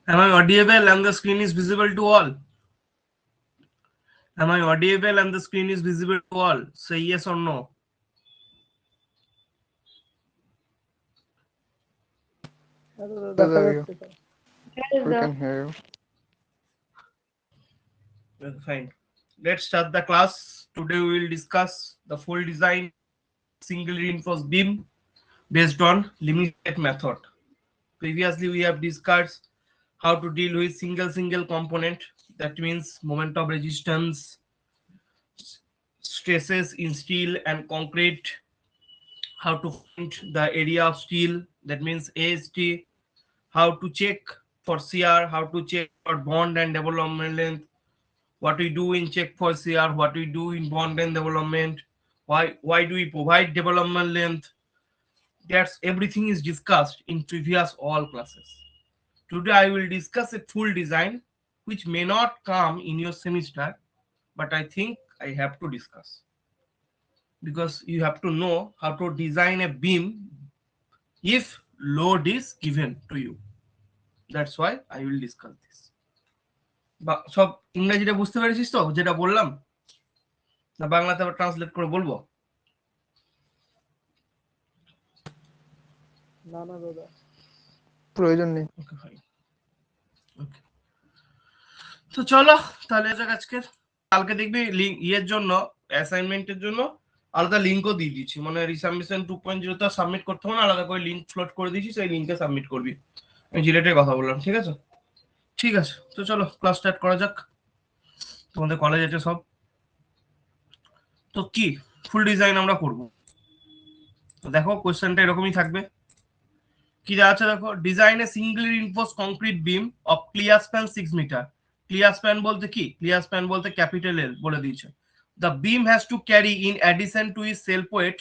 Am I audible and the screen is visible to all? Am I audible and the screen is visible to all? Say yes or no. We can hear you. Well, fine. Let's start the class. Today we will discuss the full design single reinforced beam based on limited method. Previously we have discussed how to deal with single component, that means moment of resistance, stresses in steel and concrete, how to find the area of steel, that means AST, how to check for CR, how to check for bond and development length, what we do in check for CR, what we do in bond and development, why do we provide development length. That's everything is discussed in previous all classes. Today I will discuss a full design which may not come in your semester, but I think I have to discuss because you have to know how to design a beam if load is given to you. That's why I will discuss this. সব ইংরেজিটা বুঝতে পেরেছিস তো যেটা বললাম, না বাংলাতে আবার ট্রান্সলেট করে বলবো? প্রয়োজন নেই। Okay fine. ওকে, তো চলো তাহলে আজকের কালকে দেখবি ইয়ের জন্য অ্যাসাইনমেন্টের জন্য আলাদা লিঙ্কও দিয়ে দিচ্ছি, মানে রিসাবমিশন 2.0 তো সাবমিট করতে হবে না, আলাদা করে লিঙ্ক ফ্লোট করে দিচ্ছি, সেই লিঙ্কে সাবমিট করবি। আমি জিলেটের কথা বললাম, ঠিক আছে? ঠিক আছে, তো চলো ক্লাস স্টার্ট করা যাক। তোমাদের কলেজ আছে সব, তো কি ফুল ডিজাইন আমরা করব। তো দেখো কোশ্চেনটা এরকমই থাকবে। কি দেওয়া আছে দেখো, design a single reinforce concrete beam of clear span 6 meter. Clear span বলতে কি? ক্লিয়ার স্প্যান বলতে ক্যাপিটাল এল বলে দিয়েছে। The beam has to carry in addition to is self weight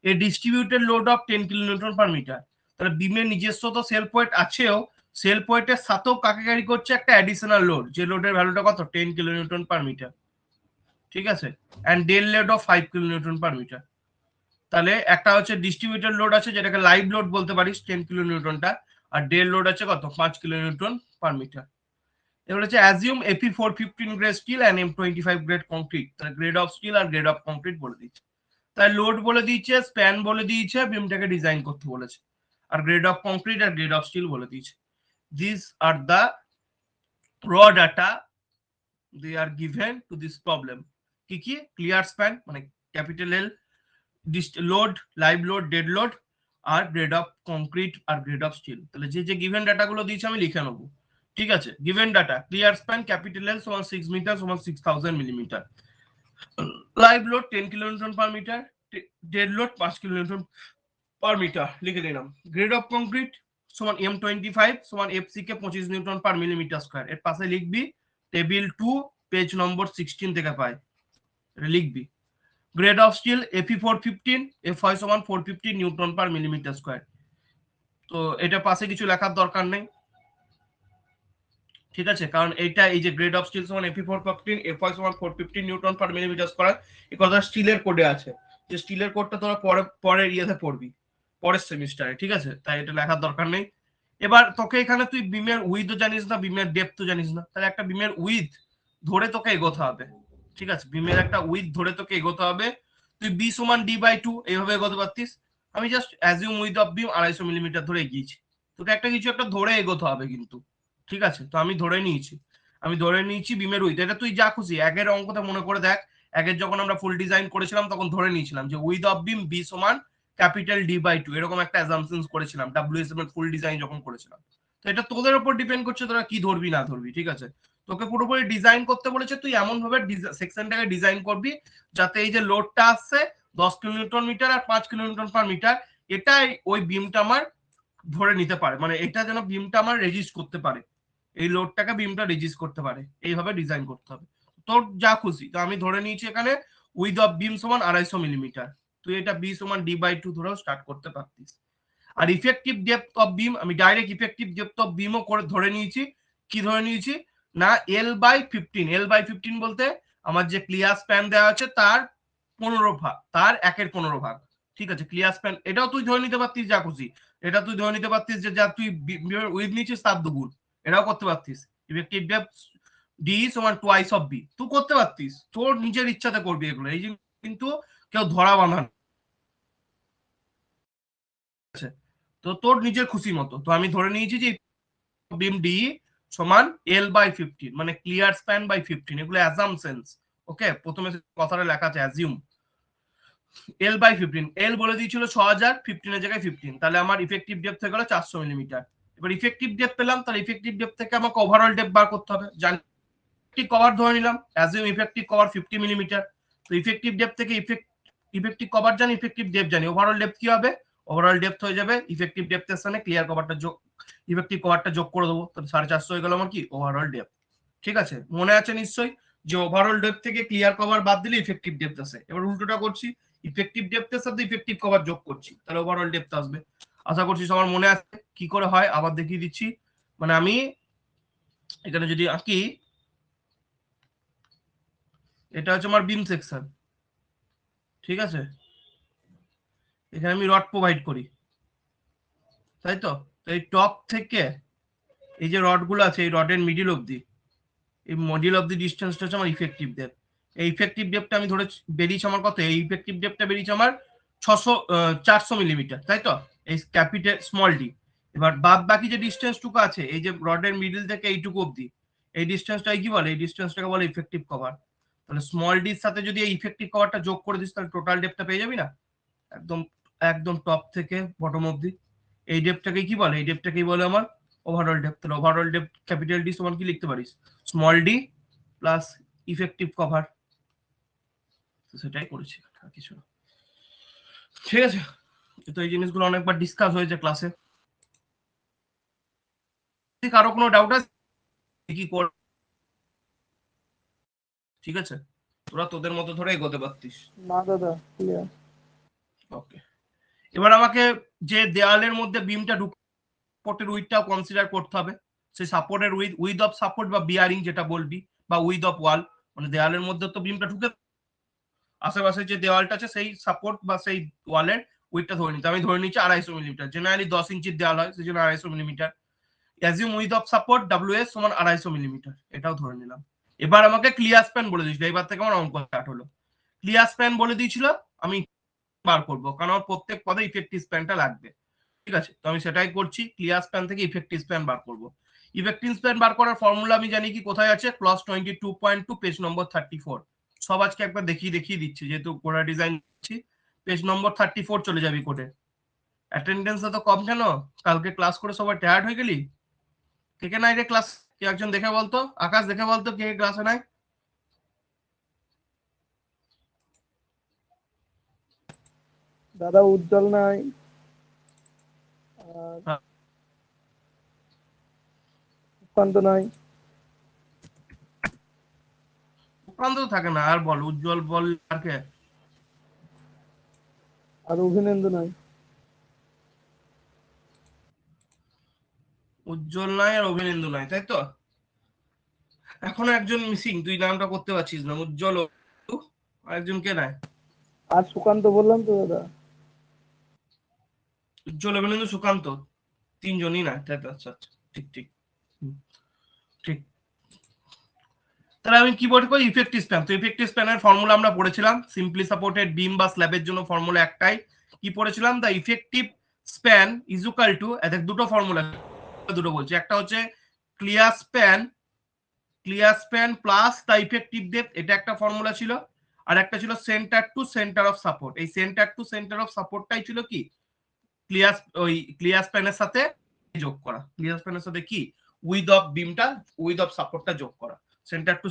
a distributed load of 10 kilonewton per meter. তাহলে বিমের নিজস্ব তো self wait আছেও, সেলফ ওয়েটের সাথেও কাকে ক্যারি করছে? একটা অ্যাডিশনাল লোড, যে লোডের ভ্যালুটা কত? 10 কিলোনিউটন পার মিটার, ঠিক আছে? And dead load of 5 kilonewton per meter. তাহলে একটা হচ্ছে ডিস্ট্রিবিউটেড লোড আছে যেটাকে লাইভ লোড বলতে পারিস 10 কিলো নিউটনটা, আর ডেল লোড আছে কত? 5 কিলো নিউটন পার মিটার। এবার হচ্ছে অ্যাজিউম এপি 415 grade steel and M25 grade concrete. তাহলে গ্রেড অফ স্টিল আর গ্রেড অফ কংক্রিট বলে দিচ্ছে। তাই লোড বলে দিয়েছে, স্প্যান বলে দিয়েছে, বিমটাকে ডিজাইন করতে বলেছে, আর গ্রেড অফ কংক্রিট আর গ্রেড অফ স্টিল বলে দিয়েছে। দিস আর দ্য র data they are given to this problem. কি কি? ক্লিয়ার স্প্যান মানে capital L, load, live load, dead load, আর গ্রেড অফ কংক্রিট আর গ্রেড অফ স্টিল। তাহলে যে যে গিভেন ডাটাগুলো দিয়েছে আমি লিখে নেবো, ঠিক আছে? Given data, clear span capital L সমান 6 মিটার সমান 6000 millimeter, live load 10 kilonewton per metre, dead load 5 kilonewton per meter, লিখে দিলাম। গ্রেড অফ কংক্রিট সমান M25 সমান FC K 25 newton per millimetre square. এর পাশে লিখবি টেবিল 2 পেজ নম্বর 16 থেকে পাই, লিখবি। গ্রেড অফ স্টিল এফি 415, এফআই সমান 450 নিউটন পার মিলিমিটার স্কয়ার। তো এটা পাশে কিছু লেখার দরকার নেই, ঠিক আছে? কারণ এইটা এই যে গ্রেড অফ স্টিল সমান এফি 415, এফআই সমান 450 নিউটন পার মিলিমিটার স্কয়ার, এই কথা স্টিলের কোডে আছে। যে স্টিলের কোডটা তোরা পরের ইয়েতে পড়বি, পরের সেমিস্টারে, ঠিক আছে? তাই এটা লেখার দরকার নেই। এবার তোকে এখানে তুই বিমের উইথও জানিস না, বিমের ডেপথও জানিস না, তাহলে একটা বিমের উইথ ধরে তোকে এগোতে হবে, ঠিক আছে? বিমের একটা উইথ ধরে তোকে এগোতে হবে। তুই বি সমান D/2 এইভাবে এগোতে পারতিস। আমি just assume width of beam 250 millimetre ধরে এগিয়েছি। তোকে একটা কিছু একটা ধরে এগোতে হবে কিন্তু, ঠিক আছে? তো আমি ধরে নিয়েছি, বিমের উইথ। এটা তুই যা খুশি একের অঙ্কটা মনে করে দেখ। একের যখন আমরা ফুল ডিজাইন করেছিলাম তখন ধরে নিয়েছিলাম যে উইথ অফ বিম বি সমান ক্যাপিটাল D/2, এরকম একটা অ্যাজাম্পশনস করেছিলাম WSM এর ফুল ডিজাইন যখন করেছিলাম। তো এটা তোদের উপর ডিপেন্ড করছে তোরা কি ধরবি না ধরবি, ঠিক আছে? তোকে পুরোপুরি ডিজাইন করতে বলেছে, তুই এমন ভাবে সেকশনটাকে ডিজাইন করবি যাতে এই যে লোডটা আসছে 10 কিলোনিউটন মিটার আর 5 কিলোনিউটন পার মিটার, এটাই ওই বিমটা আমার ধরে নিতে পারে, মানে এটা যেন বিমটা আমার রেজিস্ট করতে পারে, এই লোডটাকে বিমটা রেজিস্ট করতে পারে, এইভাবে ডিজাইন করতে হবে। তোর যা খুশি। তো আমি ধরে নিয়েছি এখানে উইথ অফ বিম সমান 250 মিলিমিটার, তুই এটা বি সমান D/2 ধরেও স্টার্ট করতে পারতিস। আর ইফেক্টিভ ডেপথ অফ বিম আমি ডাইরেক্ট ইফেক্টিভ ডেপথ অফ বিমও করে ধরে নিয়েছি। কি ধরে নিয়েছি না L/15, L/15 বলতে আমার যে ক্লিয়ার স্প্যান দেওয়া আছে তার 15 ভাগ, তার 1/15 ভাগ, ঠিক আছে? ক্লিয়ার স্প্যান এটাও তুই ধরে নিতে পারতিস যা খুশি, এটা তুই ধরে নিতে পারতিস যে যা তুই উইথ নিয়েছিস তার দুগুণ, এটাও করতে পারতিস, ইফেক্টিভ ডেপথ ডি সমান টুয়াইস অফ বি, তুই করতে পারতিস, তোর নিজের ইচ্ছাতে করবি এগুলো, এই যে কিন্তু কেউ ধরা বাঁধা আছে, তো তোর নিজের খুশি মতো। তো আমি ধরে নিয়েছি যে বিম ডি সমান এল বাই 15, মানে ক্লিয়ার স্প্যান বাই 15, এগুলো অ্যাজাম্পশনস। ওকে, প্রথমে কথাটা লেখা আছে অ্যাজিউম এল বাই 15, এল বলে দিয়েছিল 6000, 15 এর জায়গায় 15, তাহলে আমার ইফেক্টিভ ডেপথ হয়ে গেল 400 মিলিমিটার। এবার ইফেক্টিভ ডেপথ পেলাম, তাহলে ইফেক্টিভ ডেপথ থেকে আমাকে ওভারঅল ডেপথ বার করতে হবে। জানি কভার ধরে নিলাম, অ্যাজিউম ইফেক্টিভ কভার 50 মিলিমিটার, তো ইফেক্টিভ ডেপথ থেকে ইফেক্টিভ কভার জানি, ইফেক্টিভ ডেপথ জানি, ওভারঅল ডেপথ কি হবে, ওভারঅল ডেপথ হয়ে যাবে ইফেক্টিভ ডেপথের সাথে ক্লিয়ার কভারটা যোগ, ইফেক্টিভ কভারটা যোগ করে দেবো, তাহলে 450 হয়ে গেল আমার কি ওভারঅল ডেপথ। ঠিক আছে, মনে আছে নিশ্চয়ই যে ওভারঅল ডেপথ থেকে ক্লিয়ার কভার বাদ দিলে ইফেক্টিভ ডেপথ আসে। এবার উল্টোটা করছি, ইফেক্টিভ ডেপথের সাথে ইফেক্টিভ কভার যোগ করছি, তাহলে ওভারঅল ডেপথ আসবে। আশা করছি সবার মনে আছে কি করে হয়, আবার দেখিয়ে দিচ্ছি। মানে আমি এখানে যদি আঁকি, এটা হচ্ছে আমার বিম সেকশন, ঠিক আছে, এখানে আমি রড প্রোভাইড করি, তাই তো, এই টপ থেকে এই যে রড গুলো আছে, এই রডের মিডিল অবধি, এই মিডিল অফ দি ডিস্টেন্সটা হচ্ছে আমার ইফেক্টিভ ডেপথ। এই ইফেক্টিভ ডেপথটা আমি ধরে বেরিয়েছে আমার কত, এই ইফেক্টিভ ডেপথটা বেরিয়েছে আমার 400 মিলিমিটার, তাই তো, এই ক্যাপিটাল স্মল ডি। এবার বাদ বাকি যে ডিস্টেন্সটুকু আছে, এই যে রডের মিডিল থেকে এইটুকু অবধি, এই ডিস্টেন্সটাই কি বলে, এই ডিস্টেন্সটাকে বলে ইফেক্টিভ কভার। তাহলে স্মল ডির সাথে যদি এই ইফেক্টিভ কভারটা যোগ করে দিস, তাহলে টোটাল ডেপথটা পেয়ে যাবি না, একদম একদম টপ থেকে বটম অবধি। এই ডেপথটাকে কি বলে, এই ডেপথটাকেই বলে আমার ওভারঅল ডেপথ। তাহলে ওভারঅল ডেপথ ক্যাপিটাল ডি সমান কি লিখতে পারিস, small D plus effective cover, সেটাই করেছি, আর কিছু না। ঠিক আছে, তো এই জিনিসগুলো অনেকবার ডিসকাস হয়েছে ক্লাসে। কারো কোনো ডাউট আছে কি কর, ঠিক আছে, তোরা তোদের মতো ধরে এগোতে পারতিস। না দাদা, ক্লিয়ার। ওকে, এবার আমাকে যে দেওয়ালের মধ্যে বিমটা সাপোর্টের উইথটাও কনসিডার করতে হবে। সেই সাপোর্টের উইথ অফ সাপোর্ট বা বিয়ারিং যেটা বলবি, বা উইথ অফ ওয়াল, মানে দেওয়ালের মধ্যে তো বিমটা ঢুকে, আশেপাশে যে দেওয়ালটা আছে সেই সাপোর্ট বা সেই ওয়ালের উইথটা ধরে নিতে, আমি ধরে নিচ্ছি 250 মিলিমিটার, জেনারেলি 10 ইঞ্চির দেওয়াল হয়, সেই জন্য 250 millimeter. Assume width of support WS সমান 250 মিলিমিটার, এটাও ধরে নিলাম। এবার আমাকে ক্লিয়ার স্প্যান বলে দিয়েছিল, এবার থেকে আমার অঙ্ক স্টার্ট হলো। ক্লিয়ার স্প্যান বলে দিয়েছিল, আমি বার করবো, কারণ আমার প্রত্যেক পদে ইফেক্টিভ স্প্যানটা লাগবে। ঠিক আছে, তো আমি সেটাই করছি, ক্লিয়ার স্প্যান থেকে ইফেক্টিভ স্প্যান বার করব। ইফেক্টিভ স্প্যান বার করার ফর্মুলা আমি জানি কি, কোথায় আছে, ক্লস 22.2 পেজ নম্বর 34। সব আজকে একবার দেখিয়ে দিচ্ছি, যেহেতু কোডা ডিজাইন দিচ্ছি। পেজ নম্বর 34 চলে যাবি কোডে। অ্যাটেন্ডেন্স তো কম কেন, কালকে ক্লাস করে সবাই টায়ার্ড হয়ে গেলি? কে কে নাই রে ক্লাস, কে একজন দেখে বলতো, আকাশ দেখে বলতো কে ক্লাসে নাই। দাদা উজ্জ্বল নাই, আর হ্যাঁ। সুকান্ত নাই। সুকান্ত থাকে না, আর বল, উজ্জ্বল বল, আর কে? আর অভিনন্দন নাই। উজ্জ্বল নাই আর অভিনন্দন নাই, তাই তো। এখনো একজন মিসিং, তুই নামটা করতে পারছিস না, উজ্জ্বল আর একজন কে নাই? আর সুকান্ত বললাম তো দাদা। উজ্জ্বল, অভিনন্দন, সুকান্ত, তিনজনই না, তাই তো, আচ্ছা আচ্ছা, ঠিক ঠিক ঠিক। তাহলে আমি কি বলবো, ইফেক্টিভ স্প্যান। তো ইফেক্টিভ স্প্যানের ফর্মুলা আমরা পড়েছিলাম, সিম্পলি সাপোর্টেড বিম বা স্ল্যাবের জন্য ফর্মুলা একটাই, কি পড়েছিলাম, the effective span is equal to, এদের দুটো ফর্মুলা, দুটো বলছি, একটা হচ্ছে clear span plus the effective depth, এটা একটা ফর্মুলা ছিল। আর একটা ছিল centre to centre of support, এই সেন্টার টু সেন্টার অফ সাপোর্টটাই ছিল কি ক্লিয়ার স্প্যানের সাথে যোগ করা, ক্লিয়ার স্প্যানের সাথে কি উইথ অফ বিমটা, উইথ অফ সাপোর্টটা যোগ করা। সেন্টার টু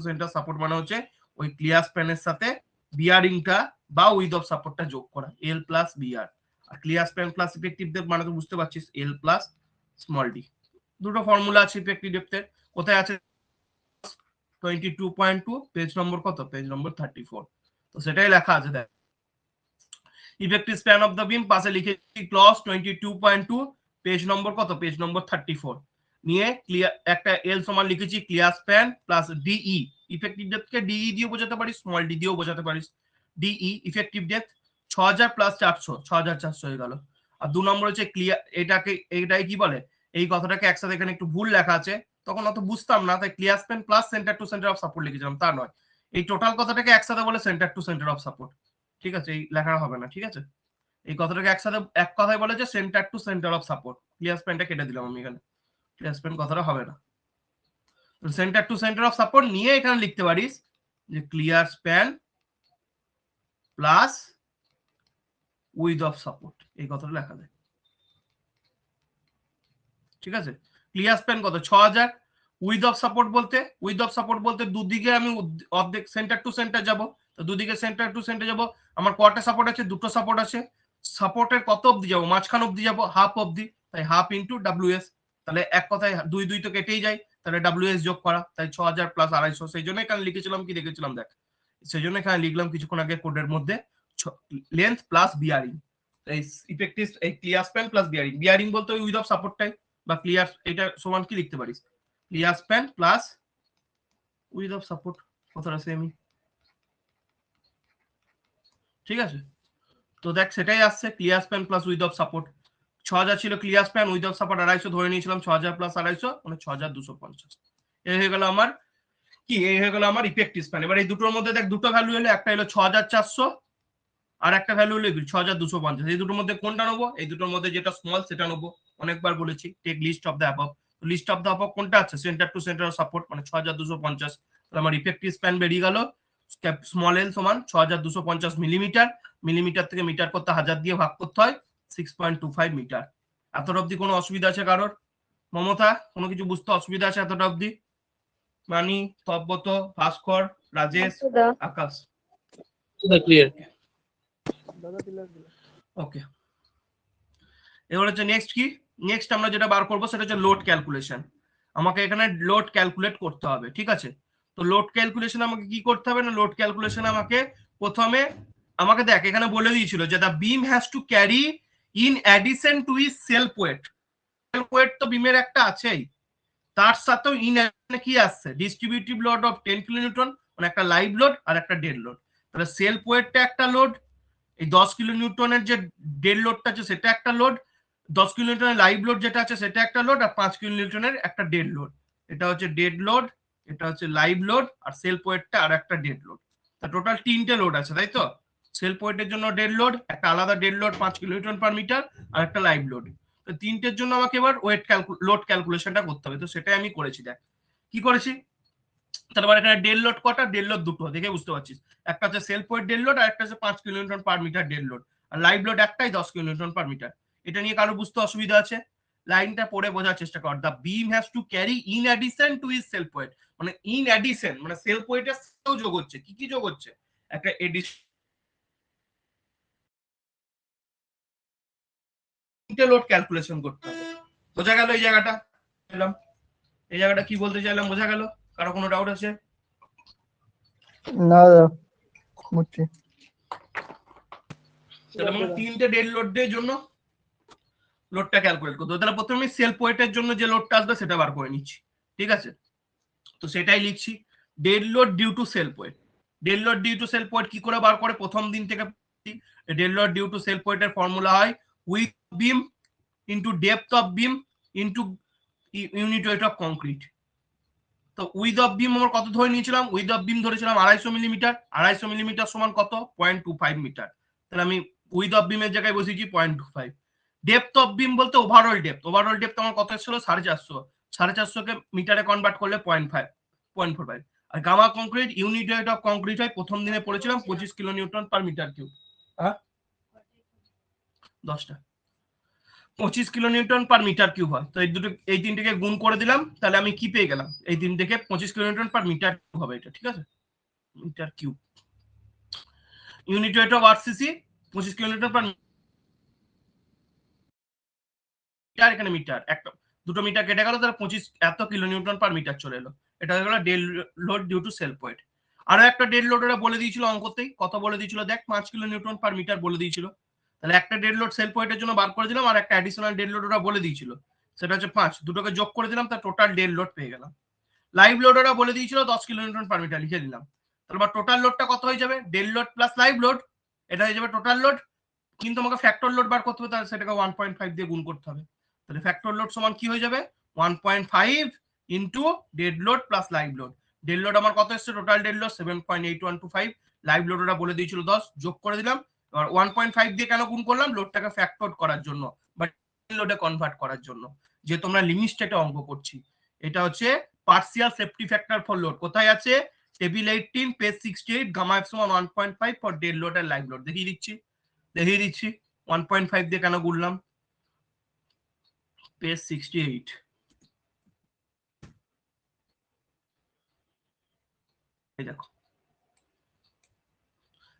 সেন্টার সাপোর্ট মানে হচ্ছে ওই ক্লিয়ার স্প্যানের সাথে বিয়ারিংটা বা উইথ অফ সাপোর্টটা যোগ করা, এল প্লাস বিআর। আর clear span plus effective depth মানে তো বুঝতে পারছিস, এল প্লাস স্মল ডি। দুটো ফর্মুলা আছে ইফেক্টিভ ডেপথের, কোথায় আছে, 22.2 পেজ নম্বর কত, পেজ নম্বর 34। তো সেটাই লেখা আছে, দেখ, ইফেক্টিভ স্প্যান অফ দ্য বিম পাশে লিখেছি ক্লস 22.2 পেজ নম্বর কত, পেজ নম্বর 34 নিয়ে ক্লিয়ার একটা এল সমান লিখেছি clear span plus D, effective ডেপথকে ডিই দিয়ে বোঝাতে পারিস, স্মল ডি দিয়েও বোঝাতে পারিস। ডিই ইফেক্টিভ ডেপথ 6000 প্লাস 400, 6400 হয়ে গেল। আর দু নম্বর হচ্ছে ক্লিয়ার, এটাই কি বলে, এই কথাটাকে একসাথে এখানে একটু ভুল লেখা আছে, তখন অত বুঝতাম না, তাই clear span plus centre to centre of support লিখেছিলাম, তা নয়, এই টোটাল কথাটাকে একসাথে বলে centre to centre of support, ঠিক আছে, এই লেখা হবে না, ঠিক আছে, এই কথাটাকে একসাথে এক কথায় বলে যে centre to centre of support, clear স্প্যানটা কেটে দিলাম আমি এখানে, ক্লিয়ার স্প্যান কথাটা হবে না, centre to centre of support নিয়ে এখানে লিখতে পারিস যে clear span plus width of support, এই কথাটা লেখা যায়, ঠিক আছে। ক্লিয়ার স্প্যান কত 6000, উইথ অফ সাপোর্ট বলতে দুদিকে আমি অর্ধেক সেন্টার টু সেন্টার যাব, তো দুদিকে সেন্টার টু সেন্টার যাব, আমার কয়টা সাপোর্ট আছে, দুটো সাপোর্ট আছে, সাপোর্টের কত অবধি যাব, মাঝখান অবধি যাব, হাফ অবধি, তাই হাফ ইন্টু ডাব্লিউএস, তাহলে এক কথায় দুই দুই তো কেটেই যায়, তাহলে ডাব্লিউএস যোগ করা, তাই 6000 প্লাস 250, সেই জন্য এখানে লিখেছিলাম কি লিখেছিলাম দেখ, সেই জন্য এখানে লিখলাম কিছুক্ষণ আগে কোডের মধ্যে লেন্থ প্লাস বিয়ারিং, এই ইফেক্টিভ এই clear span plus bearing, bearing বলতে ওই উইথ অফ সাপোর্টটাই, বা ক্লিয়ার এটা সমান কি লিখতে পারিস, clear span plus width of support, কথাটা সেমই, ঠিক আছে। তো দেখ সেটাই আসছে, clear span plus width of support, 6000 ছিল clear span, with of support 250 ধরে নিয়েছিলাম, 6000 প্লাস 250 মানে 6250, এই হয়ে গেল আমার কি, এই হয়ে গেল আমার ইফেক্টিভ স্প্যান। এবার এই দুটোর মধ্যে দেখ দুটো ভ্যালু হলো, একটা হলো 6400 আর একটা ভ্যালু হলো 6250, এই দুটোর মধ্যে কোনটা নেবো, এই দুটোর মধ্যে যেটা স্মল সেটা নেবো, অনেকবার বলেছি take list of the above, least of the above কোনটা আছে, সেন্টার টু সেন্টার সাপোর্ট মানে 6250, তাহলে আমার ইফেক্টিভ স্প্যান বেরিয়ে গেল স্মল এল সমান 6250 মিলিমিটার, মিলিমিটার থেকে মিটার করতে 1000 দিয়ে ভাগ করতে হয়, 6.25 মিটার। এতটা অবধি কোনো অসুবিধা আছে কারোর, মমতা কোনো কিছু বুঝতে অসুবিধা আছে এতটা অবধি, মানি, তব্বত, ভাস্কর, রাজেশ, আকাশ, ক্লিয়ার। দাদা ক্লিয়ার। ওকে। এবার হচ্ছে নেক্সট কি, নেক্সট আমরা যেটা বার করবো সেটা হচ্ছে লোড ক্যালকুলেশন, আমাকে এখানে লোড ক্যালকুলেট করতে হবে, ঠিক আছে। তো লোড ক্যালকুলেশন আমাকে কি করতে হবে না, লোড ক্যালকুলেশন আমাকে প্রথমে আমাকে দেখ এখানে বলে দিয়েছিল যে the beam has to carry in addition to is self weight, self weight তো বিমের একটা আছেই, তার সাথেও ইন কি আসছে ডিস্ট্রিবিউটিভ লোড অফ 10 কিলোনিউটন, মানে একটা লাইভ লোড আর একটা ডেড লোড, তাহলে সেলফ ওয়েটটা একটা লোড, এই 10 কিলোনিউটনের যে ডেড লোডটা আছে সেটা একটা লোড, 10 কিলোনিউটনের লাইভ লোড যেটা আছে সেটা একটা লোড, আর 5 কিলোনিউটনের একটা ডেড লোড, এটা হচ্ছে ডেড লোড, এটা হচ্ছে লাইভ লোড, আর সেলফ ওয়েটটা আর একটা ডেড লোড, তা টোটাল 3টে লোড আছে, তাই তো। সেলফ ওয়েটের জন্য ডেড লোড, একটা আলাদা dead load 5 kilonewton per metre, আর একটা লাইভ লোড, তো তিনটের জন্য আমাকে এবার ওয়েট লোড ক্যালকুলেশনটা করতে হবে, তো সেটাই আমি করেছি। দেখ কি করেছি, তারপর এখানে ডেড লোড কটা, ডেড লোড দুটো, দেখে বুঝতে পারছিস, একটা হচ্ছে সেলফ ওয়েট ডেড লোড আর একটা হচ্ছে 5 kilonewton per metre dead load, আর লাইভ লোড একটাই 10 কিলোনিউটন পার মিটার। এটা নিয়ে কারো বুঝতে অসুবিধা আছে, লাইনটা পড়ে বোঝার চেষ্টা কর, the beam has to carry in addition to is self weight, মানে ইন অ্যাডিশন মানে সেলফ ওয়েটের সাথেও যোগ হচ্ছে, কি কি যোগ হচ্ছে, একটা এডিশন লোড ক্যালকুলেশন করতে হবে, বোঝা গেল এই জায়গাটা, এই জায়গাটা কি বলতে চাইলাম বোঝা গেল, কারো কোনো ডাউট আছে? না দাদা বুঝছি। তাহলে মানে তিনটে ডেড লোডের জন্য লোডটা ক্যালকুলেট করতে হবে, তাহলে প্রথমে সেলফ ওয়েটের জন্য যে লোডটা আসবে সেটা বার করে নিচ্ছি, ঠিক আছে। তো সেটাই লিখছি, dead load due to self weight, dead load due to self weight কি করে বার করে, প্রথম দিন থেকে dead load due to self ওয়েটের ফর্মুলা হয় width beam into depth of beam into unit weight of concrete. তো উইথ অফ বিম আমরা কত ধরে নিয়েছিলাম, উইথ অফ বিম ধরেছিলাম 250 মিলিমিটার, 250 মিলিমিটার সমান কত 0.25 মিটার, তাহলে আমি উইথ অফ বিমের জায়গায় বসিয়েছি 0.25। ডেপথ অফ বিম বলতে ওভারঅল ডেপথ, ওভারঅল ডেপথ আমার কত ছিল 450, 450 কে মিটারে কনভার্ট করলে 0.45। আর gamma concrete unit weight of concrete হয়, প্রথম দিনে পড়েছিলাম 25 kilo newton per metre cube, হ্যাঁ 10টা 25 kilo newton per metre cube হয়, তো এই তিনটাকে গুণ করে দিলাম, তাহলে আমি কি পেয়ে গেলাম, এই তিন থেকে 25 kilo newton per metre cube হবে এটা, ঠিক আছে, meter cube. Unit weight of RCC 25 kilo newton per meter, এখানে মিটার একটা দুটো মিটার কেটে গেল, তাহলে 25 এত কিলো নিউটন পার মিটার চলে এলো, এটা হয়ে গেল dead load due to self weight. আরো একটা ডেড লোড ওরা বলে দিয়েছিল অঙ্কতেই, কত বলে দিয়েছিল দেখ 5 কিলো নিউটন পার মিটার বলে দিয়েছিল, তাহলে একটা ডেড লোড সেলফ ওয়েটের জন্য বার করে দিলাম, আর একটা অ্যাডিশনাল ডেড লোড ওরা বলে দিয়েছিল সেটা হচ্ছে 5, দুটোকে যোগ করে দিলাম, তার টোটাল ডেড লোড পেয়ে গেলাম। লাইভ লোড ওরা বলে দিয়েছিল 10 কিলো নিউটন পার মিটার, লিখে দিলাম, তাহলে টোটাল লোডটা কত হয়ে যাবে, dead load plus live load, এটা হয়ে যাবে টোটাল লোড, কিন্তু আমাকে ফ্যাক্টর লোড বার করতে হবে, তাহলে সেটাকে 1.5 দিয়ে গুণ করতে হবে, তাহলে ফ্যাক্টর লোড সমান কি হয়ে যাবে 1.5 into dead load plus live load. Dead load আমার কত এসছে, total dead load 7.8125, live load ওটা বলে দিয়েছিল 10, যোগ করে দিলাম। এবার 1.5 দিয়ে কেন গুণ করলাম, লোডটাকে ফ্যাক্টর করার জন্য বা লোডে কনভার্ট করার জন্য, যে তোমরা লিমিট স্টেটে অঙ্ক করছি। এটা হচ্ছে partial safety factor for load, কোথায় আছে, টেবিল 18 পেজ 68, গামা এফ সমান 1.5 ফর ডেড লোড আর লাইভ লোড। দেখিয়ে দিচ্ছি 1.5 দিয়ে কেন গুনলাম, পেজ 68, এই দেখো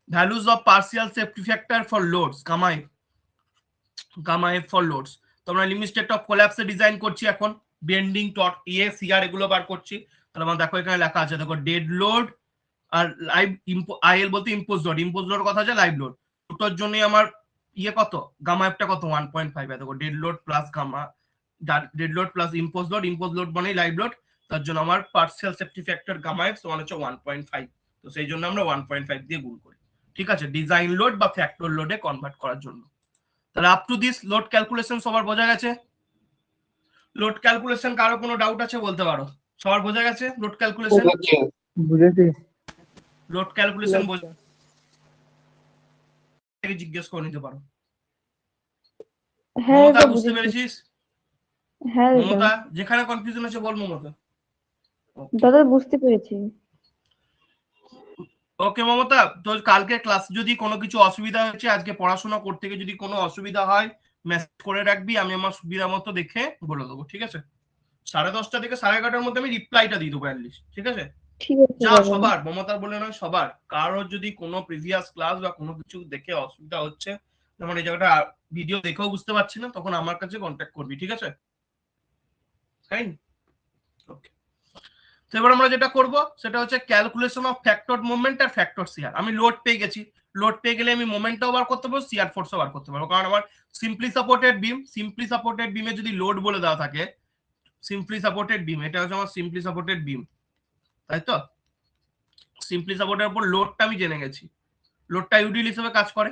values of partial safety factor for loads, gamma f for loads. তোমরা লিমিট স্টেট অফ কোল্যাপসে ডিজাইন করছি এখন, বেন্ডিং টর্ক সিআর এগুলো বার করছি। তাহলে আমার দেখো এখানে লেখা আছে, দেখো ডেড লোড আর লাইভ আইএল বলতে ইম্পোজ লোড কথা আছে, লাইভ লোড দুটোর জন্য আমার কত, গামা এফটা কত 1.5। দেখো dead load plus gamma, dead load plus impose load মানে লাইভ লোড, তার জন্য আমার partial safety factor gamma f সমান হচ্ছে 1.5। তো সেই জন্য আমরা 1.5 দিয়ে গুণ করি, ঠিক আছে, ডিজাইন লোড বা ফ্যাক্টর লোডে কনভার্ট করার জন্য। তাহলে up to this load calculation সবার বোঝা গেছে? লোড ক্যালকুলেশন কারো কোনো ডাউট আছে বলতে পারো, সবার বোঝা গেছে লোড ক্যালকুলেশন? বুঝেছি। লোড ক্যালকুলেশন জিজ্ঞেস করে নিতে পারো। হ্যাঁ মমতা দাদা বুঝতে বুঝেছি। পেরেছিস? হ্যাঁ দাদা, মমতা যেখানে কনফিউশন আছে বল মমতা। দাদা বুঝতে পেরেছি। ওকে মমতা, তো কালকে ক্লাস যদি কোনো কিছু অসুবিধা হয়েছে, আজকে পড়াশোনা করতে গিয়ে যদি কোনো অসুবিধা হয় মেসেজ করে রাখবি, আমি আমার সুবিধা মতো দেখে বলে দেবো, ঠিক আছে? 10:30 থেকে 11:30 মধ্যে আমি রিপ্লাইটা দিয়ে দেবো অ্যাটলিস্ট, ঠিক আছে? ঠিক আছে যা দাদা। সবার, মমতার বলে নয় সবার, কারোর যদি কোনো প্রিভিয়াস ক্লাস বা কোনো কিছু দেখে অসুবিধা হচ্ছে, যেমন এই জায়গাটা ভিডিও দেখেও বুঝতে পারছি না, তখন আমার কাছে কন্ট্যাক্ট করবি, ঠিক আছে? Fine, okay. তো এবার আমরা যেটা করব সেটা হচ্ছে ক্যালকুলেশন অফ ফ্যাক্টর মোমেন্ট আর ফ্যাক্টর সিআর। আমি লোড পেয়ে গেছি, লোড পেয়ে গেলে আমি মোমেন্টটাও বার করতে পারবো, সিআর ফোর্সও বার করতে পারবো, কারণ আমার সিম্পলি সাপোর্টেড বিমে যদি লোড বলে দেওয়া থাকে, সিম্পলি সাপোর্টেড বিম, এটা হচ্ছে আমার সিম্পলি সাপোর্টেড বিম, তাই তো? সিম্পলি সাপোর্টের উপর লোডটা আমি জেনে গেছি, লোডটা ইউডিএল হিসেবে কাজ করে,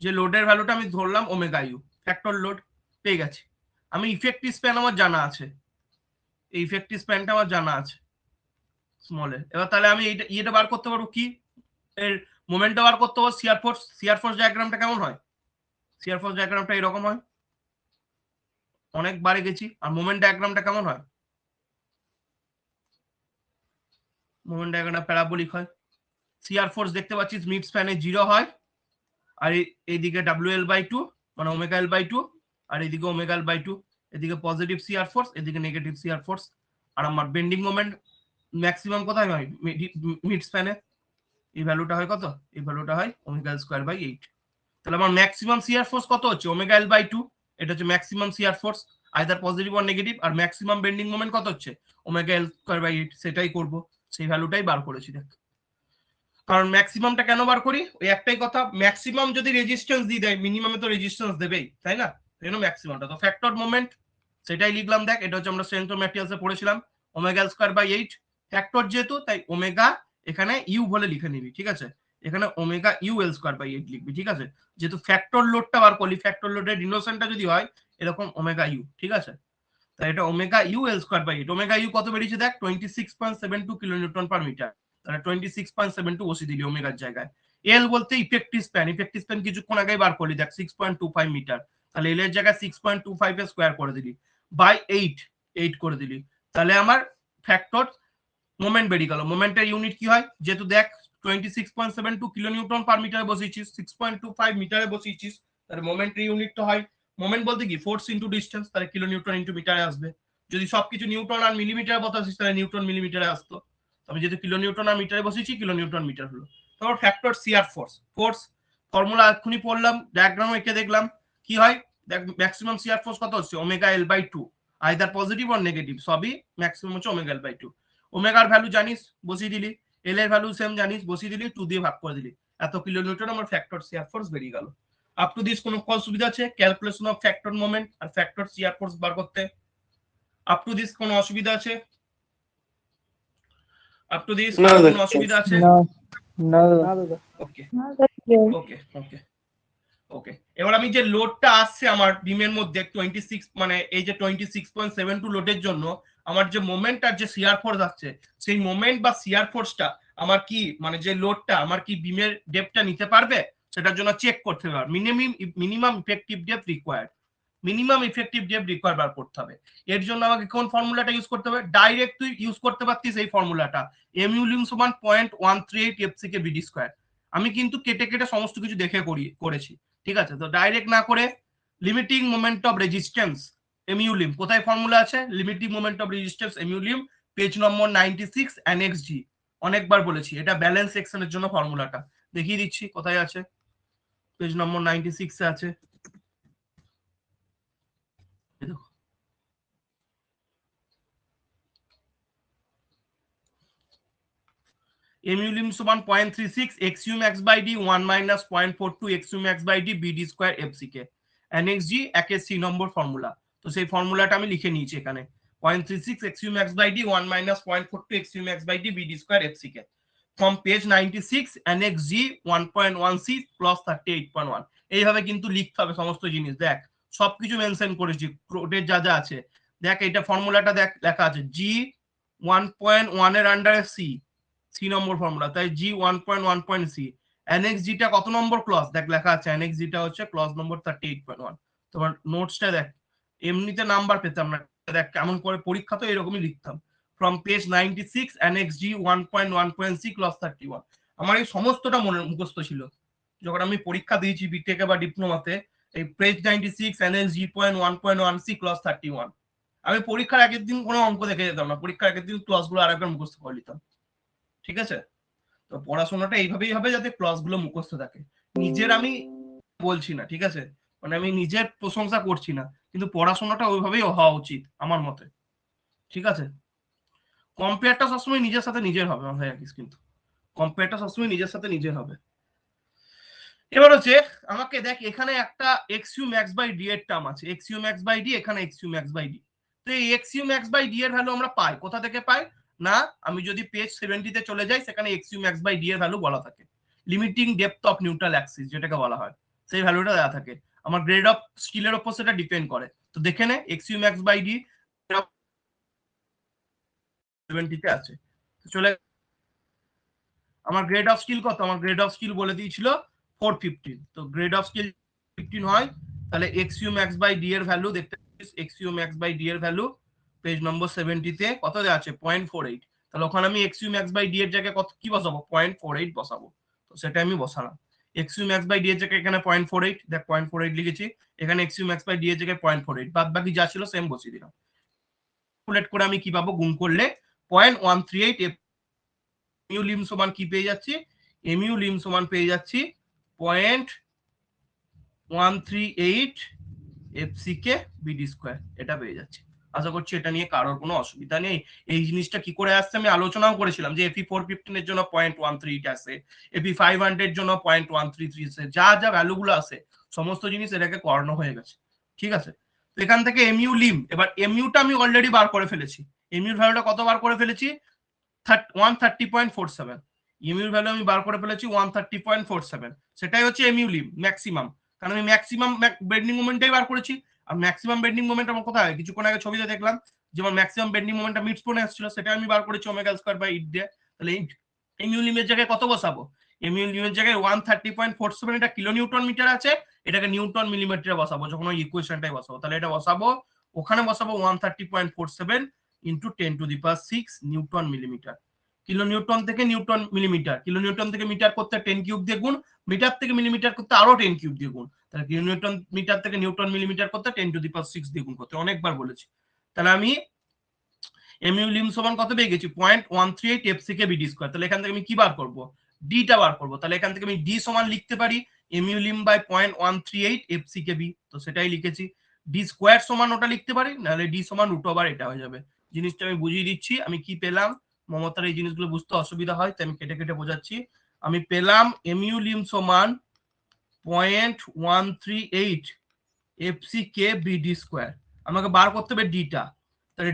যে লোডের ভ্যালুটা আমি ধরলাম ওমেগা ইউ, ফ্যাক্টর লোড পেয়ে গেছি। আমি ইফেক্টিভ স্প্যান আমার জানা আছে, এই ইফেক্টিভ স্প্যানটা আমার জানা আছে স্মল এ। এবার তাহলে আমি এটা বার করতে পারবো কি, এর মোমেন্টটা বার করতে পারবো, সিআর ফোর্স ডায়াগ্রামটা কেমন হয়, সিআর ফোর্স ডায়াগ্রামটা এরকম হয়, অনেক বারে গেছি। আর মোমেন্ট ডায়াগ্রামটা কেমন হয়, মোমেন্ট ডায়াগ্রামটা প্যারাবোলিক হয়। সিআর ফোর্স দেখতে পাচ্ছিস মিড স্প্যানে 0 হয়, আর এইদিকে WL/2 মানে ওমেগা L/2, আর এদিকে ওমেগা L/2, এদিকে পজিটিভ সিআর ফোর্স, এদিকে নেগেটিভ সিআর ফোর্স। আর আমার বেন্ডিং মোমেন্ট ম্যাক্সিমাম কোথায় হয়, মিড স্প্যানে। এই ভ্যালুটা হয় কত, এই ভ্যালুটা হয় ওমেগা L²/8। তাহলে আমার ম্যাক্সিমাম সিআর ফোর্স কত হচ্ছে, ওমেগা L/2, এটা হচ্ছে maximum shear force, either positive or negative. আর ম্যাক্সিমাম বেন্ডিং মোমেন্ট কত হচ্ছে, ওমেগা L²/8, সেটাই করব, সেই ভ্যালুটাই বার করেছি দেখ। কারণ ম্যাক্সিমামটা কেন বার করি, ওই একটাই কথা, ম্যাক্সিমাম যদি রেজিস্ট্যান্স দিয়ে দেয়, মিনিমামে তো রেজিস্ট্যান্স দেবেই, তাই না? এই জন্য ম্যাক্সিমামটা, তো ফ্যাক্টর মোমেন্ট সেটাই লিখলাম দেখ। এটা হচ্ছে আমরা স্ট্রেংথ অফ ম্যাটেরিয়ালসে পড়েছিলাম, ওমেগা L²/8 ফ্যাক্টর যেহেতু, তাই ওমেগা এখানে ইউ বলে লিখে নিবি, ঠিক আছে? এখানে ওমেগা ইউ L²/8 লিখবি, ঠিক আছে? যেহেতু ফ্যাক্টর লোডটা বার করলি, ফ্যাক্টর লোডের ডিনোশনটা যদি হয় এরকম ওমেগা ইউ, ঠিক আছে? তাই এটা omega you L²/8। Omega you কত বেরিয়েছে দেখ, 26.72 কিলোনিউটন পার মিটার। তাহলে 26.72 বসিয়ে দিলি ওমেগার জায়গায়। এল বলতে ইফেক্টিভ স্প্যান কিছুক্ষণ আগেই বার করলি দেখ, 6.25 মিটার। তাহলে এল এর জায়গায় 6.25 এর স্কোয়ার করে দিলি, বাই 8 করে দিলি, তাহলে আমার ফ্যাক্টর মোমেন্ট বেরিয়ে গেল। মোমেন্টের ইউনিট কি হয়, যেহেতু দেখ 26.72 কিলোনিউটন পার মিটারে বসিয়েছিস, 6.25 মিটারে বসিয়েছিস, তাহলে মোমেন্টের ইউনিট তো হয়, মোমেন্ট বলতে কি ফোর্স ইন্টু ডিস্টেন্স, তাহলে কিলোনিউটন ইন্টু মিটারে আসবে। যদি সবকিছু নিউটন আর মিলিমিটারে বসাছিস তাহলে নিউটন মিলিমিটারে আসতো, তবে যেহেতু কিলোনিউটন আর মিটারে বসিয়েছি, কিলোনিউটন মিটার হলো। তারপর ফ্যাক্টর সিআর ফোর্স ফর্মুলা এক্ষুনি পড়লাম, ডায়াগ্রাম এঁকে দেখলাম কি হয়, দেখ ম্যাক্সিমাম সিআর ফোর্স কত হচ্ছে, omega L/2, either positive or negative, সবই ম্যাক্সিমাম হচ্ছে ওমেগা L/2। ওমেগার ভ্যালু জানিস, বসিয়ে দিলি, এল এর ভ্যালু সেম জানিস, বসিয়ে দিলি, 2 দিয়ে ভাগ করে দিলি, এত কিলোনিউটন আমার ফ্যাক্টর সিআর ফোর্স বেরিয়ে গেল। আপ টু দিস কোনো অসুবিধা আছে ক্যালকুলেশন অফ ফ্যাক্টর মোমেন্ট আর ফ্যাক্টর সিআর ফোর্স বার করতে? আপ টু দিস কোনো অসুবিধা আছে? আপ টু দিস কোনো অসুবিধা আছে? না না দাদা। ওকে হ্যাঁ দাদা clear। ওকে ওকে ওকে, এবার আমি যে লোডটা আসছে আমার বিমের মধ্যে 26 মানে এই যে 26.72 লোডের জন্য আমার যে মোমেন্ট আর যে শিয়ার ফোর্স আসছে, সেই মোমেন্ট বা শিয়ার ফোর্সটা আমার কি মানে যে লোডটা আমার কি বিমের ডেপথটা নিতে পারবে, সেটার জন্য চেক করতে হবে। Minimum effective depth required, minimum effective depth required বার করতে হবে। এর জন্য আমাকে কোন ফর্মুলাটা ইউজ করতে হবে? ডাইরেক্ট তুই ইউজ করতে পারতিস এই ফর্মুলাটা, mu lim সমান 0.138 fck bd স্কয়ার। আমি কিন্তু কেটে কেটে সমস্ত কিছু দেখে করেছি, ঠিক আছে? তো ডাইরেক্ট না করে limiting moment of resistance mu lim কোথায় ফর্মুলা আছে? Limiting moment of resistance mu lim page number 96 annex g, অনেকবার বলেছি এটা ব্যালেন্স সেকশনের জন্য ফর্মুলাটা দেখিয়ে দিচ্ছি কোথায় আছে, পেজ নম্বর 96 এ আছে। দেখো mu lim সমান 0.36 xu max by d 1 minus 0.42 xu max by d bd square fck annex g একের সি নম্বর ফর্মুলা। তো সেই ফর্মুলাটা আমি লিখে নিয়েছি এখানে, 0.36 xu max by d 1 minus 0.42 xu max by d bd square fck from page 96 annex g 1.1c plus 38.1। এইভাবে কিন্তু লিখতে হবে সমস্ত জিনিস। দেখ সবকিছু মেনশন করেছি, কোডের যা যা আছে দেখ, এইটা ফর্মুলাটা দেখ লেখা আছে g 1.1 এর আন্ডারে c, সি নম্বর ফর্মুলা, তাই জি 1.1.c। annex জি টা কত নম্বর ক্লজ দেখ লেখা আছে, annex জি টা হচ্ছে ক্লজ নম্বর 38.1। তোমার নোটসটা দেখ, এমনিতে নাম্বার পেতাম না, দেখ কেমন করে পরীক্ষা তো এরকমই লিখতাম, from page 96 annex G 1.1.c clause 31। আমার এই সমস্তটা মনে মুখস্থ ছিল যখন আমি পরীক্ষা দিয়েছি বিটেকে বা ডিপ্লোমাতে, এই পেজ 96 annex জি 1.1.1c ক্লজ 31। আমি পরীক্ষার আগের দিন কোনো অঙ্ক দেখে যেতাম না, পরীক্ষার আগের দিন ক্লজ গুলো আরেকবার মুখস্থ করে নিতাম, ঠিক আছে? তো পড়াশোনাটা এইভাবেই হবে যাতে ক্লজ গুলো মুখস্থ থাকে। নিজের আমি বলছি না, ঠিক আছে, মানে আমি নিজের প্রশংসা করছি না, কিন্তু পড়াশোনাটা ওইভাবেই হওয়া উচিত আমার মতে, ঠিক আছে? কম্পেয়ারটা সবসময় নিজের সাথে নিজের হবে ভাই, কিন্তু কম্পেয়ারটা সবসময় নিজের সাথে নিজের হবে। এবার হচ্ছে আমাকে দেখ এখানে একটা xu max by d এর টার্ম আছে, xu max by d, এখানে xu max by d। তো এই xu max by d এর ভ্যালু আমরা পাই কোথা থেকে? পাই না, আমি যদি পেজ 70 তে চলে যাই সেখানে xu max by d এর ভ্যালু বলা থাকে, limiting depth of neutral Axis যেটাকে বলা হয়, সেই ভ্যালুটা দেওয়া থাকে। আমার গ্রেড অফ স্টিলের উপর সেটা ডিপেন্ড করে। তো দেখে নে xu max by d 70 তে আছে। চলে আমার গ্রেড অফ স্টিল কত? আমার গ্রেড অফ স্টিল বলে দিয়েছিল 415। তো গ্রেড অফ স্টিল 15 হয়, তাহলে xu max by d এর ভ্যালু দেখতে পাচ্ছিস, xu max by d এর ভ্যালু পেজ নম্বর 70 তে কত দেওয়া আছে? 0.48। তাহলে ওখানে আমি xu max by d এর জায়গায় কত কি বসাবো? 0.48 বসাবো। তো সেটা আমি বসালাম, xu max by d এর জায়গায় এখানে 0.48, দেখ 0.48 লিখেছি, এখানে xu max by d এর জায়গায় 0.48, বাদ বাকি যা ছিল সেম বসিয়ে দিলাম। ক্যালকুলেট করে আমি কি পাবো? গুণ করলে 0.138 mu lim সমান কি পেয়ে যাচ্ছি? mu lim সমান পেয়ে যাচ্ছি 0.138 fck bd স্কয়ার, এটা পেয়ে যাচ্ছি। আশা করছি এটা নিয়ে কারোর কোনো অসুবিধা নেই। এই জিনিসটা কি করে আসছে আমি আলোচনাও করেছিলাম যে Fe 415 এর জন্য 0.13 আসে, Fe 500 এর জন্য 0.133 আসে, যা যা ভ্যালু গুলো আছে সমস্ত জিনিস এটাকে করানো হয়ে গেছে, ঠিক আছে? তো এখান থেকে mu lim, এবার mu টা আমি অলরেডি বার করে ফেলেছি, mu এর ভ্যালুটা কত বার করে ফেলেছি? 130.47। mu এর ভ্যালু আমি বার করে ফেলেছি 130.47, সেটাই হচ্ছে mu lim ম্যাক্সিমাম, কারণ আমি ম্যাক্সিমাম বেন্ডিং মোমেন্টটাই বার করেছি। আর ম্যাক্সিমাম বেন্ডিং মোমেন্ট আমার কোথায়? কিছুক্ষণ আগে ছবিতে দেখলাম যেমন ম্যাক্সিমাম বেন্ডিং মোমেন্টটা মিড স্পোনে আসছিল, সেটা আমি বার করেছি ওমেগা স্কয়ার বাই 8 দিয়ে। তাহলে এই mu lim এর জায়গায় কত বসাবো? mu lim এর জায়গায় 130.47, এটা কিলো নিউটন মিটার আছে, এটাকে নিউটন মিলিমিটারে বসাবো যখন ওই ইকুয়েশনটাই বসাবো। তাহলে এটা বসাবো, ওখানে বসাবো 130.47 into 10⁶ Newton millimetre. Kilo Newton থেকে নিউটন মিলিমিটার, কিলো নিউটন থেকে মিটার করতে 10 কিউব দিয়ে গুণ, মিটার থেকে মিলিমিটার করতে আরো 10 কিউব দিয়ে গুণ, তাহলে কিলো নিউটন মিটার থেকে নিউটন মিলিমিটার করতে 10⁶ দিয়ে গুণ করতে অনেকবার বলেছি। তাহলে আমি mu lim সমান কত পেয়ে গেছি? 0.138 fck bd স্কয়ার। তাহলে এখান থেকে আমি কি বার করব? d টা বার করব। তাহলে এখান থেকে আমি d সমান লিখতে পারি mu lim by 0.138 fck b, তো সেটাই লিখেছি। d স্কয়ার সমান ওটা লিখতে পারি, নাহলে d সমান রুট ওভার এটা হয়ে যাবে। জিনিসটা আমি বুঝিয়ে দিচ্ছি আমি কি পেলাম, মমতার এই জিনিসগুলো বুঝতে অসুবিধা হয় তাই আমি কেটে কেটে বোঝাচ্ছি। আমি পেলাম mu lim সমান 0.138 fck bd স্কয়ার। আমাকে বার করতে হবে d টা, তাহলে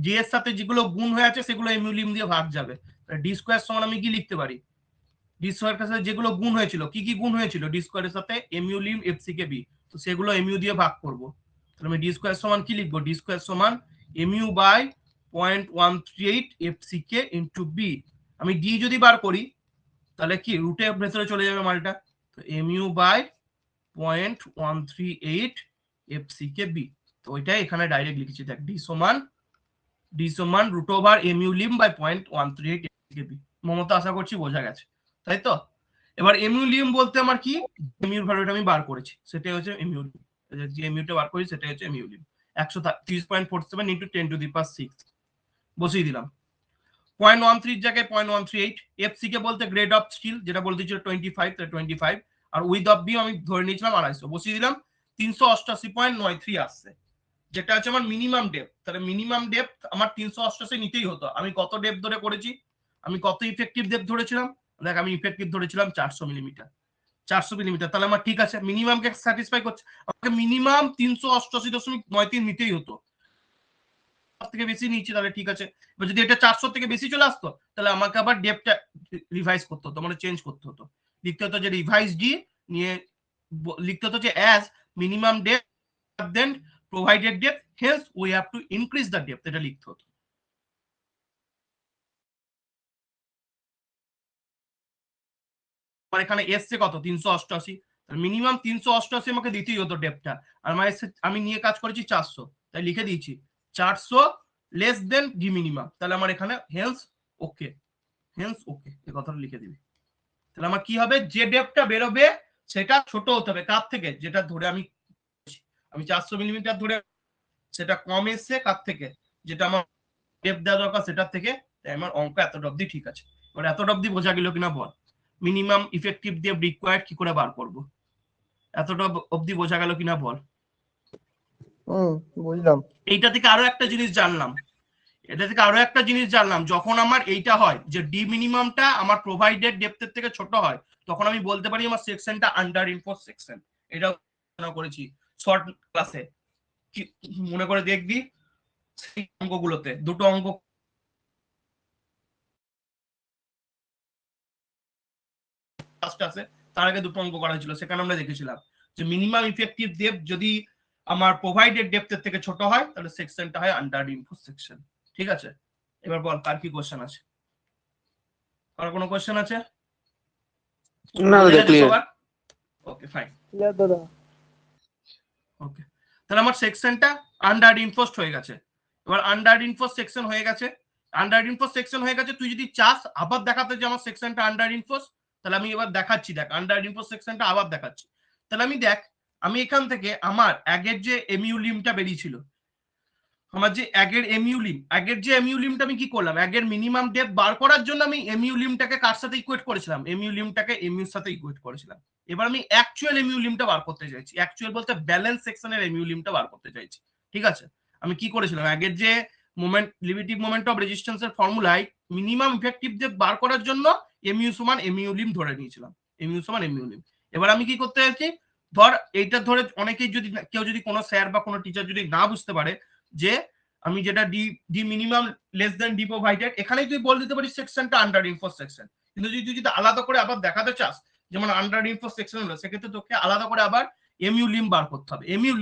d এর সাথে যেগুলো গুণ হয়ে আছে সেগুলো mu lim দিয়ে ভাগ যাবে, তাহলে d স্কয়ার সমান আমি কি লিখতে পারি? d ডি স্কোয়ারের সাথে যেগুলো গুণ হয়েছিল, কি কি গুণ হয়েছিল ডি স্কোয়ারের সাথে, mu Lim FC K B, তো সেগুলো এমইউ দিয়ে ভাগ করব। তাহলে আমি ডি স্কোয়ার সমান কি লিখবো, ডি স্কোয়ার সমান এমইউ বাই 0.138 এফসি কে ইনটু বি। আমি ডি যদি বার করি তাহলে কি রুটের ভেতরে চলে যাবে মালটা, তো MU by 0.138 FC K B. তো ওইটাই এখানে ডাইরেক্ট লিখেছি, দেখ ডি সমান root over MU lim by 0.138 FC K B. মমতা আশা করছি বোঝা গেছে, তাই তো? এবার এমইউ লিম বলতে আমার কি, এমইউর ভ্যালুটা আমি বার করেছি, সেটাই হচ্ছে এমইউ লিম। যে এমইউটা বার করি সেটাই হচ্ছে MU lim, 130.47 into 10 to the power 6 বসিয়ে দিলাম। 0.13 জায়গায় 0.138, এফসি কে বলতে গ্রেড অফ স্টিল, যেটা বলতে ছিল 25, তাই 25, আর উইথ অফ বি আমি ধরে নিয়েছিলাম 250, বসিয়ে দিলাম। 388.93 আসছে, যেটা হচ্ছে আমার মিনিমাম ডেপথ। তাহলে মিনিমাম ডেপথ আমার 388 নিতেই হতো। আমি কত ডেপথ ধরে করেছি, আমি কত ইফেক্টিভ ডেপথ ধরেছিলাম, দেখ আমি ইফেক্টিভ ধরেছিলাম 400 মিলিমিটার। 400 মিলিমিটার, তাহলে আমার ঠিক আছে, মিনিমামকে স্যাটিসফাই করছে। আমাকে মিনিমাম 388.93 নিতেই হতো, থেকে বেশি নিচ্ছি তাহলে ঠিক আছে। এবার যদি এটা 400 থেকে বেশি চলে আসতো তাহলে আমাকে আবার ডেপটা রিভাইজ করতে হতো, মানে চেঞ্জ করতে হতো। লিখতে হতো যে রিভাইজ ডি নিয়ে লিখতে হতো যে as minimum depth then provided depth hence we have to increase the depth, এটা লিখতে হতো। আমার এখানে এসছে কত, 388, মিনিমাম 388 আমাকে দিতেই হতো ডেপটা, আর আমার আমি নিয়ে কাজ করেছি 400, তাই লিখে দিয়েছি 400 লেস দেন ডি মিনিমাম। তাহলে আমার এখানে হেন্স ওকে, হেন্স ওকে এই কথাটা লিখে দিবি। তাহলে আমার কি হবে, যে ডেপটা বেরোবে সেটা ছোট হতে হবে কার থেকে, যেটা ধরে আমি 400 মিলিমিটার ধরে, সেটা কম এসছে কার থেকে, যেটা আমার ডেপ দেওয়া দরকার সেটার থেকে। তাই আমার অঙ্ক এতটা অব্দি ঠিক আছে। এবার এতটা অব্দি বোঝা গেল কিনা বল, মিনিমাম ইফেক্টিভ ডেপ রিকোয়ার্ড কি করে বার করব, এতটা অব্দি বোঝা গেল কিনা বল। বুঝলাম। এইটা থেকে আরো একটা জিনিস জানলাম, যখন আমার এইটা হয় যে ডি মিনিমামটা আমার প্রোভাইডেড ডেপথের থেকে ছোট হয়, তখন আমি বলতে পারি আমার সেকশনটা আন্ডার ইনফোর্স সেকশন। এটা করেছি শর্ট ক্লাসে, মনে করে দেখবি সেই অঙ্কগুলোতে দুটো অঙ্ক আছে, তার আগে দুটো অঙ্ক করা হয়েছিল, সেখানে আমরা দেখেছিলাম যে মিনিমাম ইফেক্টিভ ডেপথ যদি আমার প্রোভাইডেড ডেপথের থেকে ছোট হয় তাহলে সেকশনটা হয় আন্ডার ইনফোর্স সেকশন। ঠিক আছে, এবার বল কার কি কোশ্চেন আছে, কার কোনো কোশ্চেন আছে? না দাদা ক্লিয়ার। ওকে ফাইন, ক্লিয়ার দাদা। ওকে, তাহলে আমার সেকশনটা আন্ডার ইনফোর্সড হয়ে গেছে। এবার আন্ডার ইনফোর্স সেকশন হয়ে গেছে, তুই যদি চাস আবার দেখাতে যে আমার সেকশনটা আন্ডার ইনফোর্স, তাহলে আমি এবার দেখাচ্ছি, দেখ আন্ডার ইনফোর্স সেকশনটা আবার দেখাচ্ছি। তাহলে আমি দেখ, আমি এখান থেকে আমার আগের যে এমইউ লিমটা বেরিয়েছিল, আমার যে আগের এমইউ লিমটা আমি কি করলাম, আগের মিনিমাম ডেপথ বার করার জন্য আমি এমইউ লিমটাকে কার সাথে ইকুয়েট করেছিলাম, এমইউ লিমটাকে এমইউর সাথে ইকুয়েট করেছিলাম। এবার আমি অ্যাকচুয়াল এমইউ লিমটা বার করতে চাইছি, অ্যাকচুয়াল বলতে ব্যালেন্স সেকশনের এমইউ লিমটা বার করতে চাইছি। ঠিক আছে, আমি কি করেছিলাম, আগের যে মোমেন্ট লিমিটিভ মোমেন্ট অফ রেজিস্ট্যান্সের ফর্মুলায় মিনিমাম ইফেক্টিভ ডেপথ বার করার জন্য এমইউ সমান এমইউ লিম ধরে নিয়েছিলাম, এমইউ সমান এমইউ লিম। এবার আমি কি করতে চাইছি, ধর এইটা ধরে অনেকেই যদি কেউ যদি কোনো স্যার বা কোনো টিচার যদি না বুঝতে পারে যে আমি যেটা D minimum less than D provided, এখানেই তুই বল দিতে পারিস সেকশনটা আন্ডার ইনফোর্স সেকশন। কিন্তু তুই যদি আলাদা করে আবার দেখাতে চাস যেমন আন্ডার ইনফোর্স সেকশন হলো, সেক্ষেত্রে তোকে আলাদা করে আবার এমইউ লিম বার করতে হবে, এমইউ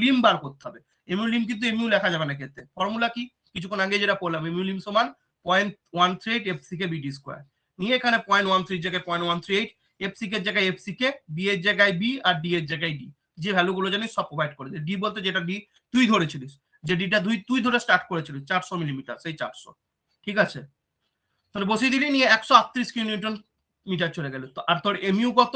লিম কিন্তু এমইউ লেখা যাবে না ক্ষেত্রে। ফর্মুলা কি, কিছুক্ষণ আগে যেটা বললাম, এমইউ লিম সমান 0.138 এফসি কে বিডি স্কোয়ার, নিয়ে এখানে 0.13 জায়গায় 0.138, এফসি কে জায়গায় এফসি কে, বি এর জায়গায় বি, আর ডি এর জায়গায় ডি, যে ভ্যালুগুলো জানিস সব প্রোভাইড করে দে। ডি বলতে যেটা ডি তুই ধরেছিলিস, যে ডিটা তুই ধরে স্টার্ট করেছিলি 400 মিলিমিটার, সেই 400। ঠিক আছে, তাহলে বসিয়ে দিলি, নিয়ে 138 কিলো নিউটন মিটার চলে গেল। আর তোর এমইউ কত,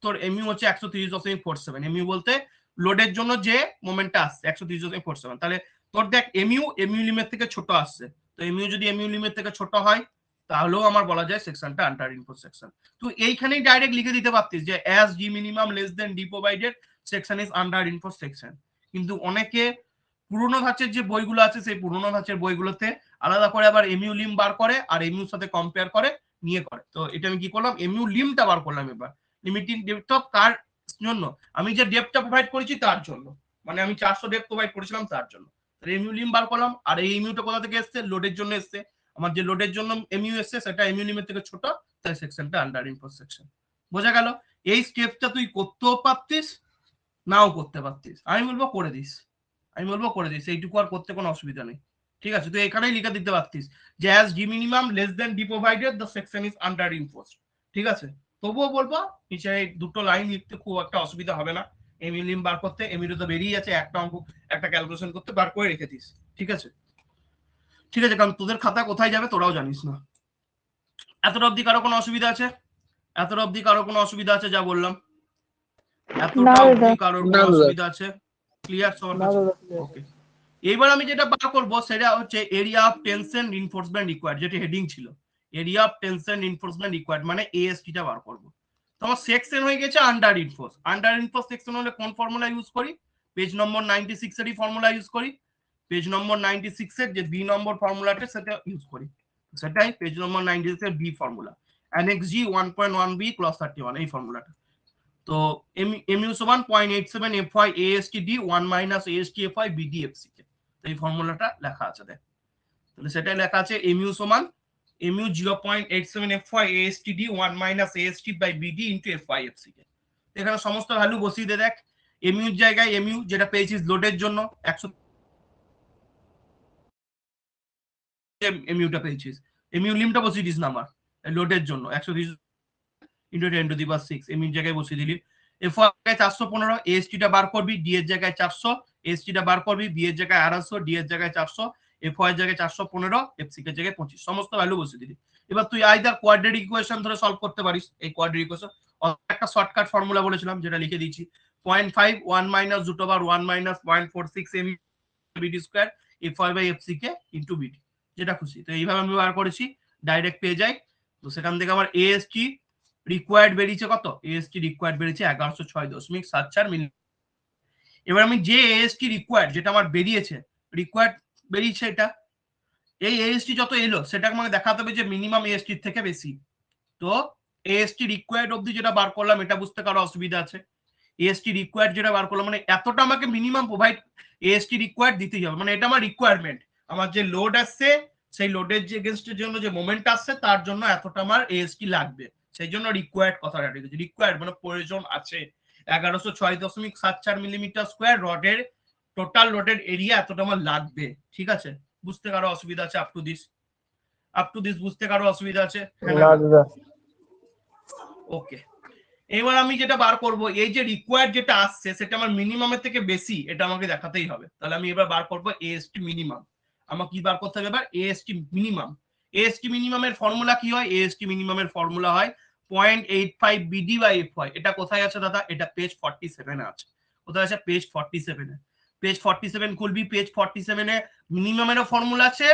তোর এমইউ হচ্ছে 130.47, এমইউ বলতে লোডের জন্য যে মোমেন্টটা আসছে 130.47। তাহলে তোর দেখ এমইউ লিমিট থেকে ছোট আসছে, তো এমইউ যদি এমইউ লিমিট থেকে ছোট হয় তাহলেও আমার বলা যায় সেকশনটা আন্ডার ইনফোর্স সেকশন। তুই এইখানেই ডাইরেক্ট লিখে দিতে পারতিস যে as D minimum less than D provided section is under enforce section. কিন্তু অনেকে পুরোনো ধাঁচের যে বইগুলো আছে সেই পুরোনো ধাঁচের বইগুলোতে আলাদা করে আবার এমইউ লিম বার করে আর এমইউর সাথে কম্পেয়ার করে নিয়ে করে। তো এটা আমি কি করলাম, এমইউ লিমটা বার করলাম। এবার লিমিটিং ডেপথ অফ কার জন্য, আমি যে ডেপথটা প্রোভাইড করেছি তার জন্য, মানে আমি 400 ডেপথ প্রোভাইড করেছিলাম তার জন্য এমইউ লিম বার করলাম। আর এই এমইউটা কোথা থেকে এসছে, লোডের জন্য এসছে। আমার যে লোডের জন্য এমইউ এসছে সেটা এমইউ লিমের থেকে ছোট, সেকশনটা আন্ডার ইনফোর্স সেকশন। বোঝা গেল? এই স্টেপটা তুই করতেও পারতিস, নাও করতে পারতিস। আমি বলবো করে দিস, এইটুকু আর করতে কোনো অসুবিধা নেই। ঠিক আছে, তুই এখানেই লিখে দিতে পারতিস যে as D minimum less than D provided the section is under ইনফোর্সড। ঠিক আছে, তবুও বলবো নিচে এই দুটো লাইন লিখতে খুব একটা অসুবিধা হবে না। এমিলিম বার করতে, এমিরও তো বেরিয়ে যাচ্ছে, একটা অঙ্ক একটা ক্যালকুলেশন করতে বার করে রেখে দিস। ঠিক আছে, কারণ তোদের খাতা কোথায় যাবে তোরাও জানিস না। এতটা অবধি কারো কোনো অসুবিধা আছে? যা বললাম এতটা অবধি কারোর কোনো অসুবিধা আছে? ক্লিয়ার সবার কাছে? ওকে, এইবার আমি যেটা বার করবো সেটা হচ্ছে area of tension reinforcement required, যেটা হেডিং ছিল area of tension reinforcement required, মানে এএসটি টা বার করবো। তোমার সেকশন হয়ে গেছে আন্ডার ইনফোর্স সেকশন হলে কোন ফর্মুলা ইউজ করি? পেজ নম্বর 96 এরই ফর্মুলা ইউজ করি। পেজ নম্বর 96 এর যে বি নম্বর ফর্মুলাটা সেটা ইউজ করি, সেটাই পেজ নম্বর 96 এর বি ফর্মুলা, অ্যানেক্স জি 1.1b ক্লজ 31, এই ফর্মুলাটা। তো mu সমান 0.87 fy astd 1 minus ast fy bd fck, এই ফর্মুলাটা লেখা আছে দেখ, তাহলে সেটাই লেখা আছে mu সমান mu 0.87 fy astd 1 minus ast by bd into fy fck। এখানে সমস্ত ভ্যালু বসিয়ে দে। দেখ mu এর জায়গায় mu যেটা পেয়েছিস লোডের জন্য 100 mu টা পেয়েছিস, mu লিমটা বসিয়ে দিস না আমার লোডের জন্য 130 into 10 to the power 6, mu এর জায়গায় বসিয়ে দিলি। এফ এর জায়গায় 415, এএসটি টা বার করবি, ডি এর জায়গায় 400, এএসটি টা বার করবি, বি এর জায়গায় 250, ডি এর জায়গায় 400, এফ এর জায়গায় 415, এফসি এর জায়গায় 25, সমস্ত ভ্যালু বসিয়ে দিলি। এবার তুই আইদার কোয়াড্রেটিক ইকুয়েশন ধরে সলভ করতে পারিস। এই কোয়াড্রেটিক ইকুয়েশন একটা শর্টকাট ফর্মুলা বলেছিলাম যেটা লিখে দিয়েছি, 0.5 1 minus root over 1 minus 0.46 m bd square fy by fck into bd, যেটা খুশি। তো এইভাবে আমি বার করেছি, ডাইরেক্ট পেয়ে যাই। তো সেখান থেকে আমার এএসটি রিকোয়ার্ড বেরিয়েছে কত? এএসটি রিকোয়ার্ড বেরিয়েছে 1106.74 মিলি। এবার আমি যে এএসটি রিকোয়ার্ড যেটা আমার বেরিয়েছে এটা, এই এএসটি যত এলো সেটা আমাকে দেখাতে হবে যে মিনিমাম এএসটি থেকে বেশি। তো এএসটি রিকোয়ার্ড অবধি যেটা বার করলাম এটা বুঝতে কারো অসুবিধা আছে? এএসটি রিকোয়ার্ড যেটা বার করলাম মানে এতটা আমাকে মিনিমাম প্রোভাইড এএসটি রিকোয়ার্ড দিতেই হবে, মানে এটা আমার রিকোয়ারমেন্ট। আমার যে লোড আসছে সেই লোডের যে এগেইনস্টের জন্য যে মোমেন্ট আসছে তার জন্য এতটা আমার এএসটি লাগবে, সেই জন্য রিকোয়ার্ড কথাটা রেখেছি। রিকোয়ার্ড মানে প্রয়োজন আছে। 1106.74 মিলিমিটার স্কোয়ার রডের টোটাল রডের এরিয়া এতটা আমার লাগবে। ঠিক আছে, বুঝতে কারো অসুবিধা আছে? আপ টু দিস বুঝতে কারো অসুবিধা আছে? ওকে, এবার আমি যেটা বার করব এই যে রিকোয়ার্ড যেটা আসছে সেটা আমার মিনিমামের থেকে বেশি, এটা আমাকে দেখাতেই হবে। তাহলে আমি এবার বার করব এএসটি মিনিমাম। আমার কি বার করতে হবে এবার? AST minimum. এএসটি মিনিমামের ফর্মুলা কি হয়? এএসটি মিনিমামের ফর্মুলা হয় 0.85 বিডি বাই এফওয়াই। এটা কোথায় আছে দাদা? এটা পেজ 47 এ আছে। কোথায় আছে? পেজ 47 এ। পেজ 47 খুলবি, পেজ 47 এ মিনিমামেরও ফর্মুলা আছে,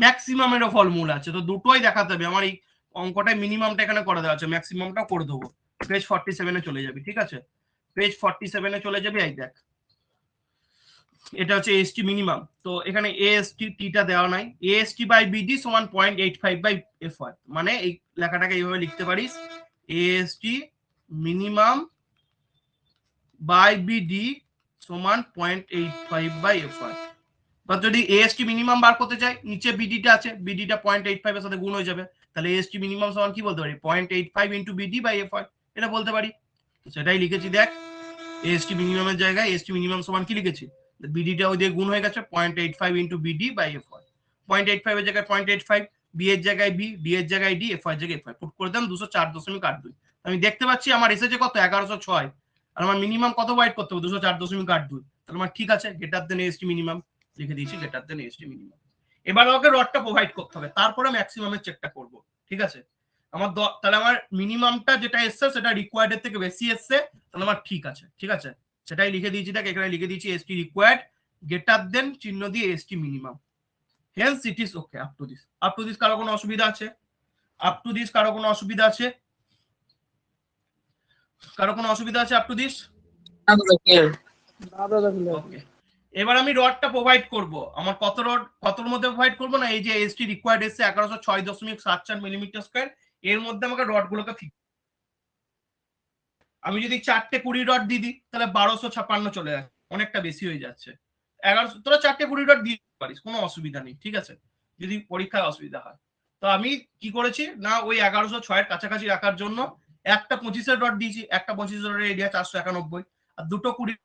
ম্যাক্সিমামেরও ফর্মুলা আছে। তো দুটোই দেখাতে হবে। আমার এই অঙ্কটাই মিনিমামটা এখানে করে দেওয়া আছে, ম্যাক্সিমামটা করে দেবো। পেজ 47 এ চলে যাবি। ঠিক আছে, পেজ 47 এ চলে যাবি। এই দেখ এটা হচ্ছে এএসটি মিনিমাম। তো এখানে এএসটি টিটা দেওয়া নাই। এএসটি বাই বিডি সমান 0.85 বাই এফওয়াই, মানে এই লেখাটাকে এইভাবে লিখতে পারিস, এএসটি মিনিমাম বাই বিডি সমান 0.85 বাই এফওয়াই। বা যদি এএসটি মিনিমাম বার করতে চাই, নিচে বিডিটা আছে, বিডিটা 0.85 এর সাথে গুণ হয়ে যাবে, তাহলে এএসটি মিনিমাম সমান কি বলতে পারি? 0.85 ইনটু বিডি বাই এফওয়াই, এটা বলতে পারি। তো সেটাই লিখেছি। দেখ এএসটি মিনিমামের জায়গায় এএসটি মিনিমাম সমান কি লিখেছি? বিডিটা ওই দিয়ে গুণ হয়ে গেছে 0.85 ইনটু বিডি বাই এফওয়াই। 0.85 এর জায়গায় 0.85, বি এর জায়গায় বি, ডি এর জায়গায় ডি, এফওয়াই এর জায়গায় এফওয়াই, পুট করে দিলাম 204.82। আমি দেখতে পাচ্ছি আমার এসেছে কত? 1106। আর আমার মিনিমাম কত ওয়াইড করতে হবে? 204.82। তাহলে আমার ঠিক আছে, গ্রেটার দেন এএসটি মিনিমাম লিখে দিয়েছি, গ্রেটার দেন এএসটি মিনিমাম। এবার আমাকে রডটা প্রোভাইড করতে হবে, তারপরে ম্যাক্সিমামের চেকটা করব। ঠিক আছে, আমার তাহলে আমার মিনিমামটা যেটা এসছে সেটা রিকোয়ার্ডের থেকে বেশি এসছে, তাহলে আমার ঠিক আছে। ঠিক আছে, সেটাই লিখে দিয়েছি। দেখ এখানে লিখে দিয়েছি এসটি রিকোয়ার্ড গ্রেটার দেন চিহ্ন দিয়ে ST minimum, hence it is okay. Up to this কারো কোনো অসুবিধা আছে? আপ টু দিস কারো কোনো অসুবিধা আছে? কারো কোনো অসুবিধা আছে আপ টু দিস? ওকে, এবার আমি রডটা প্রোভাইড করব। আমার কত রড, কতর মধ্যে প্রোভাইড করব না, এই যে এসটি রিকোয়ার্ড এসছে 1106.74 মিলিমিটার স্কয়ার, এর মধ্যে আমাকে রডগুলোকে ফিক্স। আমি যদি 4টে 20 রড দিয়ে দিই তাহলে 1256 চলে যাচ্ছে, অনেকটা বেশি হয়ে যাচ্ছে। 1100, তোরা 4টে 20 রড দিয়ে পারিস, কোনো অসুবিধা নেই। ঠিক আছে, যদি পরীক্ষায় অসুবিধা হয় তো আমি কি করেছি না ওই 1106 এর কাছাকাছি রাখার জন্য একটা 25-এর ডট দিয়েছি, একটা 25 ডটের এরিয়া 491 আর দুটো 20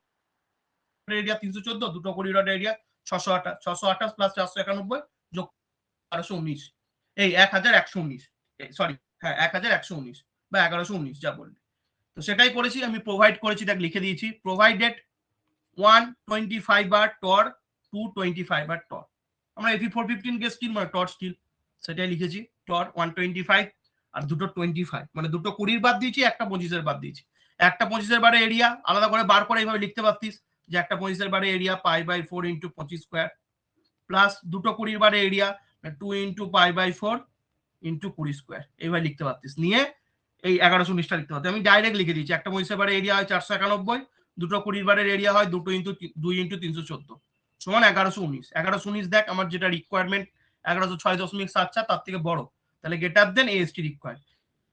এরিয়া 314, দুটো 20 ডটের এরিয়া 628, 628 প্লাস 491 যোগ 1219, এই 1119, সরি হ্যাঁ 1119 বা 1119 যা বললি। তো সেটাই করেছি আমি, প্রোভাইড করেছি, দেখ লিখে দিয়েছি প্রোভাইডেড 125 বার টর 225 বার টর। আমরা এফি 415 কে স্টিল মানে টর স্টিল সেটাই লিখেছি, টর 125 আর দুটো 25 মানে দুটো 20 বাদ দিয়েছি, একটা 25-এর বাদ দিয়েছি। একটা 25-এর বারে এরিয়া আলাদা করে বার করে এইভাবে লিখতে পারতিস যে একটা 25-এর বারে area pi by 4 into 25 square plus দুটো 20-এর বারে area 2 into pi by 4 into 20 square, এইভাবে লিখতে পারতিস। নিয়ে এই 1119টা লিখতে পারতিস। আমি ডাইরেক্ট লিখে দিয়েছি একটা 25-এর বারে এরিয়া হয় 491, দুটো 20 বারের এরিয়া হয় 2 ইন্টু 314 সমান 1119। 1119 দেখ আমার যেটা রিকোয়ারমেন্ট 1106.74 তার থেকে বড়, তাহলে গেটার দেন এএসটি রিকোয়ার্ড।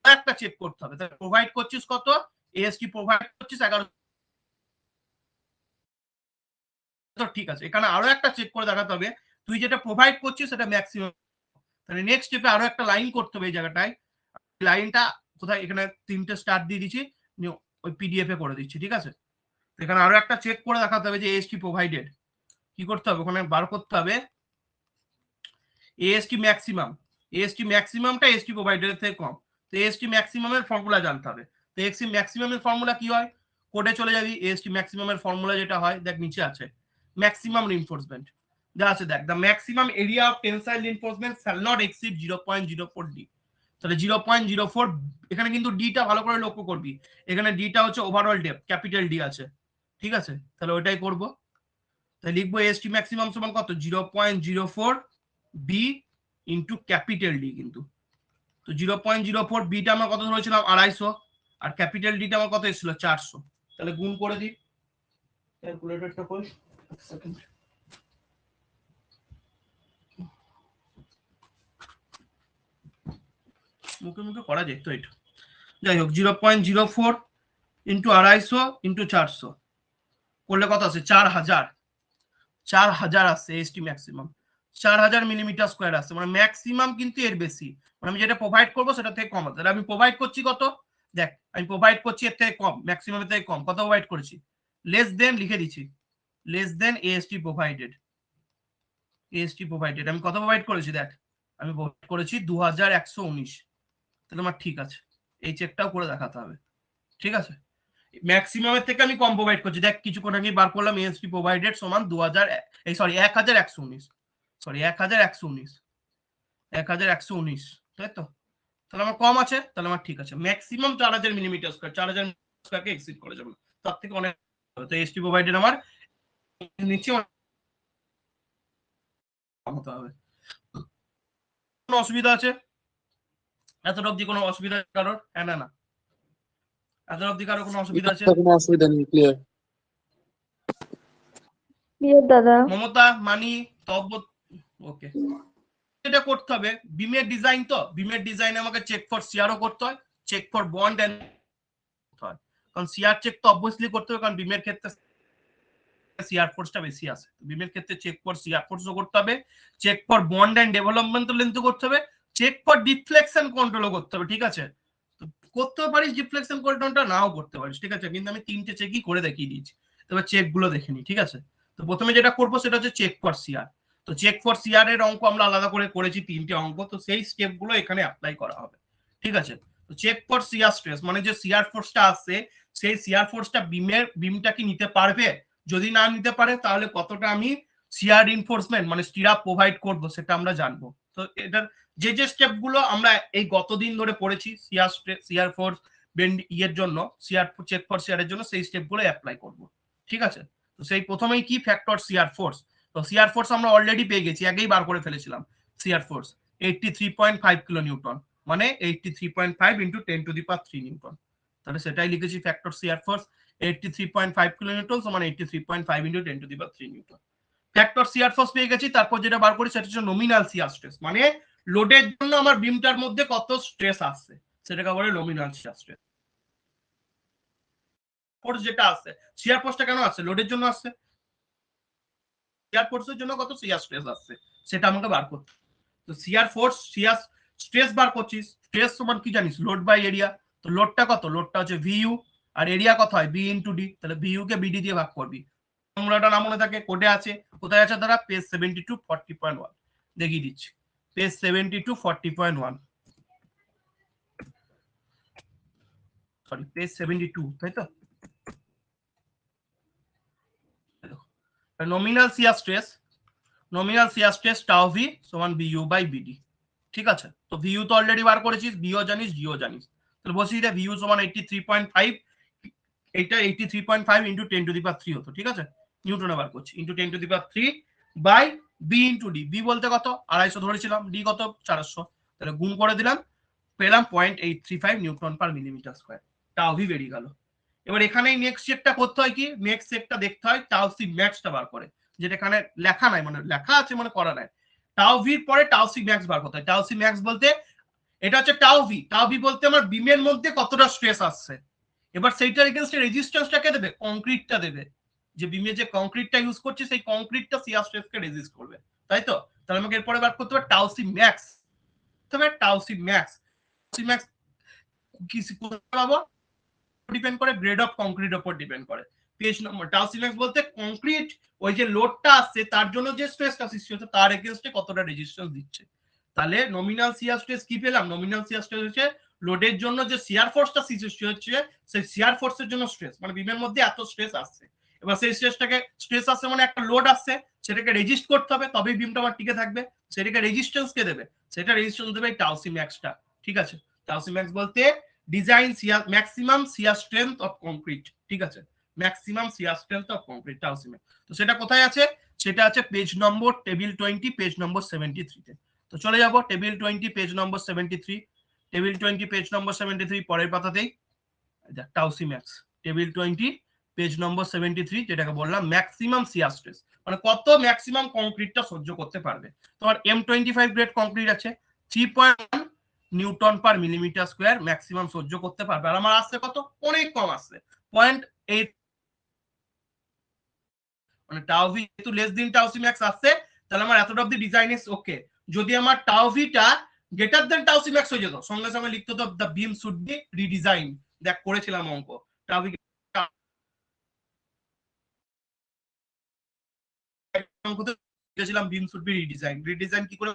একটা চেক করতে হবে, তাহলে প্রোভাইড করছিস কত, এএসটি প্রোভাইড করছিস 11, তো ঠিক আছে। এখানে আরো একটা চেক করে দেখাতে হবে তুই যেটা প্রোভাইড করছিস সেটা ম্যাক্সিমাম। তাহলে নেক্সট স্টেপে আরো একটা লাইন করতে হবে এই জায়গাটায়, লাইনটা কোথায়, এখানে 3টে স্টার দিয়ে দিচ্ছি, ওই পিডিএফ এ করে দিচ্ছি, ঠিক আছে। এখানে আরো একটা চেক করে দেখাতে হবে যে এএসটি প্রোভাইডেড কি করতে হবে, ওখানে বার করতে হবে এএসটি ম্যাক্সিমাম, এএসটি ম্যাক্সিমামটা এএসটি প্রোভাইডেড থেকে কম। তো এএসটি ম্যাক্সিমামের ফর্মুলা জানতে হবে। তো এএসটি ম্যাক্সিমামের ফর্মুলা কি হয়, কোডে চলে যাবি, এএসটি ম্যাক্সিমামের ফর্মুলা যেটা হয় দেখ নিচে আছে, ম্যাক্সিমাম রিইনফোর্সমেন্ট যা আছে দেখ, the maximum area of tensile reinforcement shall not exceed 0.04 D. তাহলে 0.04, এখানে কিন্তু ডিটা ভালো করে লক্ষ্য করবি, এখানে ডিটা হচ্ছে ওভারঅল ডেপথ, ক্যাপিটাল ডি আছে, ঠিক আছে। তাহলে ওইটাই করব, তাহলে লিখবো এএসটি ম্যাক্সিমাম সমান কত 0.04 বি ইন্টু ক্যাপিটাল ডি। কিন্তু তো 0.04 বিটা আমার কত ধরেছিলাম 250, আর ক্যাপিটাল ডিটা আমার কত এসেছিল 400। তাহলে গুণ করে দিই, ক্যালকুলেটরটা কই, সেকেন্ড মুখে মুখে করা যেত এটা, যাই হোক 0.04 ইন্টু 250 ইন্টু 400 করলে কত আছে 4000 আসছে এএসটি ম্যাক্সিমাম, 4000 মিলিমিটার স্কোয়ার আসছে, মানে ম্যাক্সিমাম কিন্তু এর বেশি, মানে আমি যেটা প্রোভাইড করবো সেটা থেকে কম আছে। তাহলে আমি প্রোভাইড করছি কত, দেখ আমি প্রোভাইড করছি এর থেকে কম, ম্যাক্সিমামের থেকে কম, কত প্রোভাইড করেছি, লেস দেন লিখে দিচ্ছি, less than AST provided, AST provided আমি কত প্রোভাইড করেছি দেখ, আমি প্রোভাইড করেছি 2119। তাহলে আমার ঠিক আছে, এই চেকটাও করে দেখাতে হবে, ঠিক আছে। ম্যাক্সিমামের থেকে আমি কম প্রোভাইড করছি, দেখ কিছুক্ষণ আগে বার করলাম এএসটি প্রোভাইডেড সমান 1119, সরি 1119, তাই তো। তাহলে আমার কম আছে, তাহলে আমার ঠিক আছে, ম্যাক্সিমাম 4000 মিলিমিটার স্কয়ার, 4000 স্কয়ারকে এক্সিড করে যাবে, তার থেকে অনেক। তো এএসটি প্রোভাইডেড আমার নিচে হতে হবে। কোনো অসুবিধা আছে এতটা অবধি, কোনো অসুবিধা কারোর, হ্যাঁ না না এতটা অবধি কারোর কোনো অসুবিধা আছে, কোনো অসুবিধা নেই, ক্লিয়ার। ক্লিয়ার দাদা। মমতা মানি তব, ওকে। এটা করতে হবে বিমের ডিজাইন, তো বিমের ডিজাইনে আমাকে চেক ফর সিআরও করতে হয়, চেক ফর বন্ড এন্ড হয়, কারণ সিআর চেক তো অবভিয়াসলি করতে হবে, কারণ বিমের ক্ষেত্রে সিআর ফোর্সটা বেশি আছে, বিমের ক্ষেত্রে চেক ফর সিআর ফোর্সও করতে হবে, check for bond and developmental লেন্থও করতে হবে, চেক ফর ডিফ্লেকশন কন্ট্রোলও করতে হবে, ঠিক আছে। করতে পারিস ডিফ্লেকশন কন্ট্রোলটা, নাও করতে পারিস, ঠিক আছে, কিন্তু আমি 3টে চেকই করে দেখিয়ে দিয়েছি। তবে চেক গুলো দেখে নি, ঠিক আছে। তো প্রথমে যেটা করবো সেটা হচ্ছে চেক ফর সিআর। তো চেক ফর সিআর এর অঙ্ক আমরা আলাদা করে করেছি 3টে অঙ্ক, তো সেই স্টেপ গুলো এখানে অ্যাপ্লাই করা হবে, ঠিক আছে। তো চেক ফর সিআর স্ট্রেস মানে যে সিআর ফোর্সটা আসছে সেই সিআর ফোর্সটা বিমটা কি নিতে পারবে, যদি না নিতে পারে তাহলে কতটা আমি সিআর রিইনফোর্সমেন্ট মানে স্টিরাপ প্রোভাইড করব সেটা আমরা জানবো। তো এটার যে যে স্টেপ গুলো আমরা এই গতদিন ধরে পড়েছি সিআর ফোর্স বেন্ড ইয়ের জন্য, সিআর চেক ফর সিআর এর জন্য, সেই স্টেপ গুলো অ্যাপ্লাই করব, ঠিক আছে। তো সেই প্রথমেই কি ফ্যাক্টর সিআর ফোর্স, তো সিআর ফোর্স আমরা অলরেডি পেয়ে গেছি, আগেই বার করে ফেলেছিলাম, সিআর ফোর্স 83.5 কিলো নিউটন, মানে 83.5 ইন্টু 10⁻³ নিউটন। তাহলে সেটাই লিখেছি factor shear force 83.5 kilo Newton সমান 83.5 into 10⁻³ Newton. Factor shear force পেয়ে গেছি, তারপর যেটা বার করি সেটা হচ্ছে নমিনাল সিআর স্ট্রেস, মানে লোডের জন্য আমার বিমটার মধ্যে কত স্ট্রেস আসছে সেটাকে বলে নমিনাল সিআর স্ট্রেস। ফোর্স যেটা আসছে, সিআর ফোর্সটা কেন আসছে, লোডের জন্য আসছে, সিআর ফোর্সের জন্য কত সিআর স্ট্রেস আসছে সেটা আমাকে বার করতে। তো সিআর ফোর্স স্ট্রেস বার করছিস, স্ট্রেস সমান কি জানিস, লোড বাই এরিয়া। তো লোডটা কত, লোডটা হচ্ছে ভিইউ, আর এরিয়া কত হয় বি ইন্টু ডি। তাহলে ভিইউ কে বিডি দিয়ে ভাগ করবি। ফর্মুলাটা না মনে থাকে, কোডে আছে, কোথায় আছে দাদা, পেজ 72 40.1 দেখিয়ে দিচ্ছি, পেজ 72 40.1, সরি পেজ 72, তাই তো। Nominal shear stress tau V সমান বিইউ বাই বিডি। ঠিক আছে, তো ভিইউ তো অলরেডি বার করেছিস, বিও জানিস, জিও জানিস, তাহলে বসিয়ে দে ভিইউ সমান 83.5, এটা 83.5 ইনটু 10 টু দি পাওয়ার 3 হতো, ঠিক আছে, নিউটনে বার করছি, into 10 to the power 3 by B into D. B বলতে কত 250 ধরেছিলাম, ডি কত 400, তাহলে গুণ করে দিলাম, পেলাম 0.835 newton per millimetre square, tau V বেরিয়ে গেল। এবার এখানেই নেক্সট চেকটা করতে হয় কি, নেক্সট চেকটা দেখতে হয় টাউ সি ম্যাক্সটা বার করে, যেটা এখানে লেখা নাই, মানে লেখা আছে মানে করা নাই। টাউ ভির পরে টাউ সি ম্যাক্স বার করতে হয়। টাউ সি ম্যাক্স বলতে এটা হচ্ছে টাউ ভি বলতে আমার বিমের মধ্যে কতটা স্ট্রেস আসছে, এবার সেইটার এগেইনস্ট রেজিস্ট্যান্সটাকে দেবে, কংক্রিটটা দেবে, যে বিমে যে কংক্রিটটা ইউজ করছে সেই কংক্রিটটা শিয়ার স্ট্রেসকে রেজিস্ট করবে, তাই তো। তাহলে আমাকে এরপরে বার করতে হবে টাউ সি ম্যাক্স, তবে টাউ সি ম্যাক্স কি পাবো, ডিপেন্ড করে গ্রেড অফ কংক্রিট উপর ডিপেন্ড করে। Page number tau C max বলতে কংক্রিট ওই যে লোডটা আসছে তার জন্য যে স্ট্রেসটা সৃষ্টি হচ্ছে তার এগেইনস্টে কতটা রেজিস্ট্যান্স দিচ্ছে। তাহলে নমিনাল শিয়ার স্ট্রেস কি পেলাম, নমিনাল শিয়ার স্ট্রেস হচ্ছে লোডের জন্য যে শিয়ার ফোর্সটা সৃষ্টি হচ্ছে সেই শিয়ার ফোর্সের জন্য স্ট্রেস, মানে বিমের মধ্যে এত স্ট্রেস আসছে, এবার সেই স্ট্রেস আসছে মানে একটা লোড আসছে, সেটাকে রেজিস্ট করতে হবে তবেই বিমটা আবার টিকে থাকবে, সেটাকে রেজিস্ট্যান্স কে দেবে, সেটা রেজিস্ট্যান্স দেবে টাউ সি ম্যাক্সটা, ঠিক আছে। টাউ সি ম্যাক্স বলতে design shear maximum shear strength of concrete, ঠিক আছে, maximum shear strength of concrete tau C max. তো সেটা কোথায় আছে, সেটা আছে page number table 20 page number 73 তে। তো চলে যাব table 20 page number 73, table 20 page number 73 পরের পাতাতেই tau C max, table 20 page number 73, যেটাকে বললাম ম্যাক্সিমাম শিয়ার স্ট্রেস, মানে কত ম্যাক্সিমাম কংক্রিটটা সহ্য করতে পারবে। তোমার M25 গ্রেড কংক্রিট আছে 3.1 newton per millimetre square maximum সহ্য করতে পারবে, আর আমার আসছে কত, অনেক কম আসছে 0.8, মানে টাউ ভি যেহেতু লেস দিন টাউ সি ম্যাক্স আসছে, তাহলে আমার এতটা অবধি ডিজাইন ইজ ওকে। যদি আমার টাউ ভিটা greater than tau C max হয়ে যেত, সঙ্গে সঙ্গে লিখতে হতো the beam should be redesign, দেখ করেছিলাম অঙ্ক, টাউ ভি অঙ্কতে লিখেছিলাম বিম শুড বি রিডিজাইন কি করে